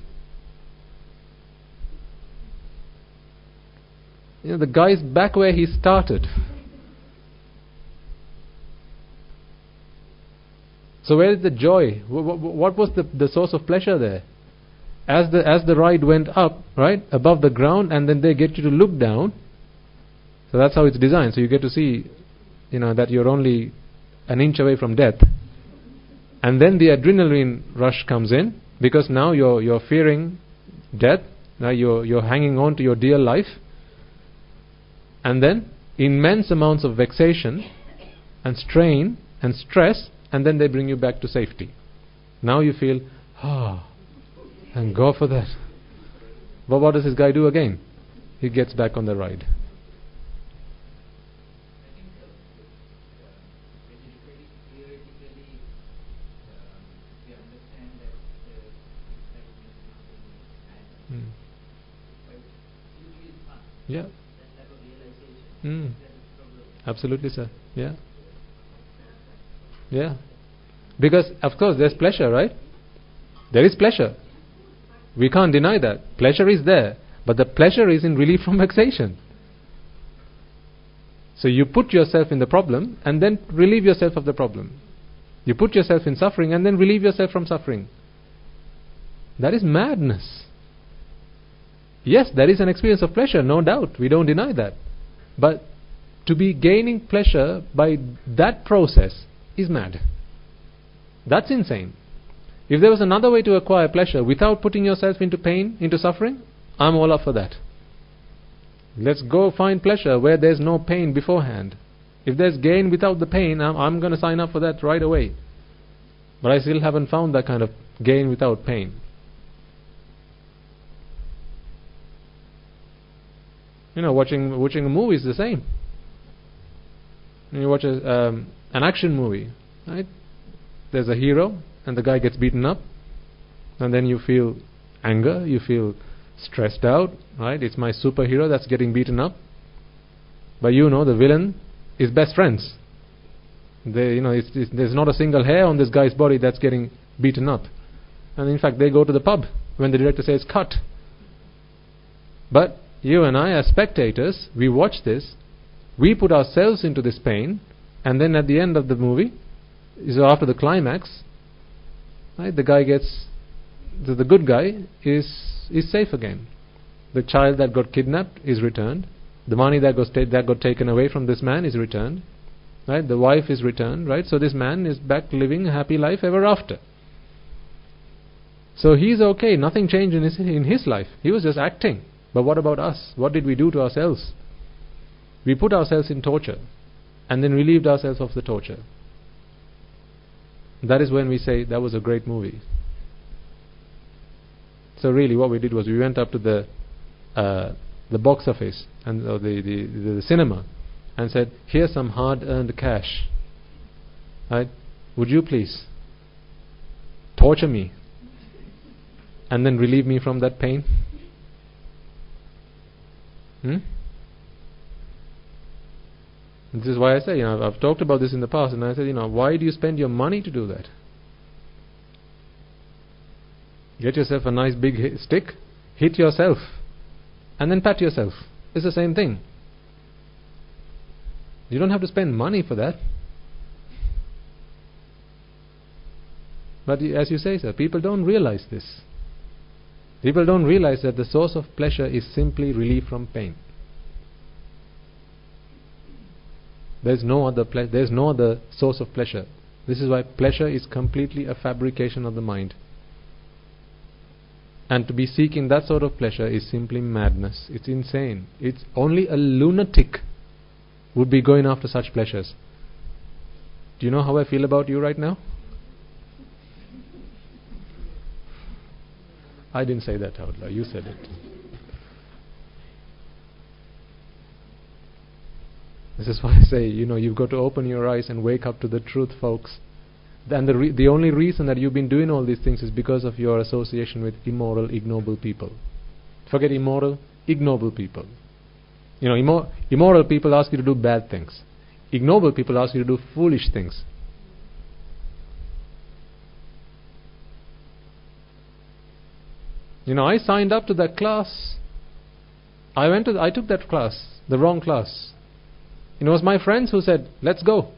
The guy's back where he started. So where is the joy? What was the source of pleasure there? As the ride went up, right, above the ground, and then they get you to look down. So that's how it's designed. So you get to see, that you're only an inch away from death. And then the adrenaline rush comes in, because now you're fearing death. Now you're hanging on to your dear life. And then immense amounts of vexation and strain and stress, and then they bring you back to safety. Now you feel, thank God for that. But what does this guy do again? He gets back on the ride. Yeah. Absolutely, sir. Yeah. Yeah. Because, of course, there's pleasure, right? There is pleasure. We can't deny that. Pleasure is there. But the pleasure is in relief from vexation. So you put yourself in the problem and then relieve yourself of the problem. You put yourself in suffering and then relieve yourself from suffering. That is madness. Yes, there is an experience of pleasure, no doubt. We don't deny that. But to be gaining pleasure by that process is mad. That's insane. If there was another way to acquire pleasure without putting yourself into pain, into suffering, I'm all up for that. Let's go find pleasure where there's no pain beforehand. If there's gain without the pain, I'm going to sign up for that right away. But I still haven't found that kind of gain without pain. Watching a movie is the same. When you watch an action movie, right? There's a hero and the guy gets beaten up, and then you feel anger, you feel stressed out, right? It's my superhero that's getting beaten up. But the villain is best friends. There's not a single hair on this guy's body that's getting beaten up. And in fact, they go to the pub when the director says cut. But you and I, as spectators, we watch this, we put ourselves into this pain, and then at the end of the movie, so after the climax, right, the good guy is safe again. The child that got kidnapped is returned. The money that got taken away from this man is returned. Right? The wife is returned. Right? So this man is back living a happy life ever after. So he's okay, nothing changed in his life. He was just acting. But what about us? What did we do to ourselves? We put ourselves in torture and then relieved ourselves of the torture. That is when we say that was a great movie. So really what we did was we went up to the box office and the cinema and said, here's some hard-earned cash. Right? Would you please torture me and then relieve me from that pain? This is why I say, I've talked about this in the past, and I said, why do you spend your money to do that? Get yourself a nice big stick, hit yourself, and then pat yourself. It's the same thing. You don't have to spend money for that. But as you say, sir, people don't realize this. People don't realize that the source of pleasure is simply relief from pain. There's no other source of pleasure. This is why pleasure is completely a fabrication of the mind. And to be seeking that sort of pleasure is simply madness. It's insane. It's only a lunatic would be going after such pleasures. Do you know how I feel about you right now? I didn't say that out loud. You said it. This is why I say, you've got to open your eyes and wake up to the truth, folks. And the only reason that you've been doing all these things is because of your association with immoral, ignoble people. Forget immoral, ignoble people. Immoral people ask you to do bad things. Ignoble people ask you to do foolish things. I signed up to that class. I took that class, the wrong class. It was my friends who said, let's go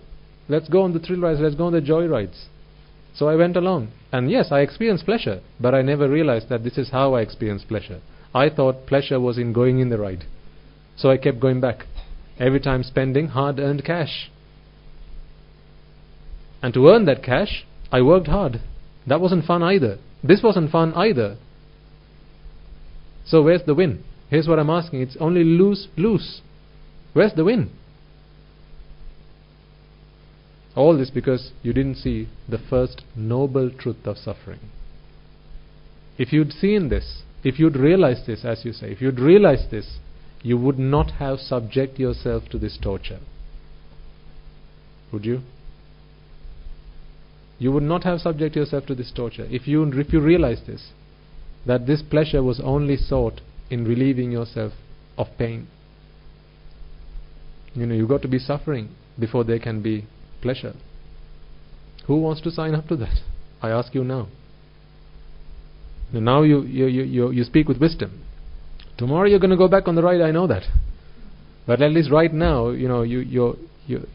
on the thrill rides, let's go on the joy rides. So I went along, and yes, I experienced pleasure, but I never realized that this is how I experienced pleasure. I thought pleasure was in going in the ride, so I kept going back, every time spending hard-earned cash. And to earn that cash, I worked hard. That wasn't fun either. This wasn't fun either. So where's the win? Here's what I'm asking. It's only lose. Where's the win? All this because you didn't see the first noble truth of suffering. If you'd seen this, if you'd realized this, as you say, if you'd realized this, you would not have subject yourself to this torture. Would you? You would not have subject yourself to this torture if you realized this, that this pleasure was only sought in relieving yourself of pain. You've got to be suffering before there can be pleasure. Who wants to sign up to that? I ask you now. Now you speak with wisdom. Tomorrow you're going to go back on the ride, I know that. But at least right now, you're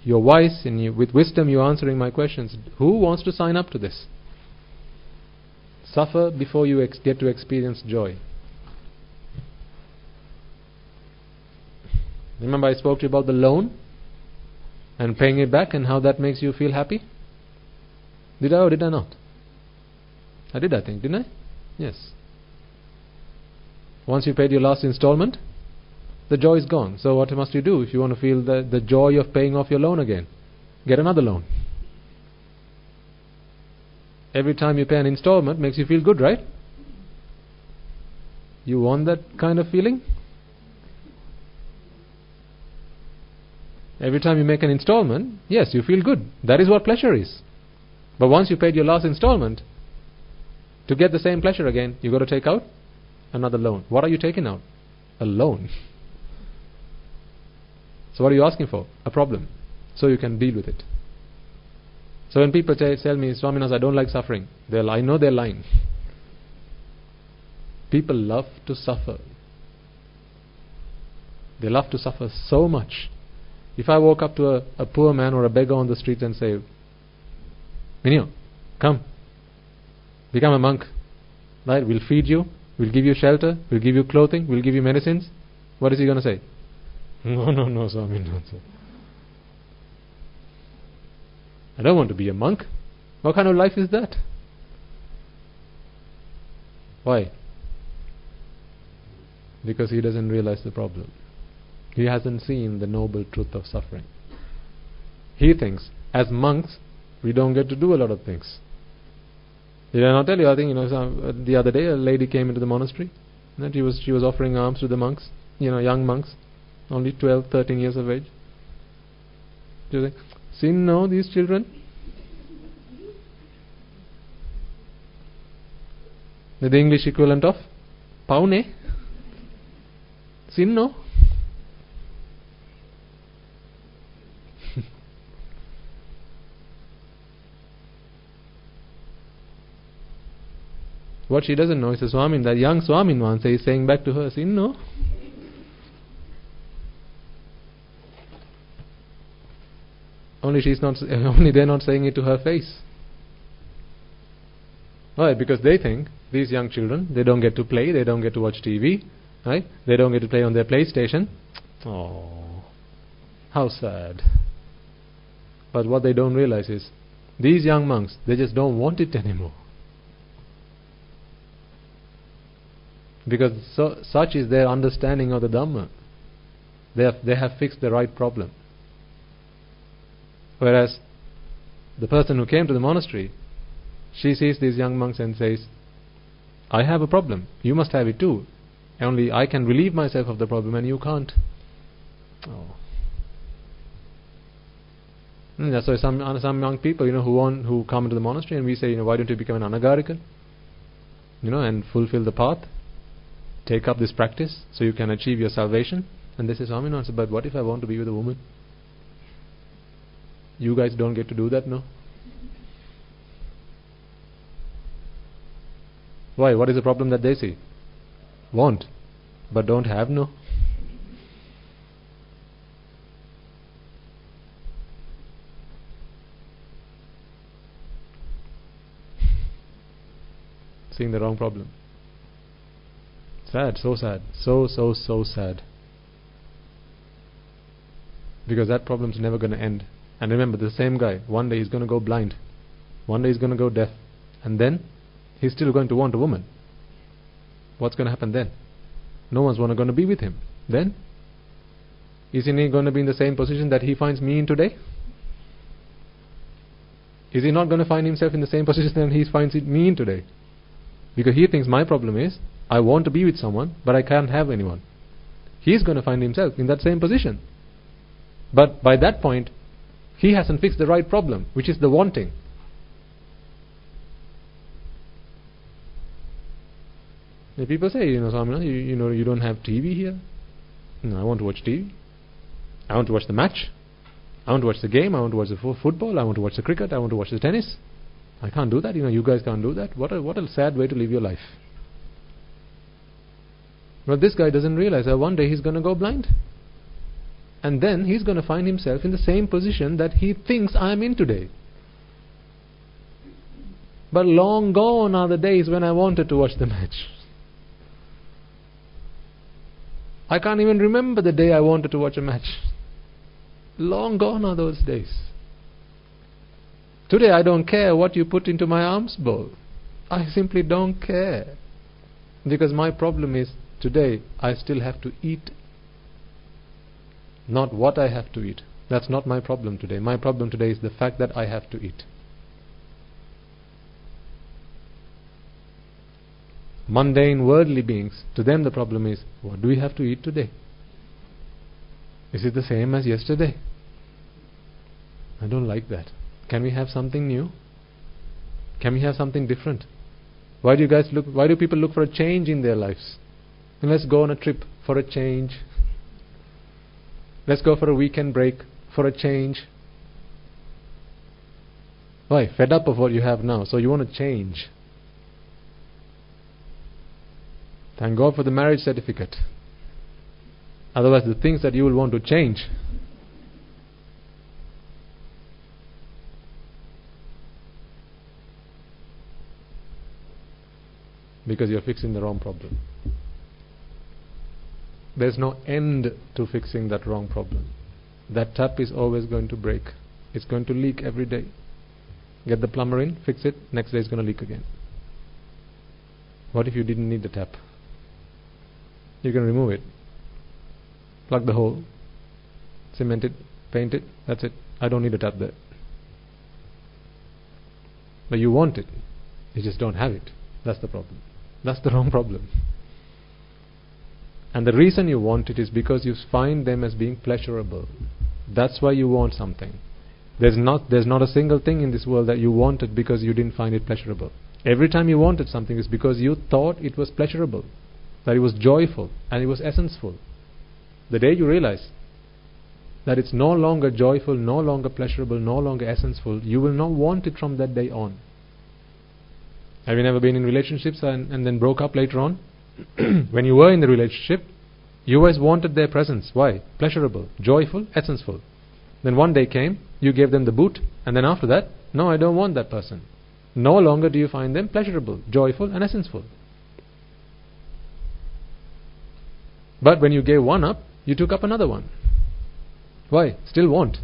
wise, and with wisdom you're answering my questions. Who wants to sign up to this? Suffer before you get to experience joy. Remember I spoke to you about the loan and paying it back and how that makes you feel happy? Did I or did I not? I did, I think, didn't I? Yes. Once you paid your last installment, the joy is gone. So what must you do if you want to feel the joy of paying off your loan again? Get another loan. Every time you pay an installment makes you feel good, right? You want that kind of feeling? Every time you make an installment, yes, you feel good. That is what pleasure is. But once you paid your last installment, to get the same pleasure again, you've got to take out another loan. What are you taking out? A loan. So what are you asking for? A problem. So you can deal with it. So when people tell me, Swaminas, I don't like suffering, I know they're lying. People love to suffer. They love to suffer so much. If I walk up to a poor man or a beggar on the street and say, Minio, come, become a monk. Right? We'll feed you, we'll give you shelter, we'll give you clothing, we'll give you medicines. What is he going to say? No, Swami, no, sir. I don't want to be a monk. What kind of life is that? Why? Because he doesn't realize the problem. He hasn't seen the noble truth of suffering. He thinks, as monks, we don't get to do a lot of things. Did I not tell you? I think the other day a lady came into the monastery, and she was offering alms to the monks, young monks, only 12, 13 years of age. She was like, sin no, these children. The English equivalent of paune. Sin no. What she doesn't know is the Swamin, that young Swamin once is saying back to her, sin no. Only they're not saying it to her face. Why? Because they think these young children, they don't get to play, they don't get to watch TV, right? They don't get to play on their PlayStation. Oh, how sad. But what they don't realize is, these young monks, they just don't want it anymore. Because such is their understanding of the Dhamma. They have fixed the right problem. Whereas the person who came to the monastery, she sees these young monks and says, I have a problem, you must have it too. Only I can relieve myself of the problem and you can't. Oh. And that's why some young people, who come into the monastery, and we say, why don't you become an anagarika? And fulfill the path. Take up this practice so you can achieve your salvation. And they say, Swaminathan, but what if I want to be with a woman? You guys don't get to do that, no? Why? What is the problem that they see? Want, but don't have, no? Seeing the wrong problem. Sad, so sad. So sad. Because that problem's never going to end. And remember, the same guy, one day he's going to go blind. One day he's going to go deaf. And then, he's still going to want a woman. What's going to happen then? No one's going to be with him. Then, isn't he going to be in the same position that he finds me in today? Is he not going to find himself in the same position that he finds me in today? Because he thinks my problem is, I want to be with someone, but I can't have anyone. He's going to find himself in that same position. But by that point, he hasn't fixed the right problem, which is the wanting. The people say, Swamina, you don't have TV here. No, I want to watch TV. I want to watch the match. I want to watch the game. I want to watch the football. I want to watch the cricket. I want to watch the tennis. I can't do that. You guys can't do that. What a sad way to live your life. But this guy doesn't realize that one day he's going to go blind. And then he's going to find himself in the same position that he thinks I'm in today. But long gone are the days when I wanted to watch the match. I can't even remember the day I wanted to watch a match. Long gone are those days. Today I don't care what you put into my alms bowl. I simply don't care. Because my problem is, today I still have to eat. Not what I have to eat. That's not my problem today. My problem today is the fact that I have to eat. Mundane, worldly beings, to them the problem is, what do we have to eat today? Is it the same as yesterday? I don't like that. Can we have something new? Can we have something different? Why do people look for a change in their lives? And let's go on a trip for a change. Let's go for a weekend break for a change. Why? Fed up of what you have now, so you want to change. Thank God for the marriage certificate. Otherwise the things that you will want to change. Because you're fixing the wrong problem. There's no end to fixing that wrong problem. That tap is always going to break. It's going to leak every day. Get the plumber in, fix it, next day it's going to leak again. What if you didn't need the tap? You can remove it, plug the hole, cement it, paint it, that's it. I don't need a tap there. But you want it, you just don't have it. That's the problem. That's the wrong problem. And the reason you want it is because you find them as being pleasurable. That's why you want something. There's not a single thing in this world that you wanted because you didn't find it pleasurable. Every time you wanted something, it's because you thought it was pleasurable, that it was joyful and it was essential. The day you realize that it's no longer joyful, no longer pleasurable, no longer essential, you will not want it from that day on. Have you never been in relationships and then broke up later on? When you were in the relationship, you always wanted their presence. Why? Pleasurable, joyful, essential. Then one day came, you gave them the boot, and then after that, no, I don't want that person. No longer do you find them pleasurable, joyful and essential. But when you gave one up, you took up another one. Why? Still want.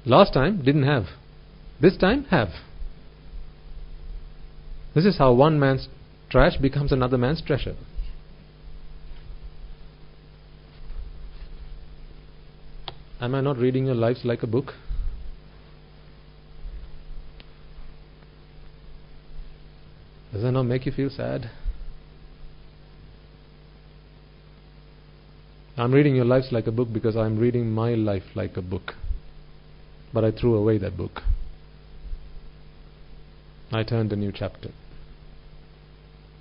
Last time, didn't have. This time, have. This is how one man's trash becomes another man's treasure. Am I not reading your lives like a book? Does that not make you feel sad? I'm reading your lives like a book because I'm reading my life like a book. But I threw away that book. I turned a new chapter.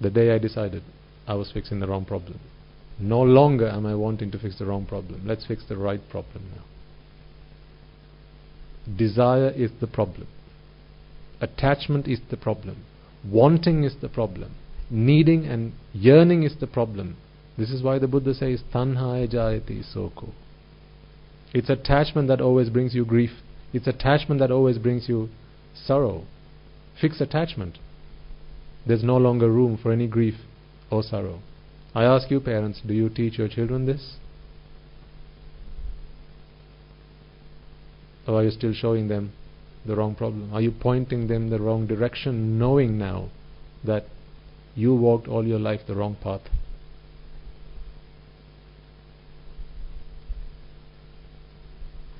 The day I decided I was fixing the wrong problem. No longer am I wanting to fix the wrong problem. Let's fix the right problem now. Desire is the problem. Attachment is the problem. Wanting is the problem. Needing and yearning is the problem. This is why the Buddha says, Tanhaya jayati soko. It's attachment that always brings you grief. It's attachment that always brings you sorrow. Fix attachment. There's no longer room for any grief or sorrow. I ask you parents, do you teach your children this? Or are you still showing them the wrong problem? Are you pointing them the wrong direction, knowing now that you walked all your life the wrong path?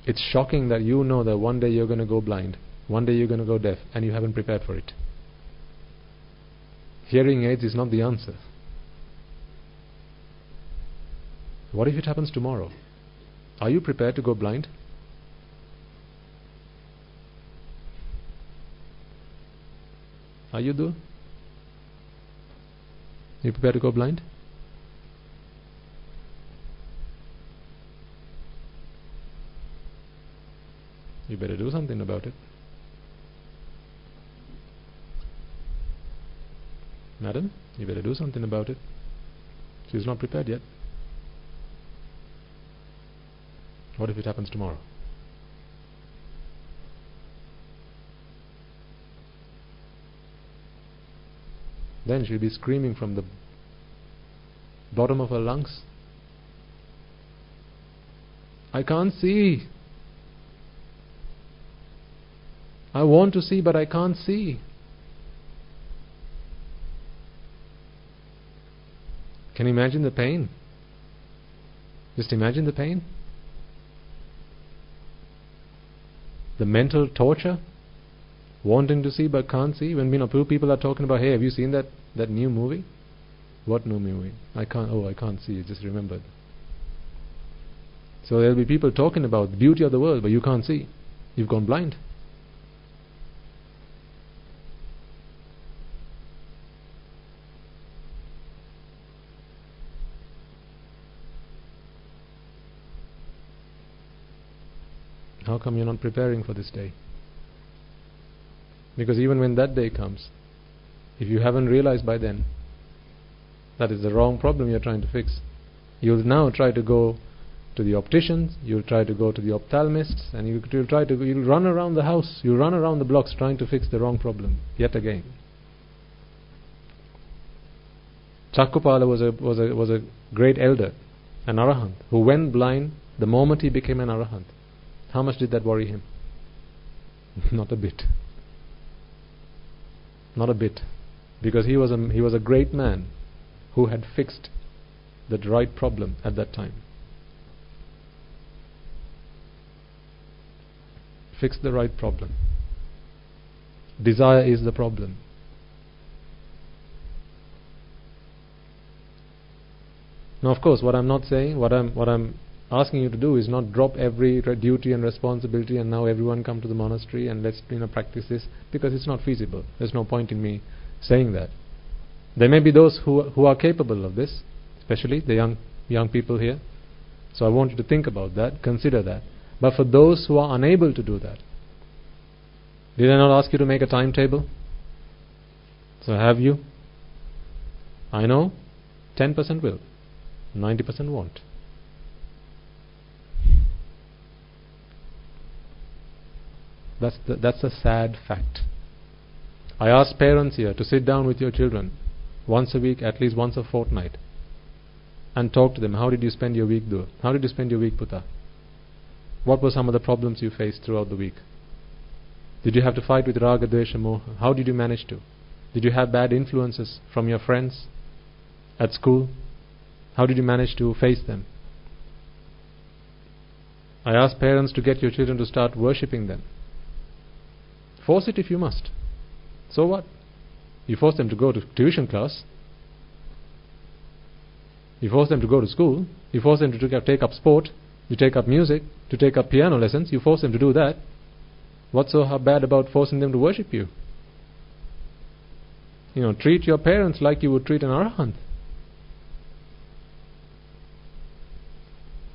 It's shocking that you know that one day you're going to go blind, one day you're going to go deaf, and you haven't prepared for it. Hearing aids is not the answer. What if it happens tomorrow? Are you prepared to go blind? Are you though? You prepared to go blind? You better do something about it. Madam, you better do something about it. She's not prepared yet. What if it happens tomorrow? Then she'll be screaming from the bottom of her lungs, I can't see. I want to see, but I can't see. Can you imagine the pain? Just imagine the pain. The mental torture. Wanting to see but can't see. When people are talking about, hey, have you seen that new movie? What new movie? I can't see. Just remembered. So there'll be people talking about the beauty of the world, but you can't see. You've gone blind. How come you're not preparing for this day? Because even when that day comes, if you haven't realized by then that is the wrong problem you're trying to fix, you'll now try to go to the opticians, you'll try to go to the ophthalmists, and you'll run around the house, you'll run around the blocks trying to fix the wrong problem yet again. Chakkupala was a great elder, an arahant, who went blind the moment he became an arahant. How much did that worry him? Not a bit. Not a bit. because he was a great man who had fixed the right problem at that time. Fixed the right problem. Desire is the problem. Now, of course, what I'm not saying, what I'm asking you to do is not drop every duty and responsibility and now everyone come to the monastery and let's practice this, because it's not feasible. There's no point in me saying that. There may be those who are capable of this, especially the young people here. So I want you to think about that, consider that. But for those who are unable to do that, did I not ask you to make a timetable? So have you? I know 10% will, 90% won't. That's a sad fact. I ask parents here to sit down with your children once a week, at least once a fortnight, and talk to them. How did you spend your week, Dua? How did you spend your week, Puta? What were some of the problems you faced throughout the week? Did you have to fight with Raga, Dvesha, Moha? How did you manage to? Did you have bad influences from your friends at school? How did you manage to face them? I ask parents to get your children to start worshipping them. Force it if you must. So what? You force them to go to tuition class. You force them to go to school. You force them to take up sport. You take up music. To take up piano lessons. You force them to do that. What's so bad about forcing them to worship you? Treat your parents like you would treat an arahant.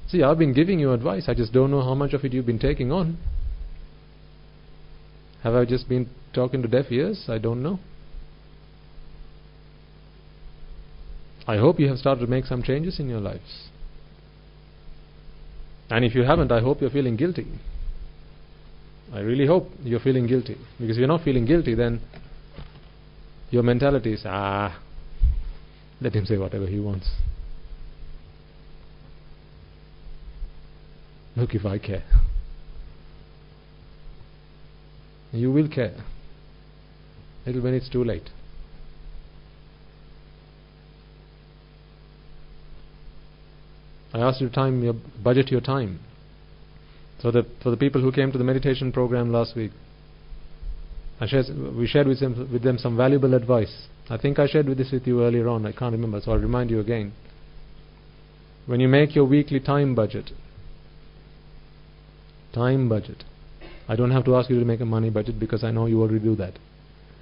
See, I've been giving you advice. I just don't know how much of it you've been taking on. Have I just been talking to deaf ears? I don't know. I hope you have started to make some changes in your lives. And if you haven't, I hope you're feeling guilty. I really hope you're feeling guilty. Because if you're not feeling guilty, then your mentality is, let him say whatever he wants. Look, if I care. You will care. Little when it's too late. I asked you to budget your time. So that for the people who came to the meditation program last week, we shared with them some valuable advice. I think I shared this with you earlier on. I can't remember, so I'll remind you again. When you make your weekly time budget, I don't have to ask you to make a money budget because I know you already do that.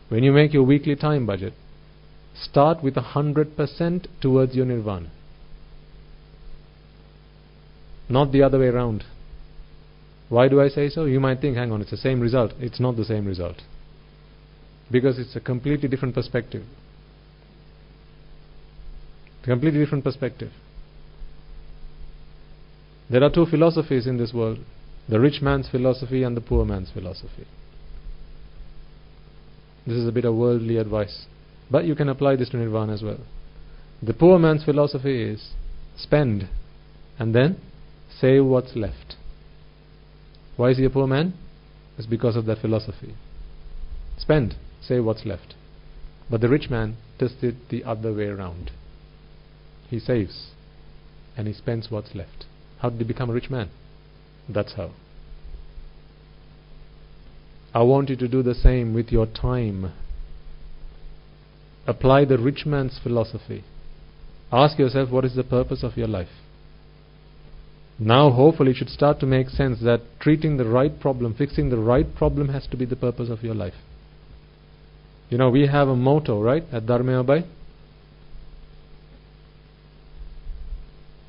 When you make your weekly time budget, start with 100% towards your nirvana. Not the other way around. Why do I say so? You might think, hang on, it's the same result. It's not the same result. Because it's a completely different perspective. Completely different perspective. There are two philosophies in this world. The rich man's philosophy and the poor man's philosophy. This is a bit of worldly advice. But you can apply this to nirvana as well. The poor man's philosophy is spend and then save what's left. Why is he a poor man? It's because of that philosophy. Spend, save what's left. But the rich man does it the other way around. He saves and he spends what's left. How did he become a rich man? That's how. I want you to do the same with your time. Apply the rich man's philosophy. Ask yourself, what is the purpose of your life? Now hopefully it should start to make sense that treating the right problem, fixing the right problem has to be the purpose of your life. We have a motto, right, at Dharmayai Obai?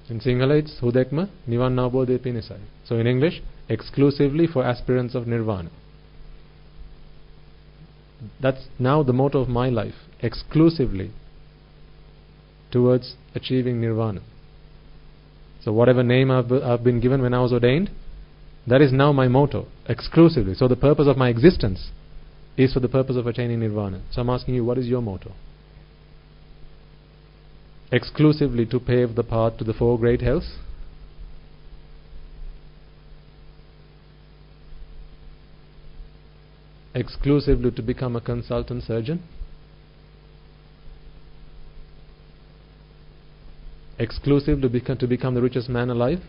In Sinhala it's Hudekma Nivan Nabodhe Pinisai. So in English, exclusively for aspirants of nirvana. That's now the motto of my life. Exclusively towards achieving nirvana. So whatever name I've been given when I was ordained, that is now my motto. Exclusively. So the purpose of my existence is for the purpose of attaining nirvana. So I'm asking you, what is your motto? Exclusively to pave the path to the four great hells? Exclusively to become a consultant surgeon? Exclusive to become the richest man alive?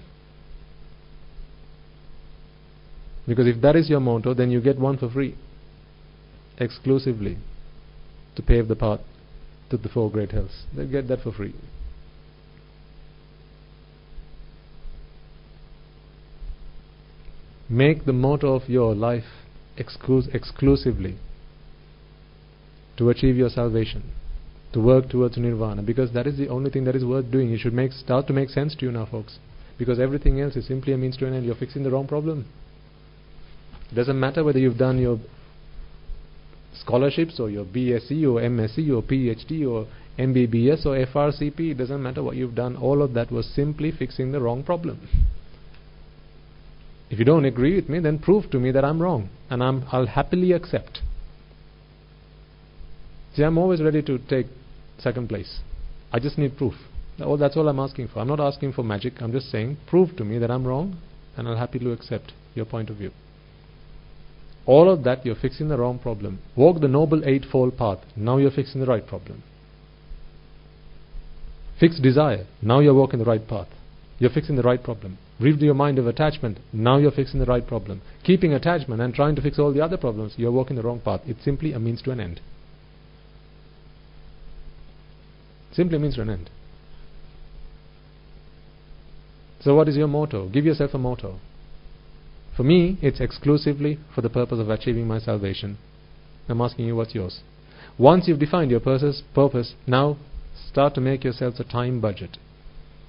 Because if that is your motto, then you get one for free. Exclusively to pave the path to the 4 great hills. They get that for free. Make the motto of your life exclusively to achieve your salvation, to work towards nirvana, because that is the only thing that is worth doing. It should start to make sense to you now, folks, because everything else is simply a means to an end. You're fixing the wrong problem. It doesn't matter whether you've done your scholarships or your BSc or MSc or PhD or MBBS or FRCP. It doesn't matter what you've done. All of that was simply fixing the wrong problem. If you don't agree with me, then prove to me that I'm wrong, and I'll happily accept. See, I'm always ready to take second place. I just need proof. That's all I'm asking for. I'm not asking for magic. I'm just saying, prove to me that I'm wrong, and I'll happily accept your point of view. All of that, you're fixing the wrong problem. Walk the Noble Eightfold Path. Now you're fixing the right problem. Fix desire. Now you're walking the right path. You're fixing the right problem. Rid your mind of attachment. Now you're fixing the right problem. Keeping attachment and trying to fix all the other problems, you're walking the wrong path. It's simply a means to an end. Simply a means to an end. So what is your motto? Give yourself a motto. For me, it's exclusively for the purpose of achieving my salvation. I'm asking you, what's yours? Once you've defined your purpose, now start to make yourselves a time budget.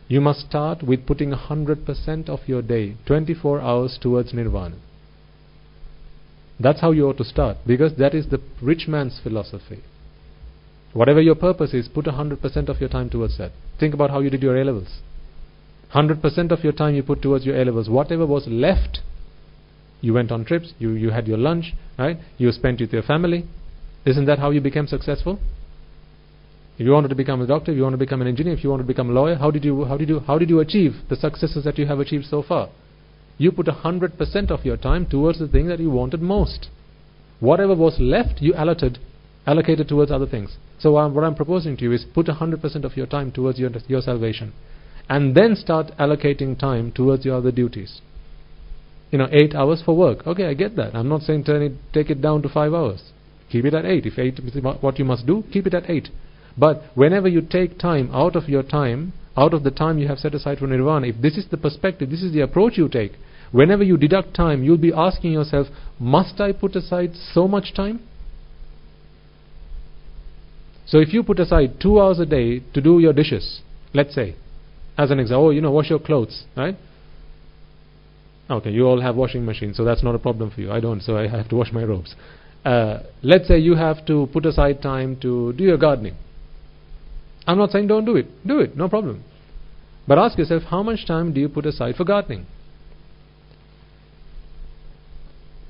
You must start with putting 100% of your day, 24 hours towards nirvana. That's how you ought to start, because that is the rich man's philosophy. Whatever your purpose is, put 100% of your time towards that. Think about how you did your A-levels. 100% of your time you put towards your A-levels. Whatever was left, you went on trips, you had your lunch, right? You spent it with your family. Isn't that how you became successful? If you wanted to become a doctor, if you want to become an engineer, if you want to become a lawyer, how did you achieve the successes that you have achieved so far? You put 100% of your time towards the thing that you wanted most. Whatever was left, you allocated towards other things. So what I'm proposing to you is put 100% of your time towards your salvation, and then start allocating time towards your other duties. 8 hours for work. Okay, I get that. I'm not saying take it down to 5 hours. Keep it at 8. If 8 is what you must do, keep it at 8. But whenever you take time out of your time, out of the time you have set aside for nirvana, if this is the perspective, this is the approach you take, whenever you deduct time, you'll be asking yourself, must I put aside so much time? So if you put aside 2 hours a day to do your dishes, let's say, as an example, wash your clothes, right? Okay, you all have washing machines, so that's not a problem for you. I don't, so I have to wash my robes. Let's say you have to put aside time to do your gardening. I'm not saying don't do it. Do it, no problem. But ask yourself, how much time do you put aside for gardening?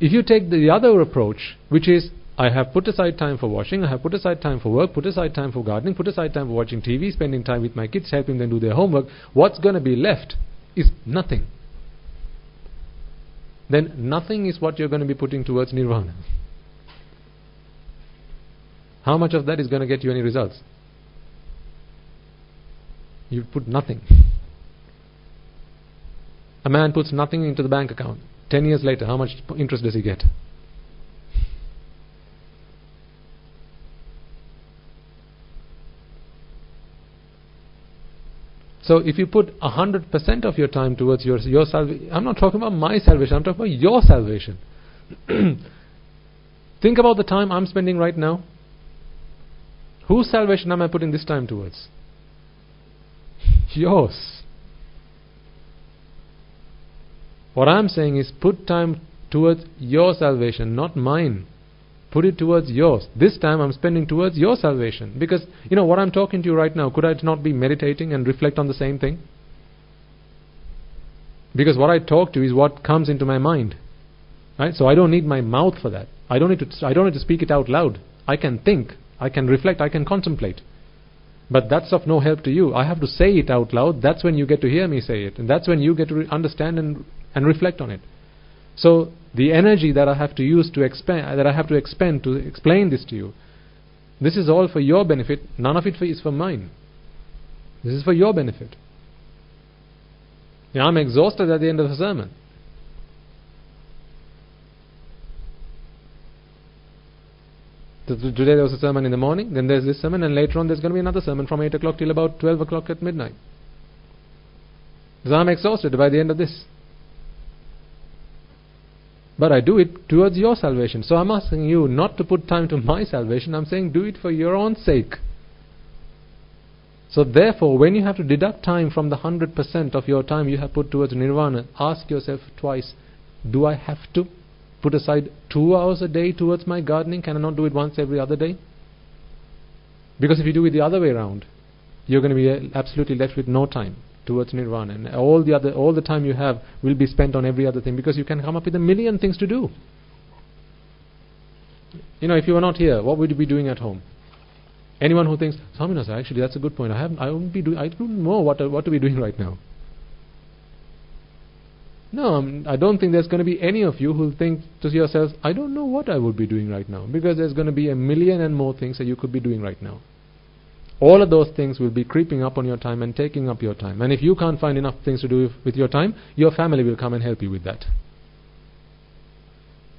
If you take the other approach, which is, I have put aside time for washing, I have put aside time for work, put aside time for gardening, put aside time for watching TV, spending time with my kids, helping them do their homework, what's going to be left is nothing. Then nothing is what you're going to be putting towards nirvana. How much of that is going to get you any results? You put nothing. A man puts nothing into the bank account. 10 years later, how much interest does he get? So if you put 100% of your time towards your salvation, I'm not talking about my salvation, I'm talking about your salvation. Think about the time I'm spending right now. Whose salvation am I putting this time towards? Yours. What I'm saying is put time towards your salvation, not mine. Put it towards yours. This time I'm spending towards your salvation. Because, what I'm talking to you right now, could I not be meditating and reflect on the same thing? Because what I talk to is what comes into my mind. Right? So I don't need my mouth for that. I don't need to speak it out loud. I can think, I can reflect, I can contemplate. But that's of no help to you. I have to say it out loud. That's when you get to hear me say it. And that's when you get to understand and reflect on it. So the energy that I have to use to expend to explain this to you, this is all for your benefit. None of it is for mine. This is for your benefit. I'm exhausted at the end of the sermon. Today there was a sermon in the morning, then there's this sermon, and later on there's going to be another sermon from 8 o'clock till about 12 o'clock at midnight. So I'm exhausted by the end of this. But I do it towards your salvation. So I'm asking you not to put time to my salvation. I'm saying do it for your own sake. So therefore, when you have to deduct time from the 100% of your time you have put towards nirvana, ask yourself twice, do I have to put aside 2 hours a day towards my gardening? Can I not do it once every other day? Because if you do it the other way around, you're going to be absolutely left with no time towards nirvana, and all the time you have will be spent on every other thing, because you can come up with a million things to do. If you were not here, what would you be doing at home? Anyone who thinks, Swaminathan, actually that's a good point. I don't know what to be doing right now. No, I don't think there's going to be any of you who think to yourselves, I don't know what I would be doing right now, because there's going to be a million and more things that you could be doing right now. All of those things will be creeping up on your time and taking up your time. And if you can't find enough things to do with your time, your family will come and help you with that.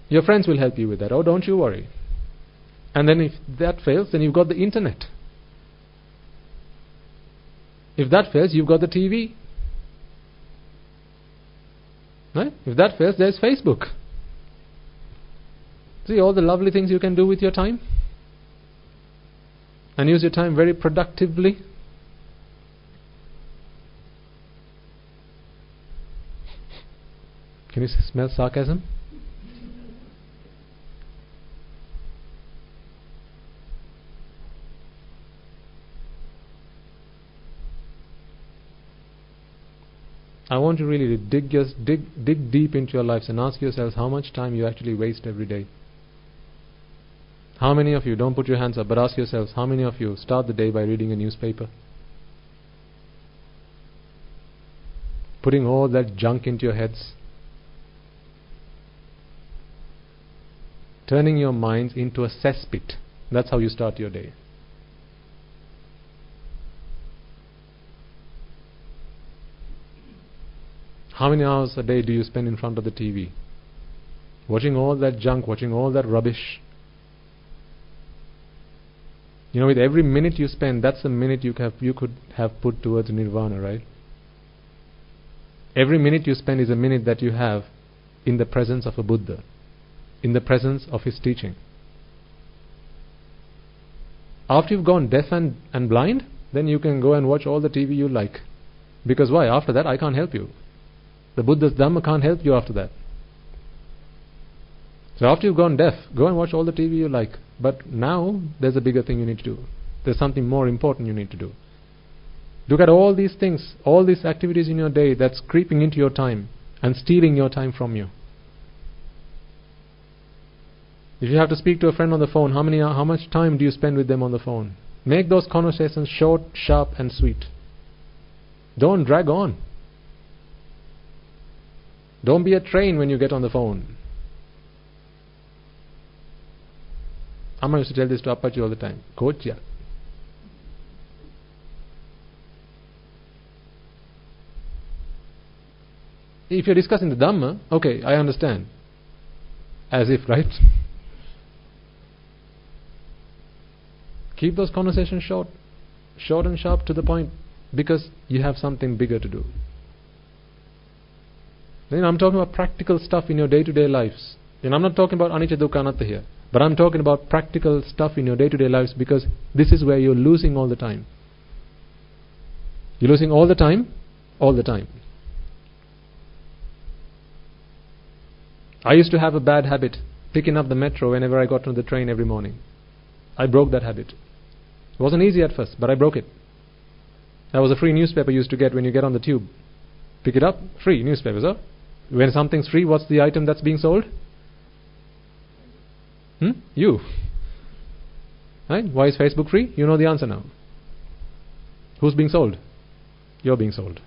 Your friends will help you with that. Oh, don't you worry. And then if that fails, then you've got the internet. If that fails, you've got the TV. Right? If that fails, there's Facebook. See all the lovely things you can do with your time? And use your time very productively. Can you smell sarcasm? I want you really to dig deep into your lives and ask yourselves how much time you actually waste every day. How many of you, don't put your hands up, but ask yourselves, how many of you start the day by reading a newspaper? Putting all that junk into your heads. Turning your minds into a cesspit. That's how you start your day. How many hours a day do you spend in front of the TV? Watching all that junk, watching all that rubbish. With every minute you spend, that's a minute you could have put towards nirvana, right? Every minute you spend is a minute that you have in the presence of a Buddha, in the presence of his teaching. After you've gone deaf and blind, then you can go and watch all the TV you like. Because why? After that, I can't help you. The Buddha's Dhamma can't help you after that. So after you've gone deaf, go and watch all the TV you like. But now, there's a bigger thing you need to do. There's something more important you need to do. Look at all these things, all these activities in your day that's creeping into your time and stealing your time from you. If you have to speak to a friend on the phone, how much time do you spend with them on the phone? Make those conversations short, sharp and sweet. Don't drag on. Don't be a train when you get on the phone. Amma used to tell this to Appachi all the time. Kochya. If you're discussing the Dhamma, okay, I understand. As if, right? Keep those conversations short and sharp, to the point, because you have something bigger to do. Then I'm talking about practical stuff in your day-to-day lives. And I'm not talking about anicca dukkha anatta here, but I'm talking about practical stuff in your day-to-day lives, because this is where you're losing all the time. You're losing all the time, all the time. I used to have a bad habit, picking up the metro whenever I got on the train every morning. I broke that habit. It wasn't easy at first, but I broke it. That was a free newspaper you used to get when you get on the tube. Pick it up, free newspaper, sir. When something's free, what's the item that's being sold? You. Right? Why is Facebook free? You know the answer now. Who's being sold? You're being sold.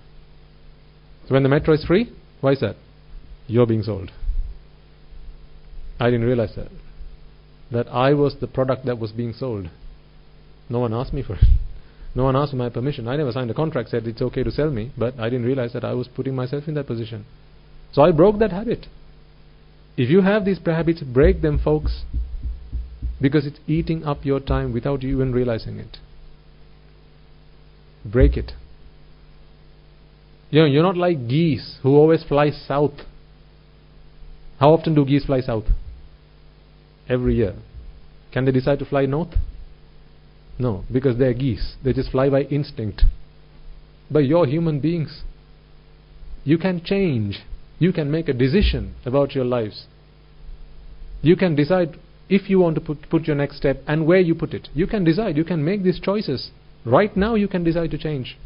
So when the metro is free, why is that? You're being sold. I didn't realize that I was the product that was being sold. No one asked me for it. No one asked for my permission. I never signed a contract said it's okay to sell me, but I didn't realize that I was putting myself in that position. So I broke that habit. If you have these habits, break them, folks, because it's eating up your time without you even realizing it. Break it. You're not like geese who always fly south. How often do geese fly south? Every year. Can they decide to fly north? No, because they're geese. They just fly by instinct. But you're human beings. You can change. You can make a decision about your lives. You can decide if you want to put your next step and where you put it. You can decide. You can make these choices. Right now you can decide to change.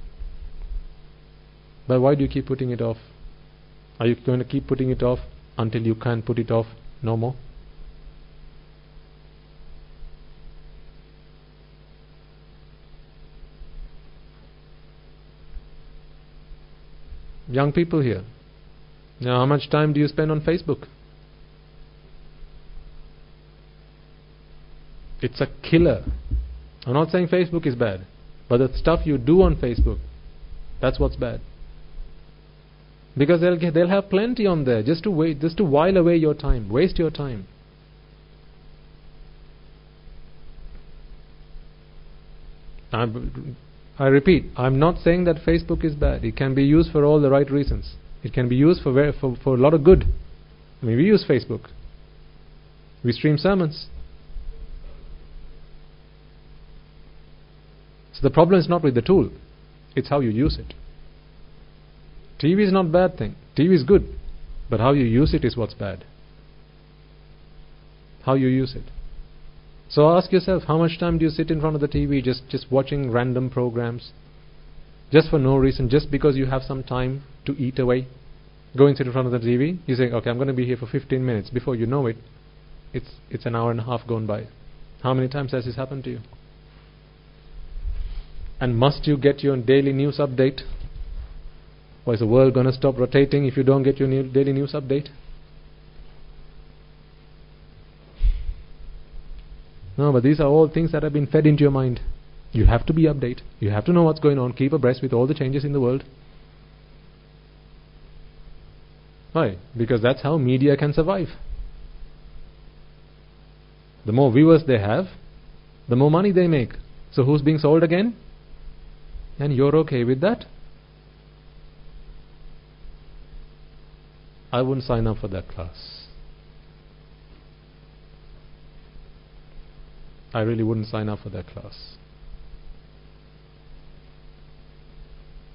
But why do you keep putting it off? Are you going to keep putting it off until you can't put it off no more? Young people here. Now, how much time do you spend on Facebook? It's a killer. I'm not saying Facebook is bad, but the stuff you do on Facebook, that's what's bad. Because they'll have plenty on there just to while away your time, waste your time. I repeat, I'm not saying that Facebook is bad. It can be used for all the right reasons. It can be used for a lot of good. I mean, we use Facebook. We stream sermons. So the problem is not with the tool. It's how you use it. TV is not a bad thing. TV is good. But how you use it is what's bad. How you use it. So ask yourself, how much time do you sit in front of the TV just watching random programs? Just for no reason, just because you have some time to eat away. Go and sit in front of the TV. You say, okay, I'm going to be here for 15 minutes. Before you know it, it's an hour and a half gone by. How many times has this happened to you? And must you get your daily news update? Or is the world going to stop rotating if you don't get your daily news update? No, but these are all things that have been fed into your mind. You have to be updated. You have to know what's going on. Keep abreast with all the changes in the world. Why? Because that's how media can survive. The more viewers they have, the more money they make. So who's being sold again? And you're okay with that? I wouldn't sign up for that class. I really wouldn't sign up for that class.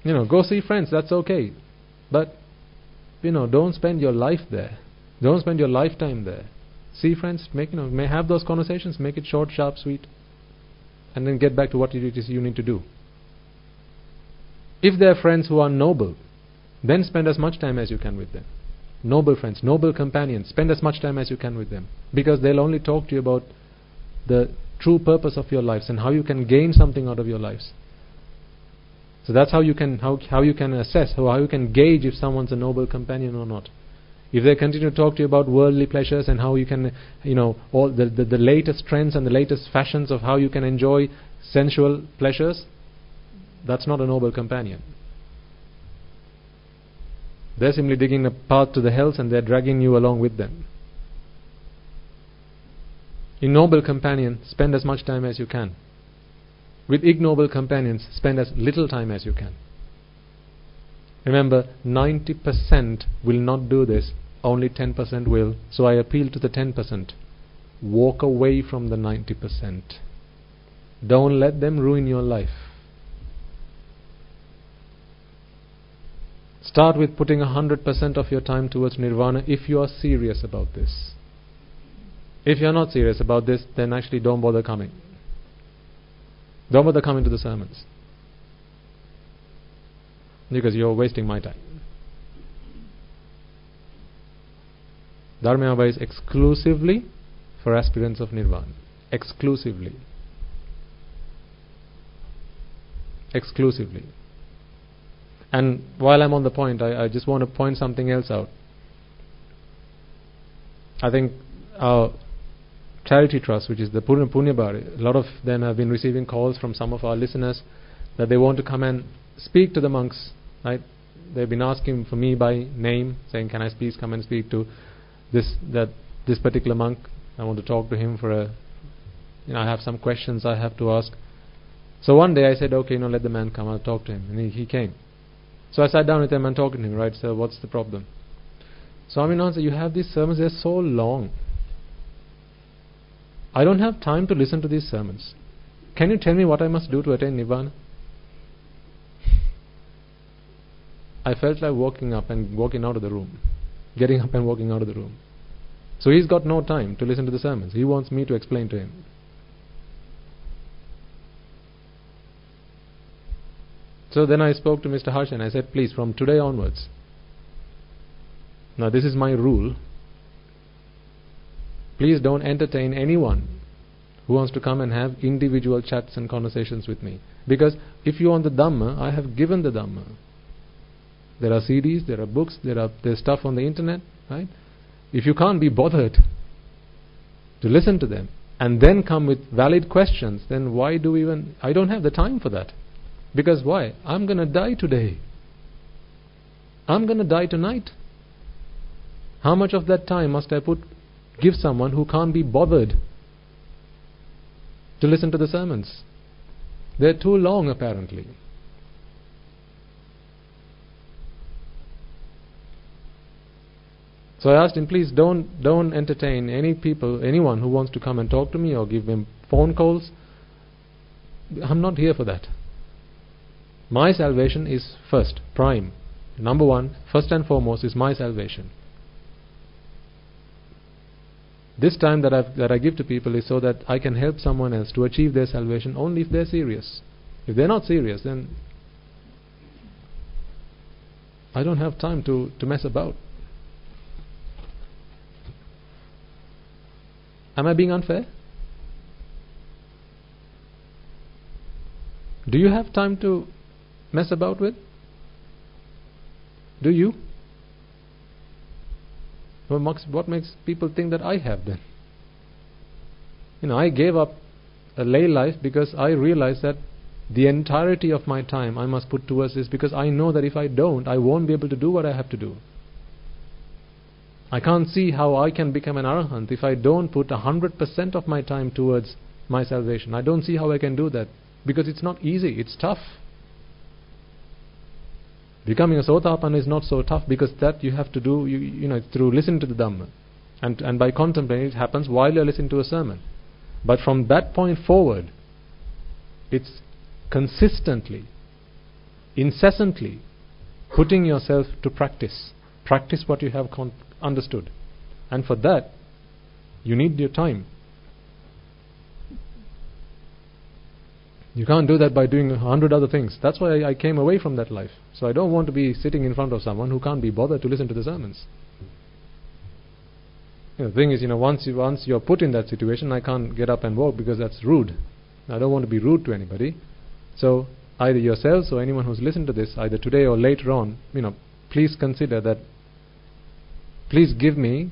Go see friends, that's okay. But, don't spend your life there. Don't spend your lifetime there. See friends, may have those conversations, make it short, sharp, sweet. And then get back to what it is you need to do. If they're friends who are noble, then spend as much time as you can with them. Noble friends, noble companions, spend as much time as you can with them. Because they'll only talk to you about the true purpose of your lives and how you can gain something out of your lives. So that's how you can assess, how you can gauge if someone's a noble companion or not. If they continue to talk to you about worldly pleasures and how you can, all the latest trends and the latest fashions of how you can enjoy sensual pleasures, that's not a noble companion. They're simply digging a path to the hells and they're dragging you along with them. In noble companion, spend as much time as you can. With ignoble companions, spend as little time as you can. Remember, 90% will not do this, only 10% will. So I appeal to the 10%. Walk away from the 90%. Don't let them ruin your life. Start with putting 100% of your time towards nirvana if you are serious about this. If you're not serious about this, then actually don't bother coming. Don't bother coming to the sermons. Because you're wasting my time. Dharmayai Obai is exclusively for aspirants of nirvana. Exclusively. Exclusively. And while I'm on the point, I just want to point something else out. I think our charity trust, which is the Punya Bhari, a lot of them have been receiving calls from some of our listeners that they want to come and speak to the monks, right? They've been asking for me by name, saying, can I please come and speak to this particular monk? I want to talk to him for I have some questions I have to ask. So one day I said, okay, let the man come, I'll talk to him. And he came. So I sat down with him and talked to him, right? So what's the problem? Swaminathan, you have these sermons, they're so long. I don't have time to listen to these sermons. Can you tell me what I must do to attain Nibbana? I felt like walking up and walking out of the room. Getting up and walking out of the room. So he's got no time to listen to the sermons. He wants me to explain to him. So then I spoke to Mr. Harsha and I said, please, from today onwards, now this is my rule, please don't entertain anyone who wants to come and have individual chats and conversations with me. Because if you want the Dhamma, I have given the Dhamma. There are CDs, there are books, there's stuff on the internet, right? If you can't be bothered to listen to them and then come with valid questions, then why I don't have the time for that. Because why? I'm going to die today. I'm going to die tonight. How much of that time must I give someone who can't be bothered to listen to the sermons? They're too long, apparently. So I asked him, please don't entertain anyone who wants to come and talk to me or give them phone calls. I'm not here for that. My salvation is first, prime. Number one, first and foremost, is my salvation. This time that I give to people is so that I can help someone else to achieve their salvation only if they're serious. If they're not serious, then I don't have time to mess about. Am I being unfair? Do you have time to mess about with? Do you? What makes people think that I have then? I gave up a lay life because I realized that the entirety of my time I must put towards this, because I know that if I don't, I won't be able to do what I have to do. I can't see how I can become an arahant if I don't put 100% of my time towards my salvation. I don't see how I can do that, because it's not easy, it's tough. Becoming a Sotapanna is not so tough, because that you have to do through listening to the Dhamma, and by contemplating. It happens while you're listening to a sermon. But from that point forward, it's consistently, incessantly putting yourself to practice what you have understood, and for that you need your time. You can't do that by doing 100 other things. That's why I came away from that life. So I don't want to be sitting in front of someone who can't be bothered to listen to the sermons. The thing is, once you're put in that situation, I can't get up and walk because that's rude. I don't want to be rude to anybody. So either yourselves or anyone who's listened to this, either today or later on, please consider that. Please give me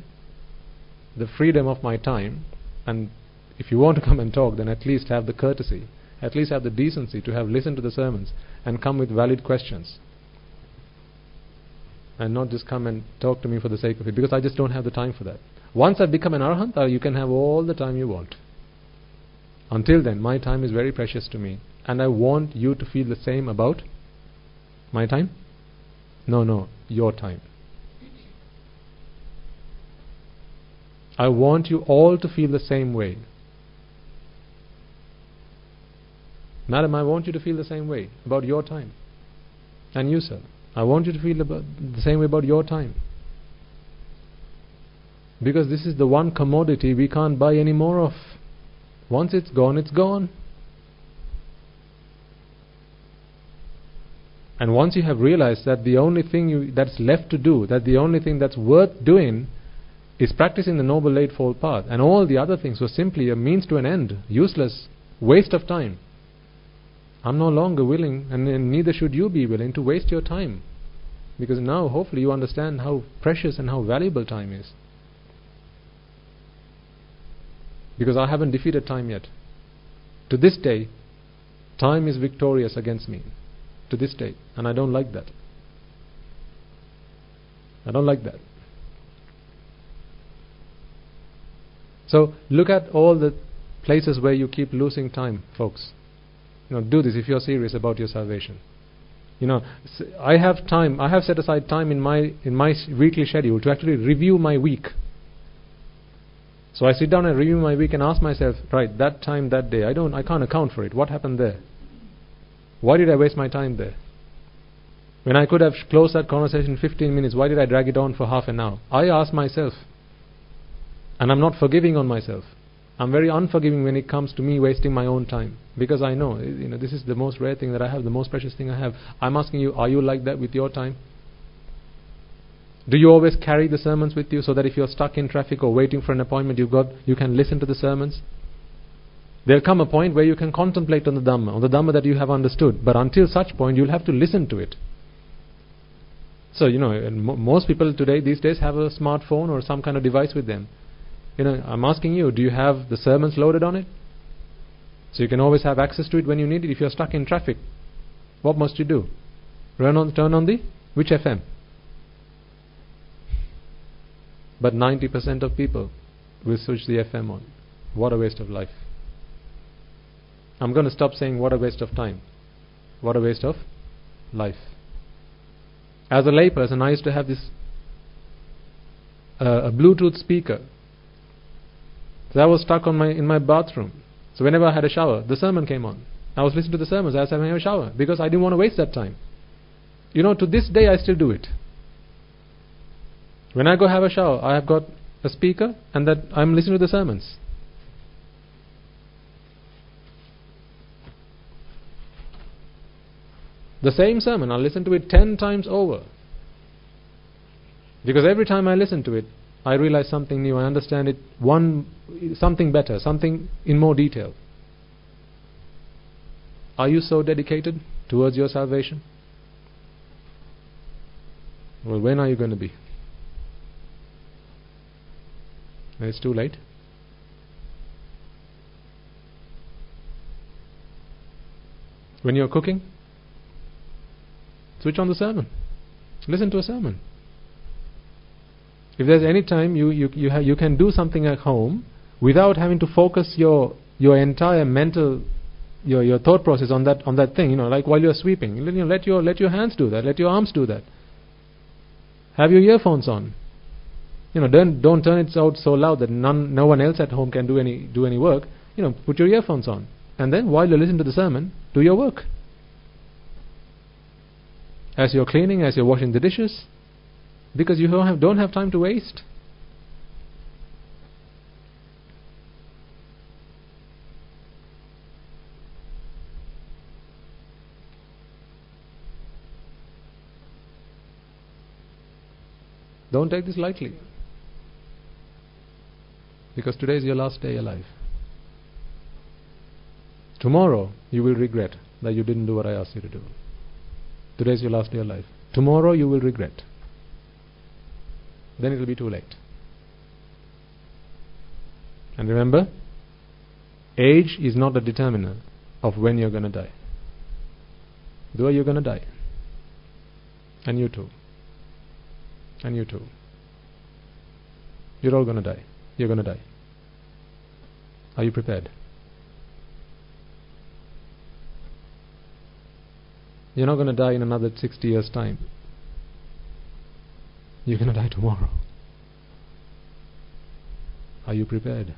the freedom of my time, and if you want to come and talk, then at least have the courtesy, at least have the decency to have listened to the sermons and come with valid questions, and not just come and talk to me for the sake of it, because I just don't have the time for that. Once I've become an arahant, you can have all the time you want. Until then, my time is very precious to me, and I want you to feel the same about my time. No, your time. I want you all to feel the same way. Madam, I want you to feel the same way about your time. And you, sir, I want you to feel the same way about your time. Because this is the one commodity we can't buy any more of. Once it's gone, it's gone. And once you have realized that the only thing that's left to do, that the only thing that's worth doing is practicing the Noble Eightfold Path, and all the other things were simply a means to an end, useless, waste of time. I'm no longer willing, and neither should you be willing, to waste your time, because now hopefully you understand how precious and how valuable time is. Because I haven't defeated time yet. To this day, Time is victorious against me to this day, and I don't like that. I don't like that. So look at all the places where you keep losing time, folks. Do this if you're serious about your salvation. I have time. I have set aside time in my weekly schedule to actually review my week. So I sit down and review my week and ask myself, right, that time, that day, I can't account for it. What happened there? Why did I waste my time there? When I could have closed that conversation in 15 minutes, why did I drag it on for half an hour? I ask myself. And I'm not forgiving on myself. I'm very unforgiving when it comes to me wasting my own time. Because I know, this is the most rare thing that I have, the most precious thing I have. I'm asking you, are you like that with your time? Do you always carry the sermons with you so that if you're stuck in traffic or waiting for an appointment you can listen to the sermons? There'll come a point where you can contemplate on the Dhamma that you have understood. But until such point, you'll have to listen to it. So, most people today, these days, have a smartphone or some kind of device with them. I'm asking you, do you have the sermons loaded on it? So you can always have access to it when you need it. If you're stuck in traffic, what must you do? Turn on the which FM? But 90% of people will switch the FM on. What a waste of life. I'm going to stop saying what a waste of time. What a waste of life. As a layperson, I used to have this a Bluetooth speaker. So I was stuck in my bathroom. So whenever I had a shower, the sermon came on. I was listening to the sermons as I had a shower because I didn't want to waste that time. To this day I still do it. When I go have a shower, I have got a speaker and that I'm listening to the sermons. The same sermon, I'll listen to it 10 times over. Because every time I listen to it, I realize something new. I understand it, something better, something in more detail. Are you so dedicated towards your salvation? Well, when are you going to be? It's too late. When you're cooking, switch on the sermon. Listen to a sermon. If there's any time you can do something at home without having to focus your entire mental your thought process on that thing, like while you're sweeping, let your hands do that, let your arms do that. Have your earphones on. Don't turn it out so loud that no one else at home can do any work. Put your earphones on, and then while you listen to the sermon, do your work. As you're cleaning, as you're washing the dishes, because you don't have time to waste. Don't take this lightly, because today is your last day alive. Tomorrow you will regret that you didn't do what I asked you to do. Today is your last day alive. Tomorrow you will regret. Then it will be too late. And remember, age is not a determiner of when you're going to die. Though you're going to die. And you too. And you too. You're all going to die. You're going to die. Are you prepared? You're not going to die in another 60 years' time. You're going to die tomorrow. Are you prepared?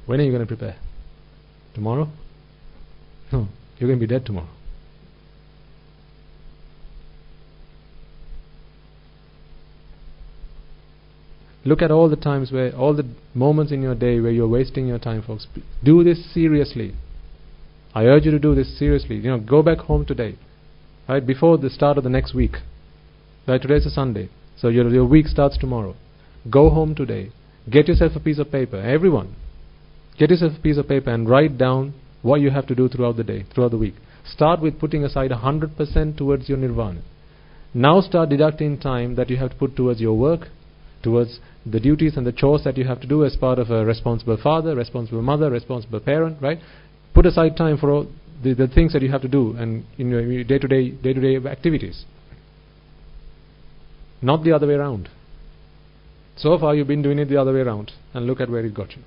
When are you going to prepare? Tomorrow? No, you're going to be dead tomorrow. Look at all the times all the moments in your day where you're wasting your time, folks. Do this seriously. I urge you to do this seriously. Go back home today, right before the start of the next week. Right, today's a Sunday, so your week starts tomorrow. Go home today. Get yourself a piece of paper. Everyone, get yourself a piece of paper and write down what you have to do throughout the day, throughout the week. Start with putting aside 100% towards your nirvana. Now start deducting time that you have to put towards your work, towards the duties and the chores that you have to do as part of a responsible father, responsible mother, responsible parent, right? Put aside time for all the things that you have to do and in your day-to-day activities. Not the other way around. So far you've been doing it the other way around, and look at where it got you.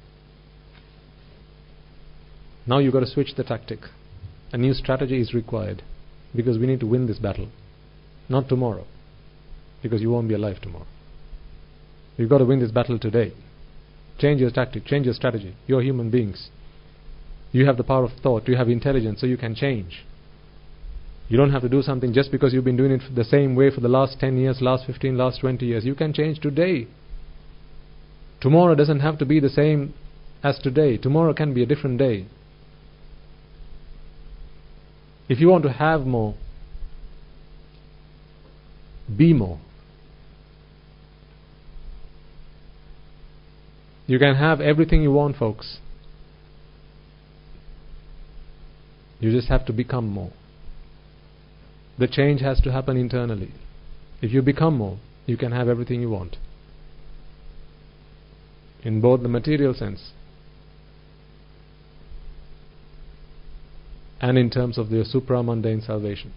Now you've got to switch the tactic. A new strategy is required, because we need to win this battle. Not tomorrow, because you won't be alive tomorrow. You've got to win this battle today. Change your tactic, change your strategy. You're human beings. You have the power of thought, you have intelligence, so you can change. You don't have to do something just because you've been doing it the same way for the last 10 years, last 15, last 20 years. You can change today. Tomorrow doesn't have to be the same as today. Tomorrow can be a different day. If you want to have more, be more. You can have everything you want, folks. You just have to become more. The change has to happen internally. If you become more, you can have everything you want. In both the material sense and in terms of the supra-mundane salvation.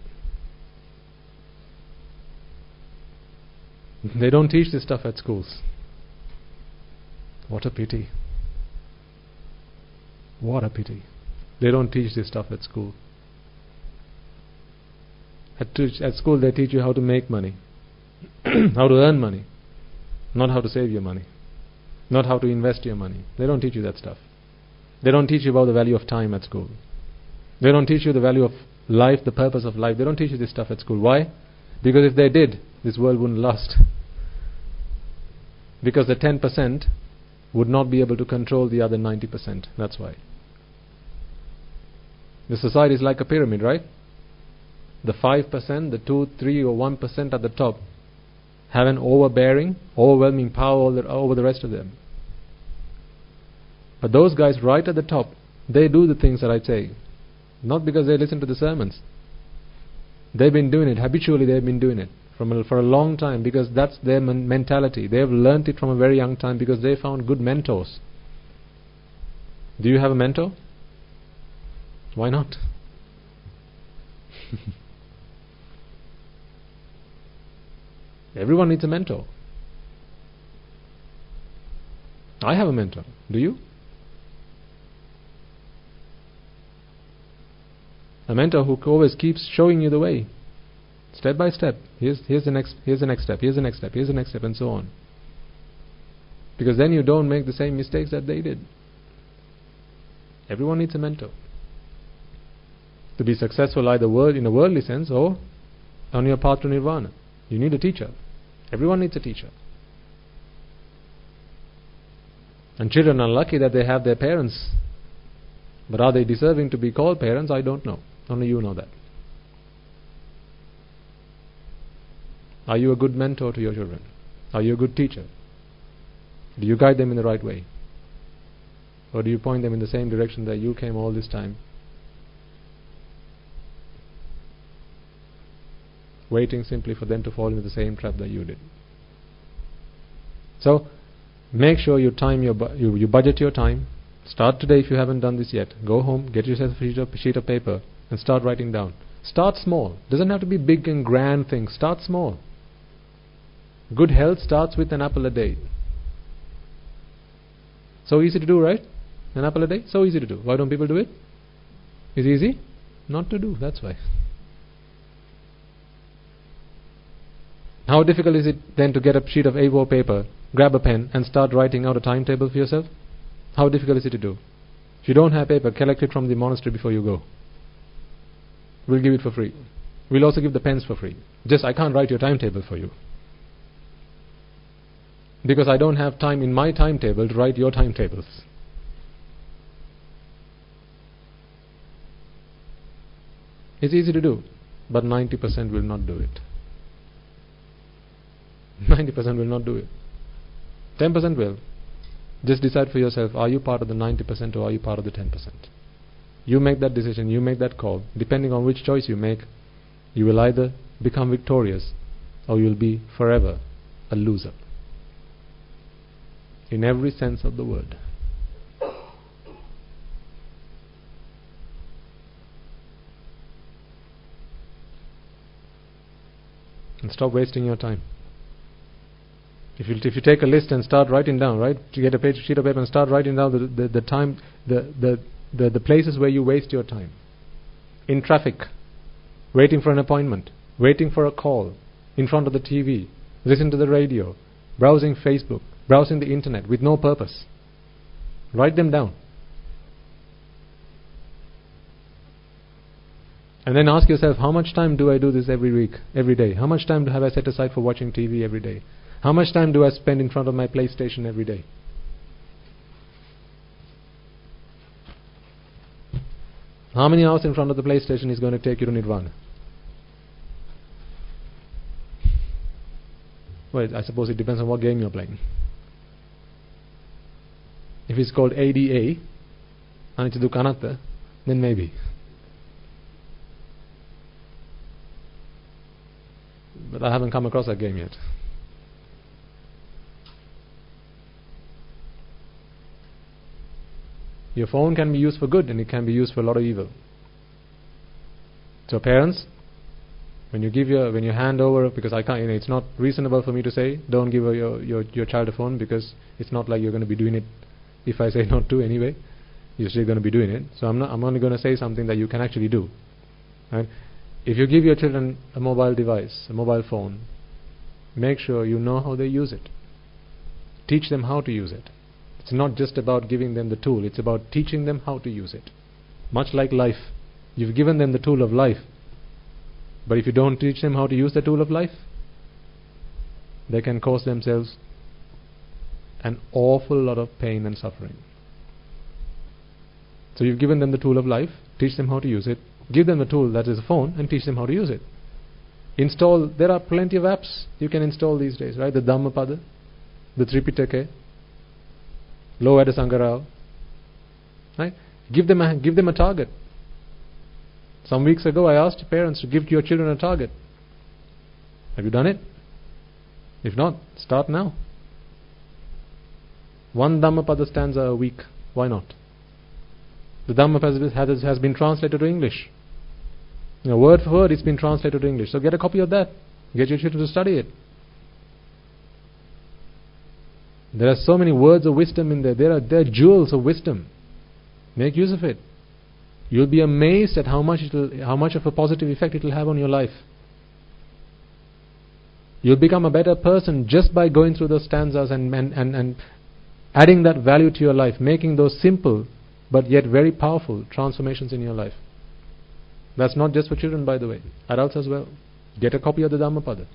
They don't teach this stuff at schools. What a pity. What a pity. They don't teach this stuff at school. At school they teach you how to make money, how to earn money, not how to save your money, not how to invest your money. They don't teach you that stuff. They don't teach you about the value of time at school. They don't teach you the value of life, the purpose of life. They don't teach you this stuff at school. Why? Because if they did, this world wouldn't last. Because the 10% would not be able to control the other 90%. That's why. The society is like a pyramid, right? The 5%, the 2, 3 or 1% at the top have an overwhelming power over the rest of them. But those guys right at the top, they do the things that I say. Not because they listen to the sermons. They've been doing it, habitually they've been doing it for a long time, because that's their mentality. They've learnt it from a very young time because they found good mentors. Do you have a mentor? Why not? Everyone needs a mentor. I have a mentor. Do you? A mentor who always keeps showing you the way, step by step. Here's the next step. Here's the next step. Here's the next step, and so on. Because then you don't make the same mistakes that they did. Everyone needs a mentor to be successful, either in a worldly sense or on your path to Nirvana. You need a teacher. Everyone needs a teacher. And children are lucky that they have their parents. But are they deserving to be called parents? I don't know. Only you know that. Are you a good mentor to your children? Are you a good teacher? Do you guide them in the right way? Or do you point them in the same direction that you came all this time, waiting simply for them to fall into the same trap that you did? So make sure you budget your time. Start today if you haven't done this yet. Go home, get yourself a sheet of paper and start writing down. Start small. Doesn't have to be big and grand things. Start small. Good health starts with an apple a day. So easy to do, right? An apple a day? So easy to do. Why don't people do it? It's easy not to do. That's why. How difficult is it then to get a sheet of A4 paper, grab a pen and start writing out a timetable for yourself? How difficult is it to do? If you don't have paper, collect it from the monastery before you go. We'll give it for free. We'll also give the pens for free. Just I can't write your timetable for you, because I don't have time in my timetable to write your timetables. It's easy to do, but 90% will not do it. 90% will not do it. 10% will. Just decide for yourself, are you part of the 90% or are you part of the 10%? You make that decision, you make that call. Depending on which choice you make, you will either become victorious or you will be forever a loser. in every sense of the word. And stop wasting your time. If you take a list and start writing down, right? You get a sheet of paper and start writing down the time, the places where you waste your time. In traffic, waiting for an appointment, waiting for a call, in front of the TV, listening to the radio, browsing Facebook, browsing the internet with no purpose. Write them down. And then ask yourself, how much time do I do this every week, every day? How much time have I set aside for watching TV every day? How much time do I spend in front of my PlayStation every day? How many hours in front of the PlayStation is going to take you to Nibbana? Well, I suppose it depends on what game you're playing. If it's called ADA, Anichidu Kanatta, then maybe. But I haven't come across that game yet. Your phone can be used for good and it can be used for a lot of evil. So parents, when you hand over, because I can't, it's not reasonable for me to say don't give your child a phone, because it's not like you're going to be doing it if I say not to anyway. You're still going to be doing it. So I'm only going to say something that you can actually do. Right? If you give your children a mobile device, a mobile phone, make sure you know how they use it. Teach them how to use it. It's not just about giving them the tool, it's about teaching them how to use it. Much like life. You've given them the tool of life, but if you don't teach them how to use the tool of life, they can cause themselves an awful lot of pain and suffering. So you've given them the tool of life, teach them how to use it. Give them a tool that is a phone and teach them how to use it. There are plenty of apps you can install these days, right? The Dhammapada, the Tripitaka, Lo Eda Sangarao, right? Give them a target. Some weeks ago I asked parents to give your children a target. Have you done it? If not, start now. One Dhammapada stanza a week. Why not? The Dhammapada has been translated to English. Word for word it's been translated to English. So get a copy of that. Get your children to study it. There are so many words of wisdom in there. There are jewels of wisdom. Make use of it. You'll be amazed at how much of a positive effect it will have on your life. You'll become a better person just by going through those stanzas and adding that value to your life, making those simple but yet very powerful transformations in your life. That's not just for children, by the way. Adults as well. Get a copy of the Dhammapada.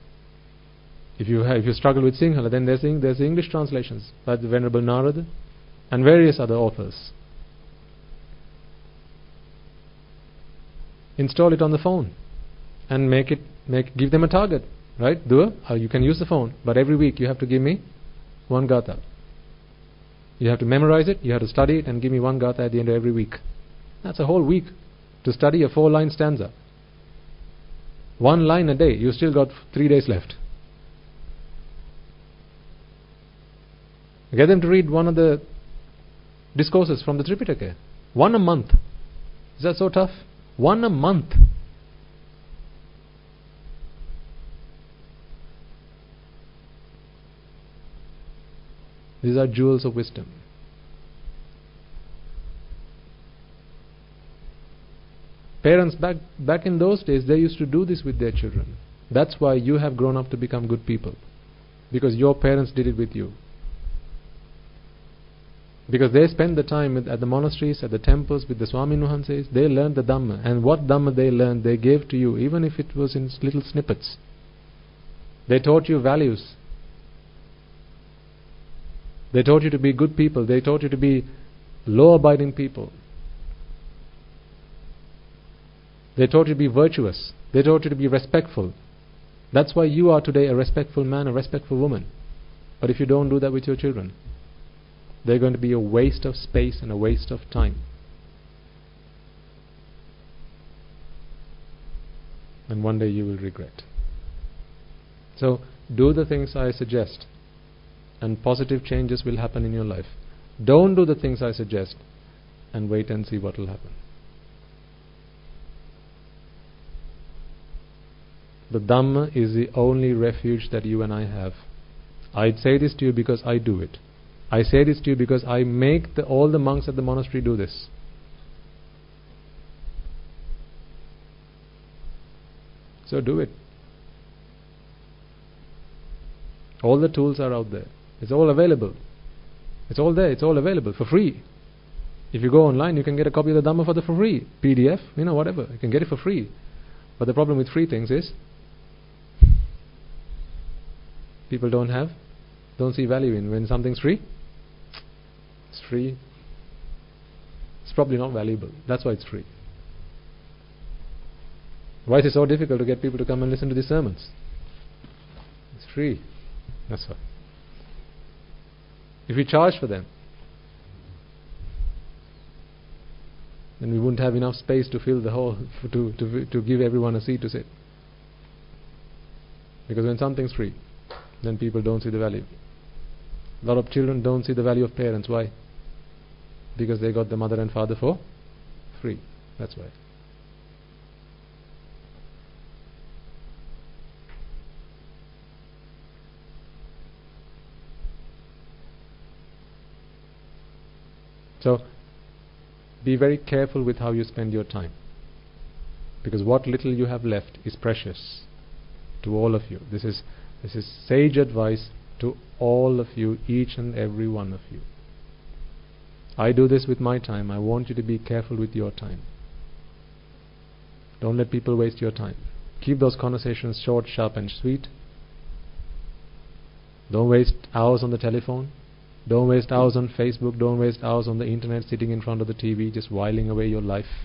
If you struggle with Sinhala, then there's the English translations by the Venerable Narada and various other authors. Install it on the phone and give them a target, right? You can use the phone, but every week you have to give me one gatha. You have to memorize it, you have to study it, and give me one gatha at the end of every week. That's a whole week to study a 4-line stanza. One line a day, you still got 3 days left. Get them to read one of the discourses from the Tripitaka. One a month. Is that so tough? One a month. These are jewels of wisdom. Parents back in those days, they used to do this with their children. That's why you have grown up to become good people. Because your parents did it with you. Because they spent the time at the monasteries, at the temples, with the Swami Nuhanses. They learned the Dhamma. And what Dhamma they learned, they gave to you, even if it was in little snippets. They taught you values. They taught you to be good people. They taught you to be law-abiding people. They taught you to be virtuous. They taught you to be respectful. That's why you are today a respectful man, a respectful woman. But if you don't do that with your children, they're going to be a waste of space and a waste of time. And one day you will regret. So, do the things I suggest. and positive changes will happen in your life. Don't do the things I suggest and wait and see what will happen. The Dhamma is the only refuge that you and I have. I'd say this to you because I do it. I say this to you because I make all the monks at the monastery do this. So do it. All the tools are out there. It's all available. It's all there. It's all available for free. If you go online, you can get a copy of the Dhamma for free. PDF, whatever. You can get it for free. But the problem with free things is people don't see value in. When something's free, it's free. It's probably not valuable. That's why it's free. Why is it so difficult to get people to come and listen to these sermons? It's free. That's why. If we charge for them, then we wouldn't have enough space to fill the hall to give everyone a seat to sit. Because when something's free, then people don't see the value. A lot of children don't see the value of parents. Why? Because they got the mother and father for free. That's why. So, be very careful with how you spend your time, because what little you have left is precious to all of you. This is sage advice to all of you, each and every one of you. I do this with my time. I want you to be careful with your time. Don't let people waste your time. Keep those conversations short, sharp and sweet. Don't waste hours on the telephone. Don't waste hours on Facebook. Don't waste hours on the internet, sitting in front of the TV, just whiling away your life.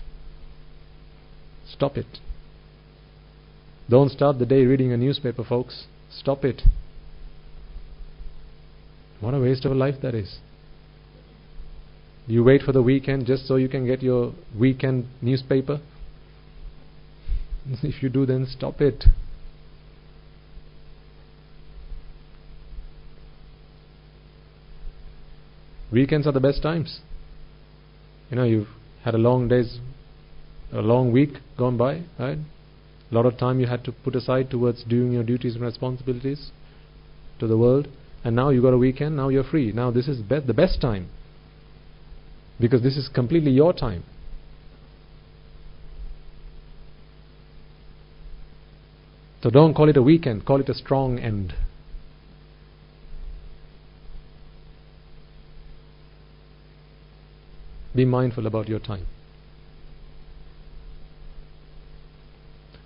Stop it. Don't start the day reading a newspaper, folks. Stop it. What a waste of a life that is. You wait for the weekend just so you can get your weekend newspaper? If you do, then stop it. Weekends are the best times. You've had a long week gone by, right? A lot of time you had to put aside towards doing your duties and responsibilities to the world, and now you got a weekend. Now you're free. Now this is the best time, because this is completely your time. So don't call it a weekend. Call it a strong end. Be mindful about your time.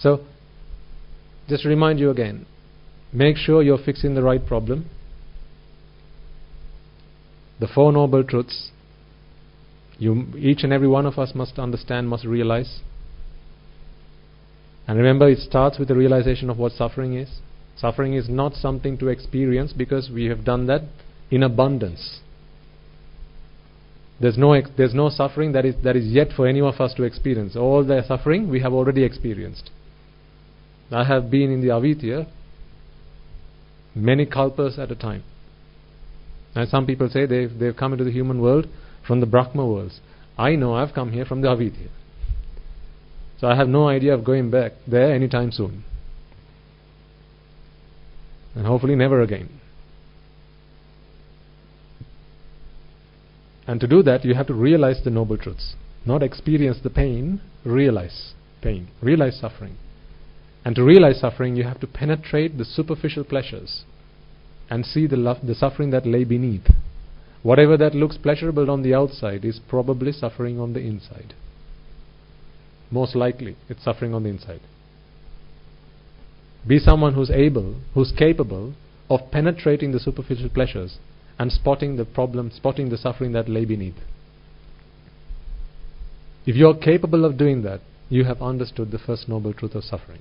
So, just to remind you again, make sure you're fixing the right problem. The Four Noble Truths, each and every one of us must understand, must realize. And remember, it starts with the realization of what suffering is. Suffering is not something to experience, because we have done that in abundance. There's no suffering that is yet for any of us to experience. All the suffering we have already experienced. I have been in the avidya many kalpas at a time. And some people say they've come into the human world from the Brahma worlds. I know I've come here from the avidya. So I have no idea of going back there anytime soon. And hopefully never again. And to do that, you have to realize the noble truths. Not experience the pain, realize pain. Realize suffering. And to realize suffering, you have to penetrate the superficial pleasures and see the suffering that lay beneath. Whatever that looks pleasurable on the outside is probably suffering on the inside. Most likely, it's suffering on the inside. Be someone who's capable of penetrating the superficial pleasures and spotting the problem, spotting the suffering that lay beneath. If you are capable of doing that, you have understood the first noble truth of suffering.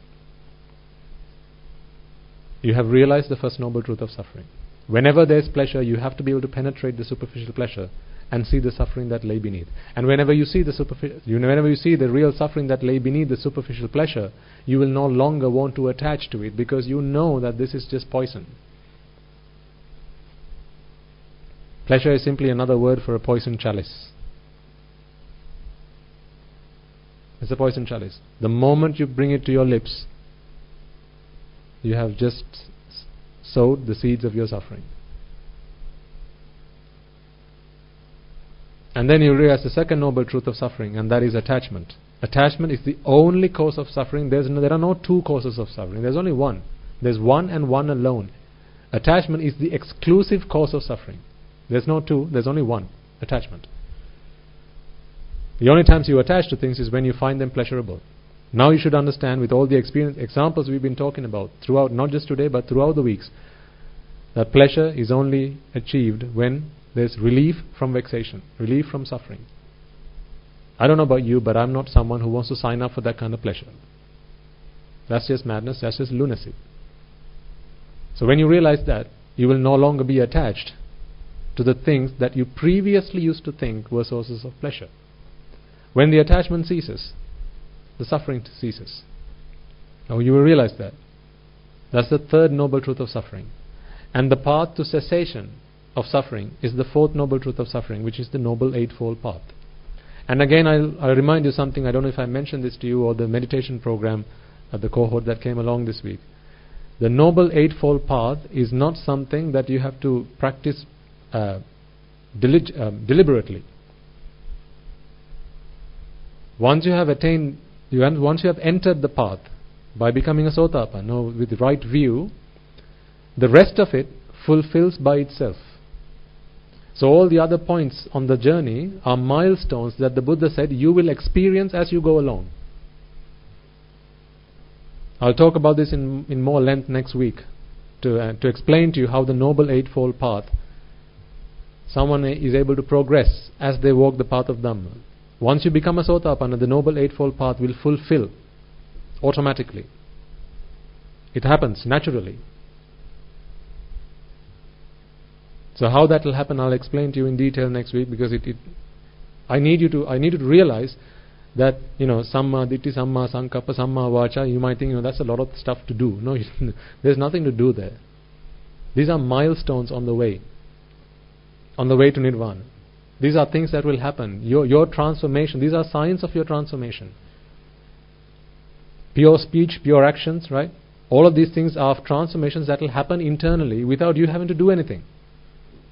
You have realized the first noble truth of suffering. Whenever there is pleasure, you have to be able to penetrate the superficial pleasure and see the suffering that lay beneath. And whenever you see the real suffering that lay beneath the superficial pleasure, you will no longer want to attach to it, because you know that this is just poison. Pleasure is simply another word for a poison chalice. It's a poison chalice. The moment you bring it to your lips, you have just sowed the seeds of your suffering. And then you realize the second noble truth of suffering, and that is attachment. Attachment is the only cause of suffering. There are no two causes of suffering. There's only one. There's one and one alone. Attachment is the exclusive cause of suffering. There's no two, there's only one. Attachment. The only times you attach to things is when you find them pleasurable. Now you should understand, with all the examples we've been talking about throughout, not just today but throughout the weeks, that pleasure is only achieved when there's relief from vexation, relief from suffering. I don't know about you, but I'm not someone who wants to sign up for that kind of pleasure. That's just madness, that's just lunacy. So when you realize that, you will no longer be attached to the things that you previously used to think were sources of pleasure. When the attachment ceases, the suffering ceases. Now you will realize that. That's the third noble truth of suffering. And the path to cessation of suffering is the fourth noble truth of suffering, which is the Noble Eightfold Path. And again, I'll remind you something. I don't know if I mentioned this to you or the meditation program at the cohort that came along this week. The Noble Eightfold Path is not something that you have to practice deliberately. Once you have attained, once you have entered the path by becoming a Sotapanna with the right view, the rest of it fulfills by itself. So all the other points on the journey are milestones that the Buddha said you will experience as you go along. I'll talk about this in more length next week to explain to you how the Noble Eightfold Path, someone is able to progress as they walk the path of Dhamma. Once you become a Sotapanna, the Noble Eightfold Path will fulfill automatically. It happens naturally. So how that will happen, I'll explain to you in detail next week, because I need you to realize that, Samma Ditti, Samma Sankappa, Samma Vacha, you might think, that's a lot of stuff to do. No, there's nothing to do there. These are milestones on the way to Nirvana. These are things that will happen. Your transformation, these are signs of your transformation. Pure speech, pure actions, right? All of these things are transformations that will happen internally without you having to do anything.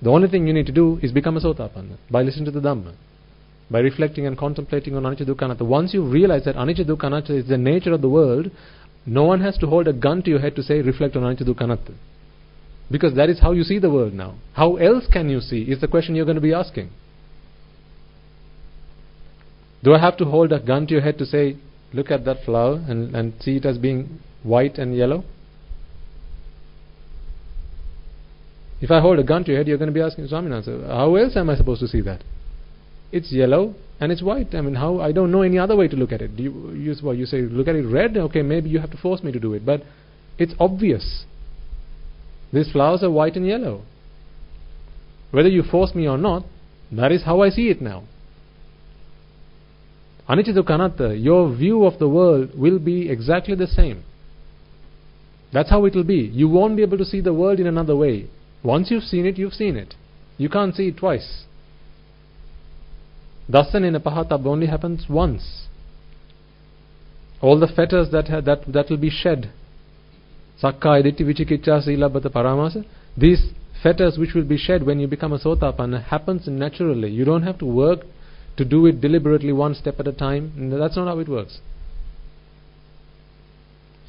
The only thing you need to do is become a Sotapanna by listening to the Dhamma, by reflecting and contemplating on Anicca Dukkha Anatta. Once you realize that Anicca Dukkha Anatta is the nature of the world, no one has to hold a gun to your head to say, reflect on Anicca Dukkha Anatta. Because that is how you see the world now. How else can you see is the question you're going to be asking. Do I have to hold a gun to your head to say, look at that flower and see it as being white and yellow? If I hold a gun to your head, you're going to be asking, Swaminatha, how else am I supposed to see that? It's yellow and it's white. How? I don't know any other way to look at it. You say, look at it red? Okay, maybe you have to force me to do it. But it's obvious. These flowers are white and yellow. Whether you force me or not, that is how I see it now. Anicca Dukkha Anatta, your view of the world will be exactly the same. That's how it will be. You won't be able to see the world in another way. Once you've seen it, you've seen it. You can't see it twice. Dasanena Pahatabba only happens once. All the fetters that will be shed, Sakkaya Ditti Vichikicca Silabbata Paramasa, these fetters which will be shed when you become a Sotapanna happens naturally. You don't have to work to do it deliberately, one step at a time. That's not how it works.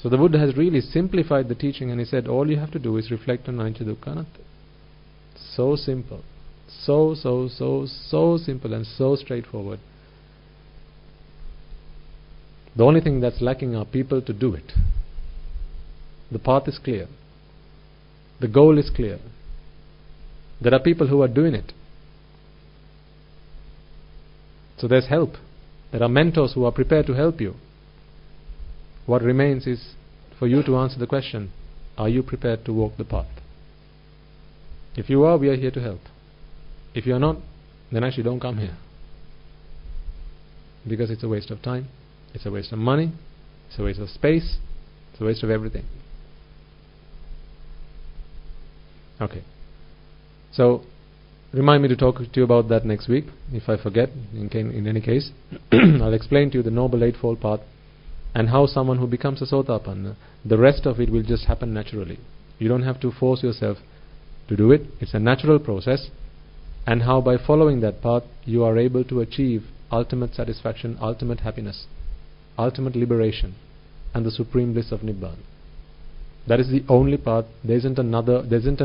So the Buddha has really simplified the teaching, and he said all you have to do is reflect on Anicca Dukkha Anatta. So simple. So simple and so straightforward. The only thing that's lacking are people to do it. The path is clear. The goal is clear. There are people who are doing it. So there's help. There are mentors who are prepared to help you. What remains is for you to answer the question, are you prepared to walk the path? If you are, we are here to help. If you are not, then actually don't come here. Because it's a waste of time, it's a waste of money, it's a waste of space, it's a waste of everything. Okay. So, remind me to talk to you about that next week. If I forget, in any case, I'll explain to you the Noble Eightfold Path and how someone who becomes a Sotapanna, the rest of it will just happen naturally. You don't have to force yourself to do it. It's a natural process. And how by following that path you are able to achieve ultimate satisfaction, ultimate happiness, ultimate liberation, and the supreme bliss of Nibbana. That is the only path. There isn't an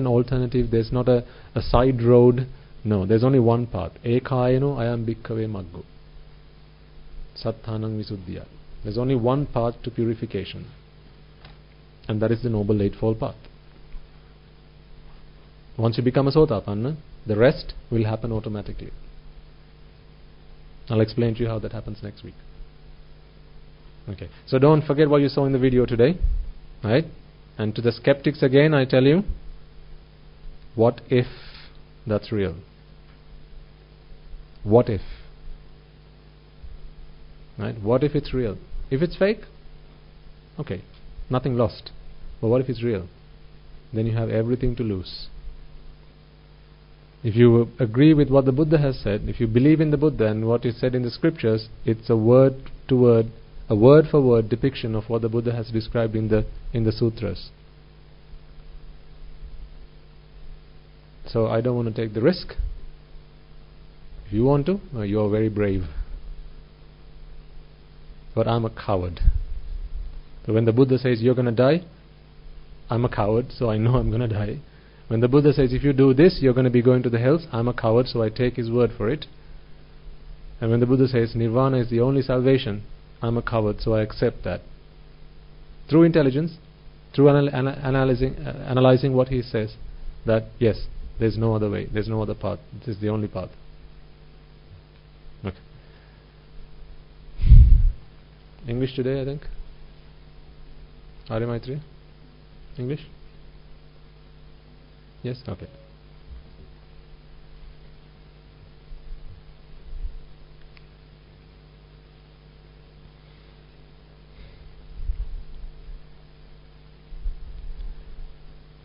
alternative, there's not a side road. No, there's only one path. Ekayano ayam bhikkhave maggo. Satthanang visuddhya. There's only one path to purification. And that is the Noble Eightfold Path. Once you become a Sotapanna, the rest will happen automatically. I'll explain to you how that happens next week. Okay. So don't forget what you saw in the video today. Right? And to the skeptics again, I tell you, what if that's real? What if? Right? What if it's real? If it's fake, okay, nothing lost. But what if it's real? Then you have everything to lose. If you agree with what the Buddha has said, if you believe in the Buddha and what is said in the scriptures, it's a word for word depiction of what the Buddha has described in the sutras. So I don't want to take the risk. If you want to, you are very brave. But I'm a coward. So when the Buddha says you're going to die, I'm a coward, so I know I'm going to die. When the Buddha says if you do this, you're going to be going to the hells, I'm a coward, so I take his word for it. And when the Buddha says Nirvana is the only salvation, I'm a coward, so I accept that. Through intelligence, through analyzing what he says, that yes, there's no other way, there's no other path, this is the only path. Okay. English today, I think. Arya Maitri? English? Yes? Okay.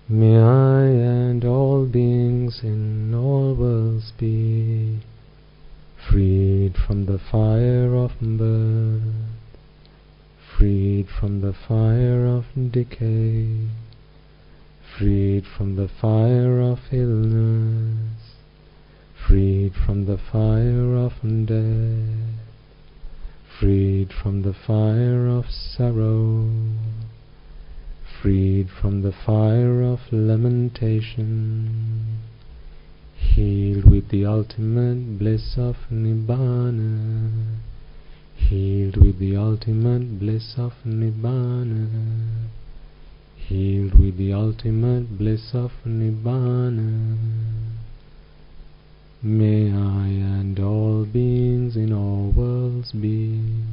May I and all beings in all worlds be freed from the fire of birth, freed from the fire of decay, freed from the fire of illness, freed from the fire of death, freed from the fire of sorrow, freed from the fire of lamentation, healed with the ultimate bliss of Nibbana, healed with the ultimate bliss of Nibbana, healed with the ultimate bliss of Nibbana. May I and all beings in all worlds be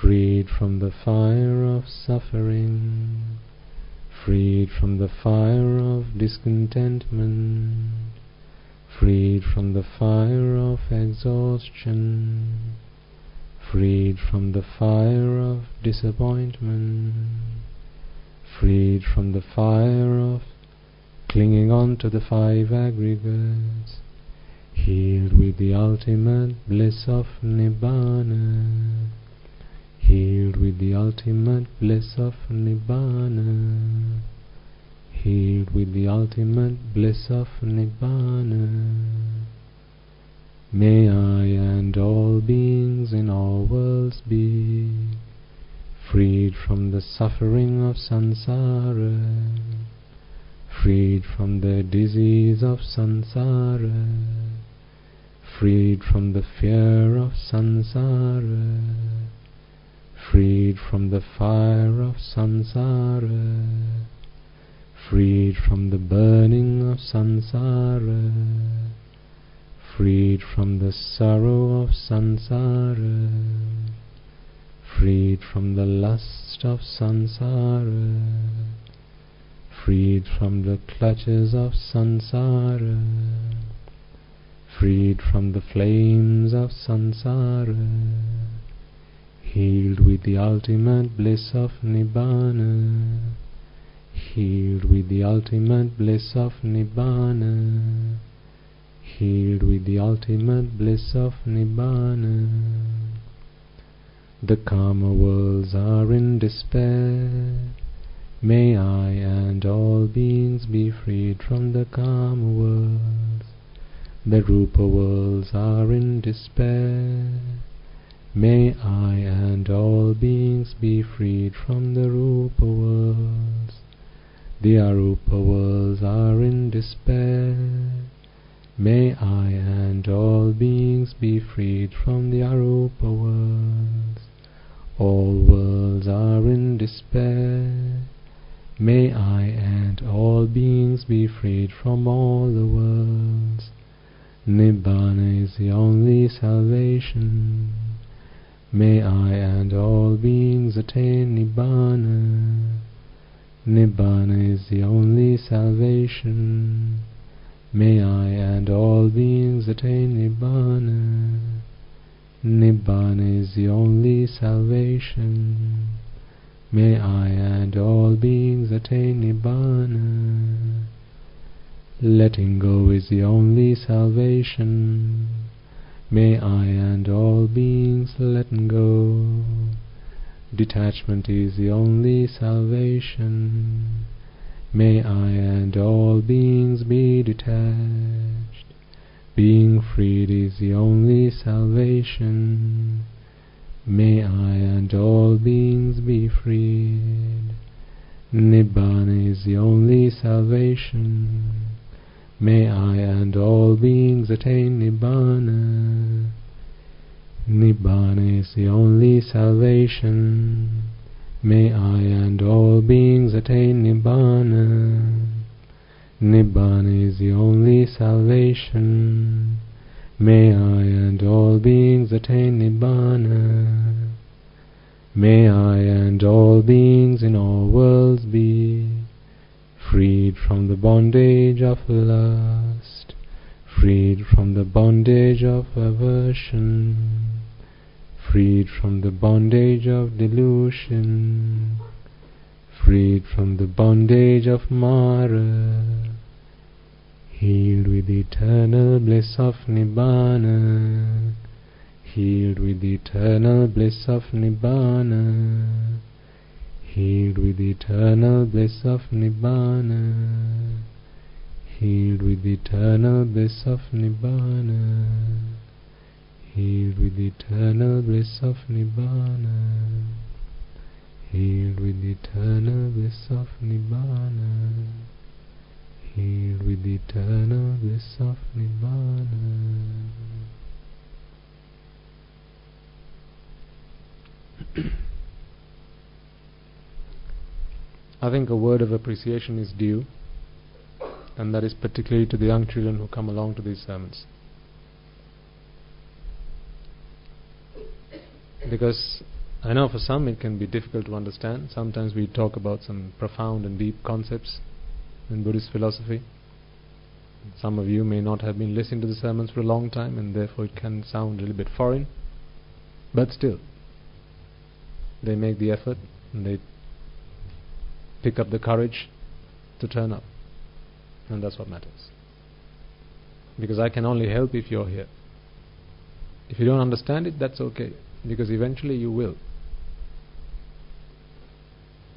freed from the fire of suffering, freed from the fire of discontentment, freed from the fire of exhaustion, freed from the fire of disappointment, freed from the fire of clinging on to the five aggregates, healed with the ultimate bliss of Nibbana, healed with the ultimate bliss of Nibbana, healed with the ultimate bliss of Nibbana. May I and all beings in all worlds be freed from the suffering of samsara, freed from the disease of samsara, freed from the fear of samsara, freed from the fire of samsara, freed from the burning of samsara, freed from the sorrow of samsara, freed from the lust of samsara, freed from the clutches of samsara, freed from the flames of samsara, healed with the ultimate bliss of Nibbana, healed with the ultimate bliss of Nibbana, healed with the ultimate bliss of Nibbana. The Kama worlds are in despair. May I and all beings be freed from the Kama worlds. The Rupa worlds are in despair. May I and all beings be freed from the Rupa worlds. The Arupa worlds are in despair. May I and all beings be freed from the Arupa worlds. All worlds are in despair. May I and all beings be freed from all the worlds. Nibbana is the only salvation. May I and all beings attain Nibbana. Nibbana is the only salvation. May I and all beings attain Nibbana. Nibbana is the only salvation. May I and all beings attain Nibbana. Letting go is the only salvation. May I and all beings let go. Detachment is the only salvation. May I and all beings be detached. Being freed is the only salvation. May I and all beings be freed. Nibbana is the only salvation. May I and all beings attain Nibbana. Nibbana is the only salvation. May I and all beings attain Nibbana. Nibbana is the only salvation. May I and all beings attain Nibbana. May I and all beings in all worlds be freed from the bondage of lust, freed from the bondage of aversion, freed from the bondage of delusion, freed from the bondage of Mara, healed with the eternal bliss of Nibbana, healed with the eternal bliss of Nibbana, healed with the eternal bliss of Nibbana, healed with the eternal bliss of Nibbana, healed with the eternal bliss of Nibbana, healed with the eternal bliss of Nibbana, healed with the eternal bliss of Nibbana. I think a word of appreciation is due, and that is particularly to the young children who come along to these sermons. Because I know for some it can be difficult to understand. Sometimes we talk about some profound and deep concepts in Buddhist philosophy. Some of you may not have been listening to the sermons for a long time, and therefore it can sound a little bit foreign. But still, they make the effort and they pick up the courage to turn up, and that's what matters. Because I can only help if you're here. If you don't understand it, that's okay, because eventually you will.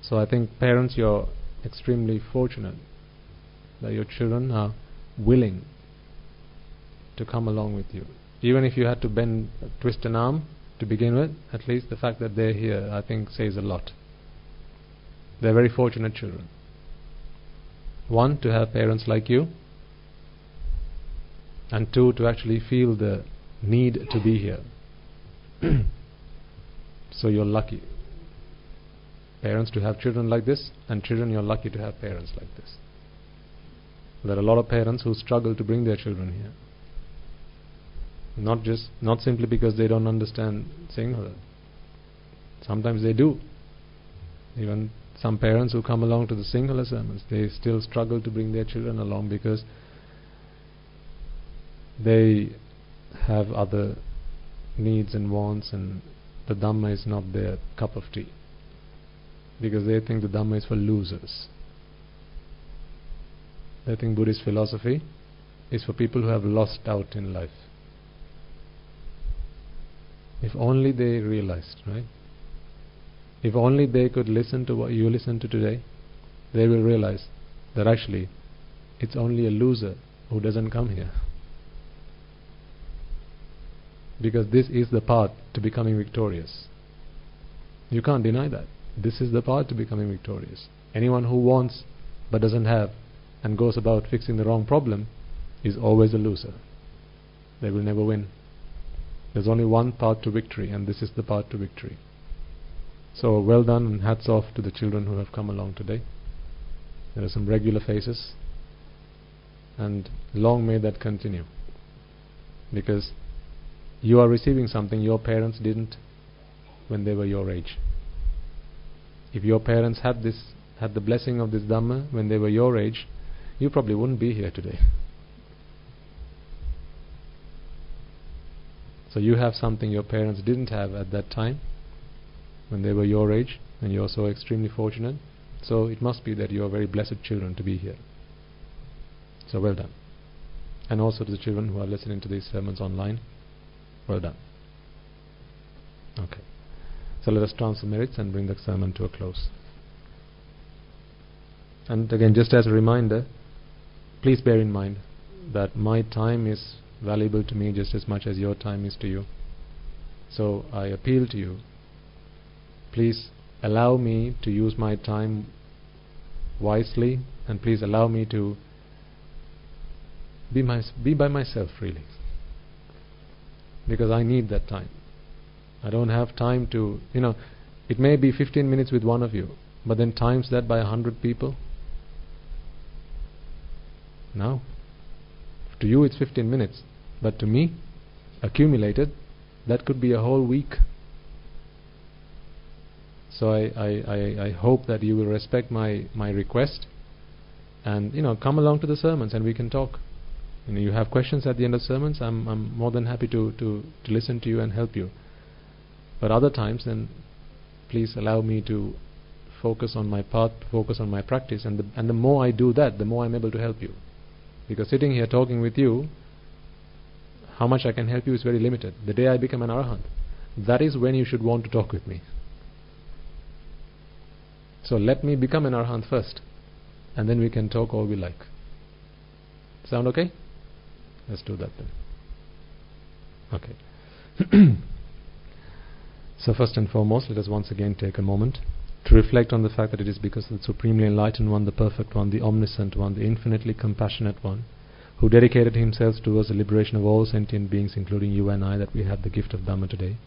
So I think parents, you're extremely fortunate that your children are willing to come along with you. Even if you had to twist an arm to begin with, at least the fact that they're here, I think, says a lot. They're very fortunate children. One, to have parents like you, and two, to actually feel the need to be here. So you're lucky. Parents to have children like this, and children, you're lucky to have parents like this. There are a lot of parents who struggle to bring their children here. Not simply because they don't understand Sinhala. Sometimes they do. Even some parents who come along to the Sinhala sermons, they still struggle to bring their children along because they have other needs and wants, and the Dhamma is not their cup of tea, because they think the Dhamma is for losers. They think Buddhist philosophy is for people who have lost out in life. If only they realized, right? If only they could listen to what you listen to today, they will realize that actually it's only a loser who doesn't come here. Because this is the path to becoming victorious. You can't deny that. This is the path to becoming victorious. Anyone who wants but doesn't have and goes about fixing the wrong problem is always a loser. They will never win. There's only one path to victory, and this is the path to victory. So well done, and hats off to the children who have come along today. There are some regular faces, and long may that continue, because you are receiving something your parents didn't when they were your age. If your parents had the blessing of this Dhamma when they were your age, you probably wouldn't be here today. So you have something your parents didn't have at that time when they were your age, and you're so extremely fortunate. So it must be that you are very blessed children to be here. So well done. And also to the children who are listening to these sermons online, well done. Okay. So let us transfer merits and bring the sermon to a close. And again, just as a reminder, please bear in mind that my time is valuable to me just as much as your time is to you. So I appeal to you, please allow me to use my time wisely, and please allow me to be by myself, really, because I need that time. I don't have time to, it may be 15 minutes with one of you, but then times that by 100 people. No. To you it's 15 minutes, but to me, accumulated, that could be a whole week. So I hope that you will respect my request, and come along to the sermons and we can talk. You have questions at the end of sermons, I'm more than happy to listen to you and help you. But other times, then please allow me to focus on my path, focus on my practice, and the more I do that, the more I'm able to help you. Because sitting here talking with you, how much I can help you is very limited. The day I become an arahant, that is when you should want to talk with me. So let me become an arahant first, and then we can talk all we like. Sound okay? Let's do that then. Okay. So first and foremost, let us once again take a moment to reflect on the fact that it is because of the Supremely Enlightened One, the Perfect One, the Omniscient One, the Infinitely Compassionate One, who dedicated himself towards the liberation of all sentient beings, including you and I, that we have the gift of Dhamma today.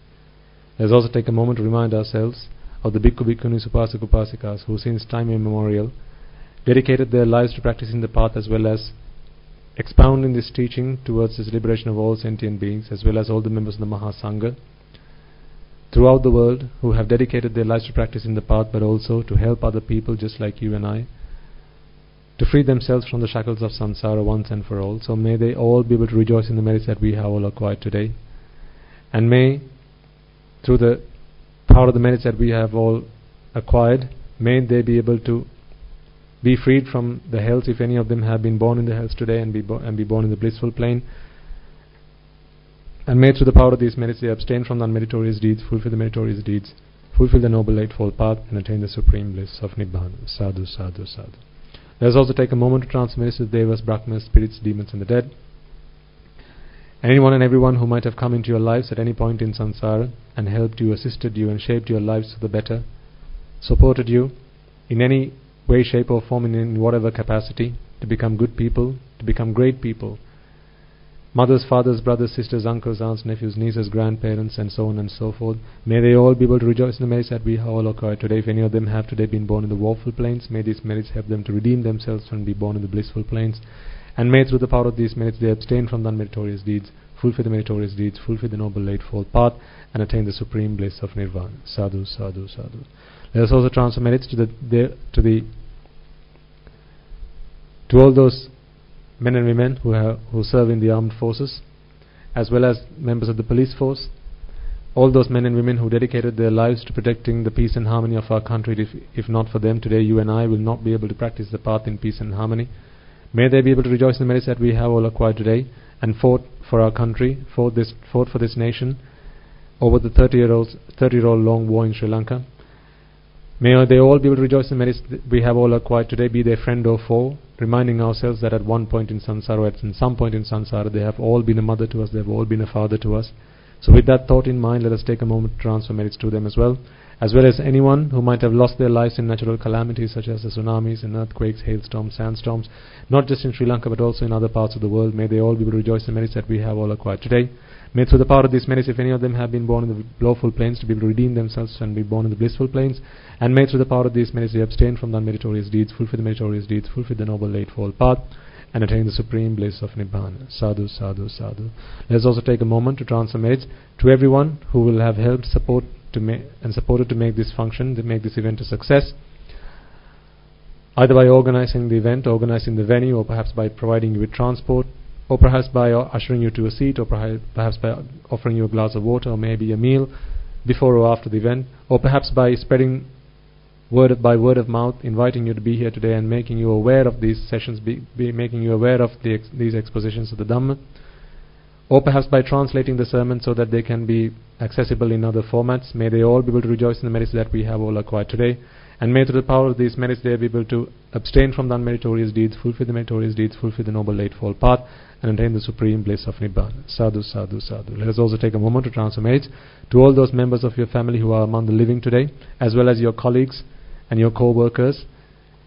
Let us also take a moment to remind ourselves of the Bhikkhu Bhikkhunis, Upasak Upasikas, who since time immemorial dedicated their lives to practicing the path, as well as expounding this teaching towards this liberation of all sentient beings, as well as all the members of the Mahasangha throughout the world who have dedicated their lives to practicing the path, but also to help other people just like you and I to free themselves from the shackles of samsara once and for all. So may they all be able to rejoice in the merits that we have all acquired today, and may, through the power of the merits that we have all acquired, may they be able to be freed from the hells, if any of them have been born in the hells today, and be born in the blissful plane. And may through the power of these merits they abstain from the unmeritorious deeds, fulfill the meritorious deeds, fulfill the Noble Eightfold Path, and attain the supreme bliss of Nibbana. Sadhu, sadhu, sadhu. Let us also take a moment to transfer merits to the devas, brahmas, spirits, demons, and the dead. Anyone and everyone who might have come into your lives at any point in samsara and helped you, assisted you, and shaped your lives for the better, supported you in any way, shape or form, in whatever capacity, to become good people, to become great people, mothers, fathers, brothers, sisters, uncles, aunts, nephews, nieces, grandparents, and so on and so forth. May they all be able to rejoice in the merits that we have all acquired today. If any of them have today been born in the woeful planes, may these merits help them to redeem themselves and be born in the blissful planes. And may through the power of these merits they abstain from the unmeritorious deeds, fulfill the meritorious deeds, fulfill the Noble Eightfold Path, and attain the supreme bliss of Nirvana. Sadhu, sadhu, sadhu. Let us also transfer merits to all those men and women who serve in the armed forces, as well as members of the police force, all those men and women who dedicated their lives to protecting the peace and harmony of our country. If not for them, today you and I will not be able to practice the path in peace and harmony. May they be able to rejoice in the merits that we have all acquired today and fought for our country, fought for this nation over the 30-year-old long war in Sri Lanka. May they all be able to rejoice in the merits that we have all acquired today, be they friend or foe, reminding ourselves that at one point in samsara, at some point in samsara, they have all been a mother to us, they have all been a father to us. So with that thought in mind, let us take a moment to transfer merits to them as well as anyone who might have lost their lives in natural calamities such as the tsunamis and earthquakes, hailstorms, sandstorms, not just in Sri Lanka but also in other parts of the world. May they all be able to rejoice in the merits that we have all acquired today. May through the power of these merits, if any of them have been born in the lawful planes, to be able to redeem themselves and be born in the blissful planes, and may through the power of these merits they abstain from the unmeritorious deeds, fulfill the meritorious deeds, fulfill the noble eightfold path, and attain the supreme bliss of Nibbana. Sadhu, sadhu, sadhu. Let us also take a moment to transfer merits to everyone who will have helped, supported to make this function, to make this event a success, either by organizing the event, organizing the venue, or perhaps by providing you with transport, or perhaps by ushering you to a seat, or perhaps by offering you a glass of water, or maybe a meal before or after the event, or perhaps by spreading word of mouth, inviting you to be here today and making you aware of these sessions, making you aware of these expositions of the Dhamma, or perhaps by translating the sermon so that they can be accessible in other formats. May they all be able to rejoice in the merits that we have all acquired today, and may through the power of these merits they be able to abstain from the unmeritorious deeds, fulfill the meritorious deeds, fulfill the noble eightfold path, and attain the supreme bliss of Nibbana. Sadhu, sadhu, sadhu. Let us also take a moment to transfer merits to all those members of your family who are among the living today, as well as your colleagues and your co-workers.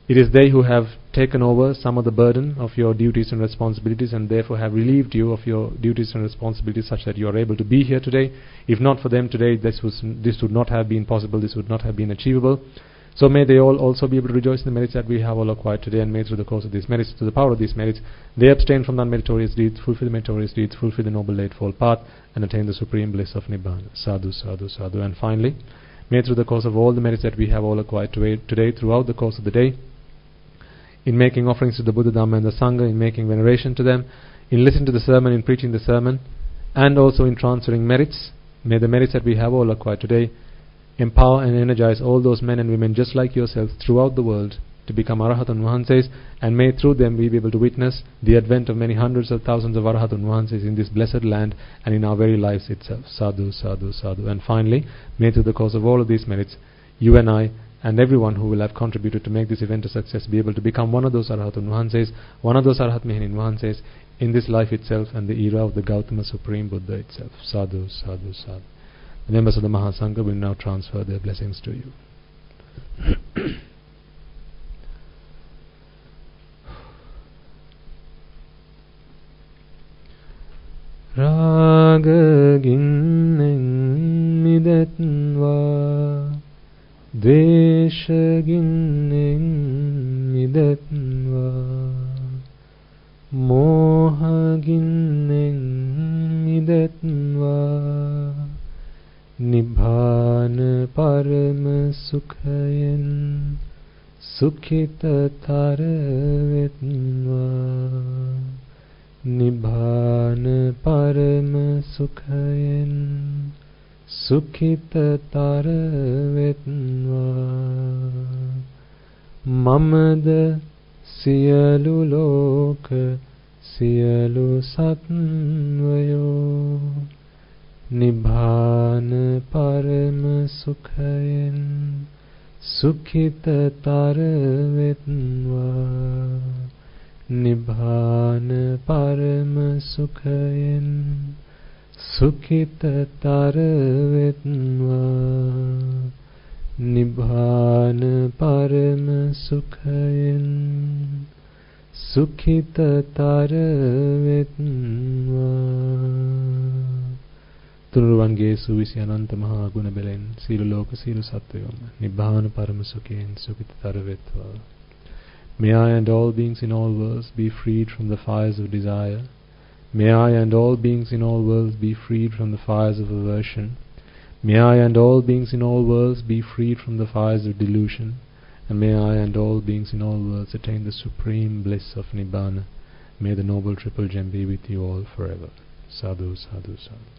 It is they who have taken over some of the burden of your duties and responsibilities, and therefore have relieved you of your duties and responsibilities such that you are able to be here today. If not for them today, this would not have been possible, this would not have been achievable. So may they all also be able to rejoice in the merits that we have all acquired today, and may through the course of these merits, through the power of these merits, they abstain from the unmeritorious deeds, fulfill the meritorious deeds, fulfill the noble eightfold path, and attain the supreme bliss of Nibbana. Sadhu, sadhu, sadhu. And finally, may through the course of all the merits that we have all acquired today, throughout the course of the day, in making offerings to the Buddha, Dhamma and the Sangha, in making veneration to them, in listening to the sermon, in preaching the sermon, and also in transferring merits, may the merits that we have all acquired today empower and energize all those men and women just like yourselves throughout the world to become Arahatun Vahanses, and may through them we be able to witness the advent of many hundreds of thousands of Arahatun Vahanses in this blessed land and in our very lives itself. Sadhu, sadhu, sadhu. And finally, may through the course of all of these merits, you and I and everyone who will have contributed to make this event a success be able to become one of those Arahatun Vahanses, one of those Arahat Mehinin Vahanses in this life itself and the era of the Gautama Supreme Buddha itself. Sadhu, sadhu, sadhu. The members of the Mahasangha will now transfer their blessings to you. Raga ginnen midatva, Dvesha ginnen midatva, Moha ginnen midatva, Nibbana parama sukhayan sukhita taravetva. Nibbana parama sukhayan sukhita taravetva. Mamada siyalu loka siyalu satvayo. Nibbana parama sukhayan sukhita taravetva. Nibbana parama sukhayan sukhita taravetva. Nibbana parama sukhayan sukhita taravetva. තුනුරුවන්ගේ සුවිසි අනන්ත මහා ගුණ බැලෙන් සීල ලෝක සීල සත්වයෝම නිබ්බාන පරම සුඛයෙන් සුඛිතතර වෙත්වා. May I and all beings in all worlds be freed from the fires of desire. May I and all beings in all worlds be freed from the fires of aversion. May I and all beings in all worlds be freed from the fires of delusion. And may I and all beings in all worlds attain the supreme bliss of Nibbana. May the noble triple gem be with you all forever. Sadhu, sadhu, sadhu.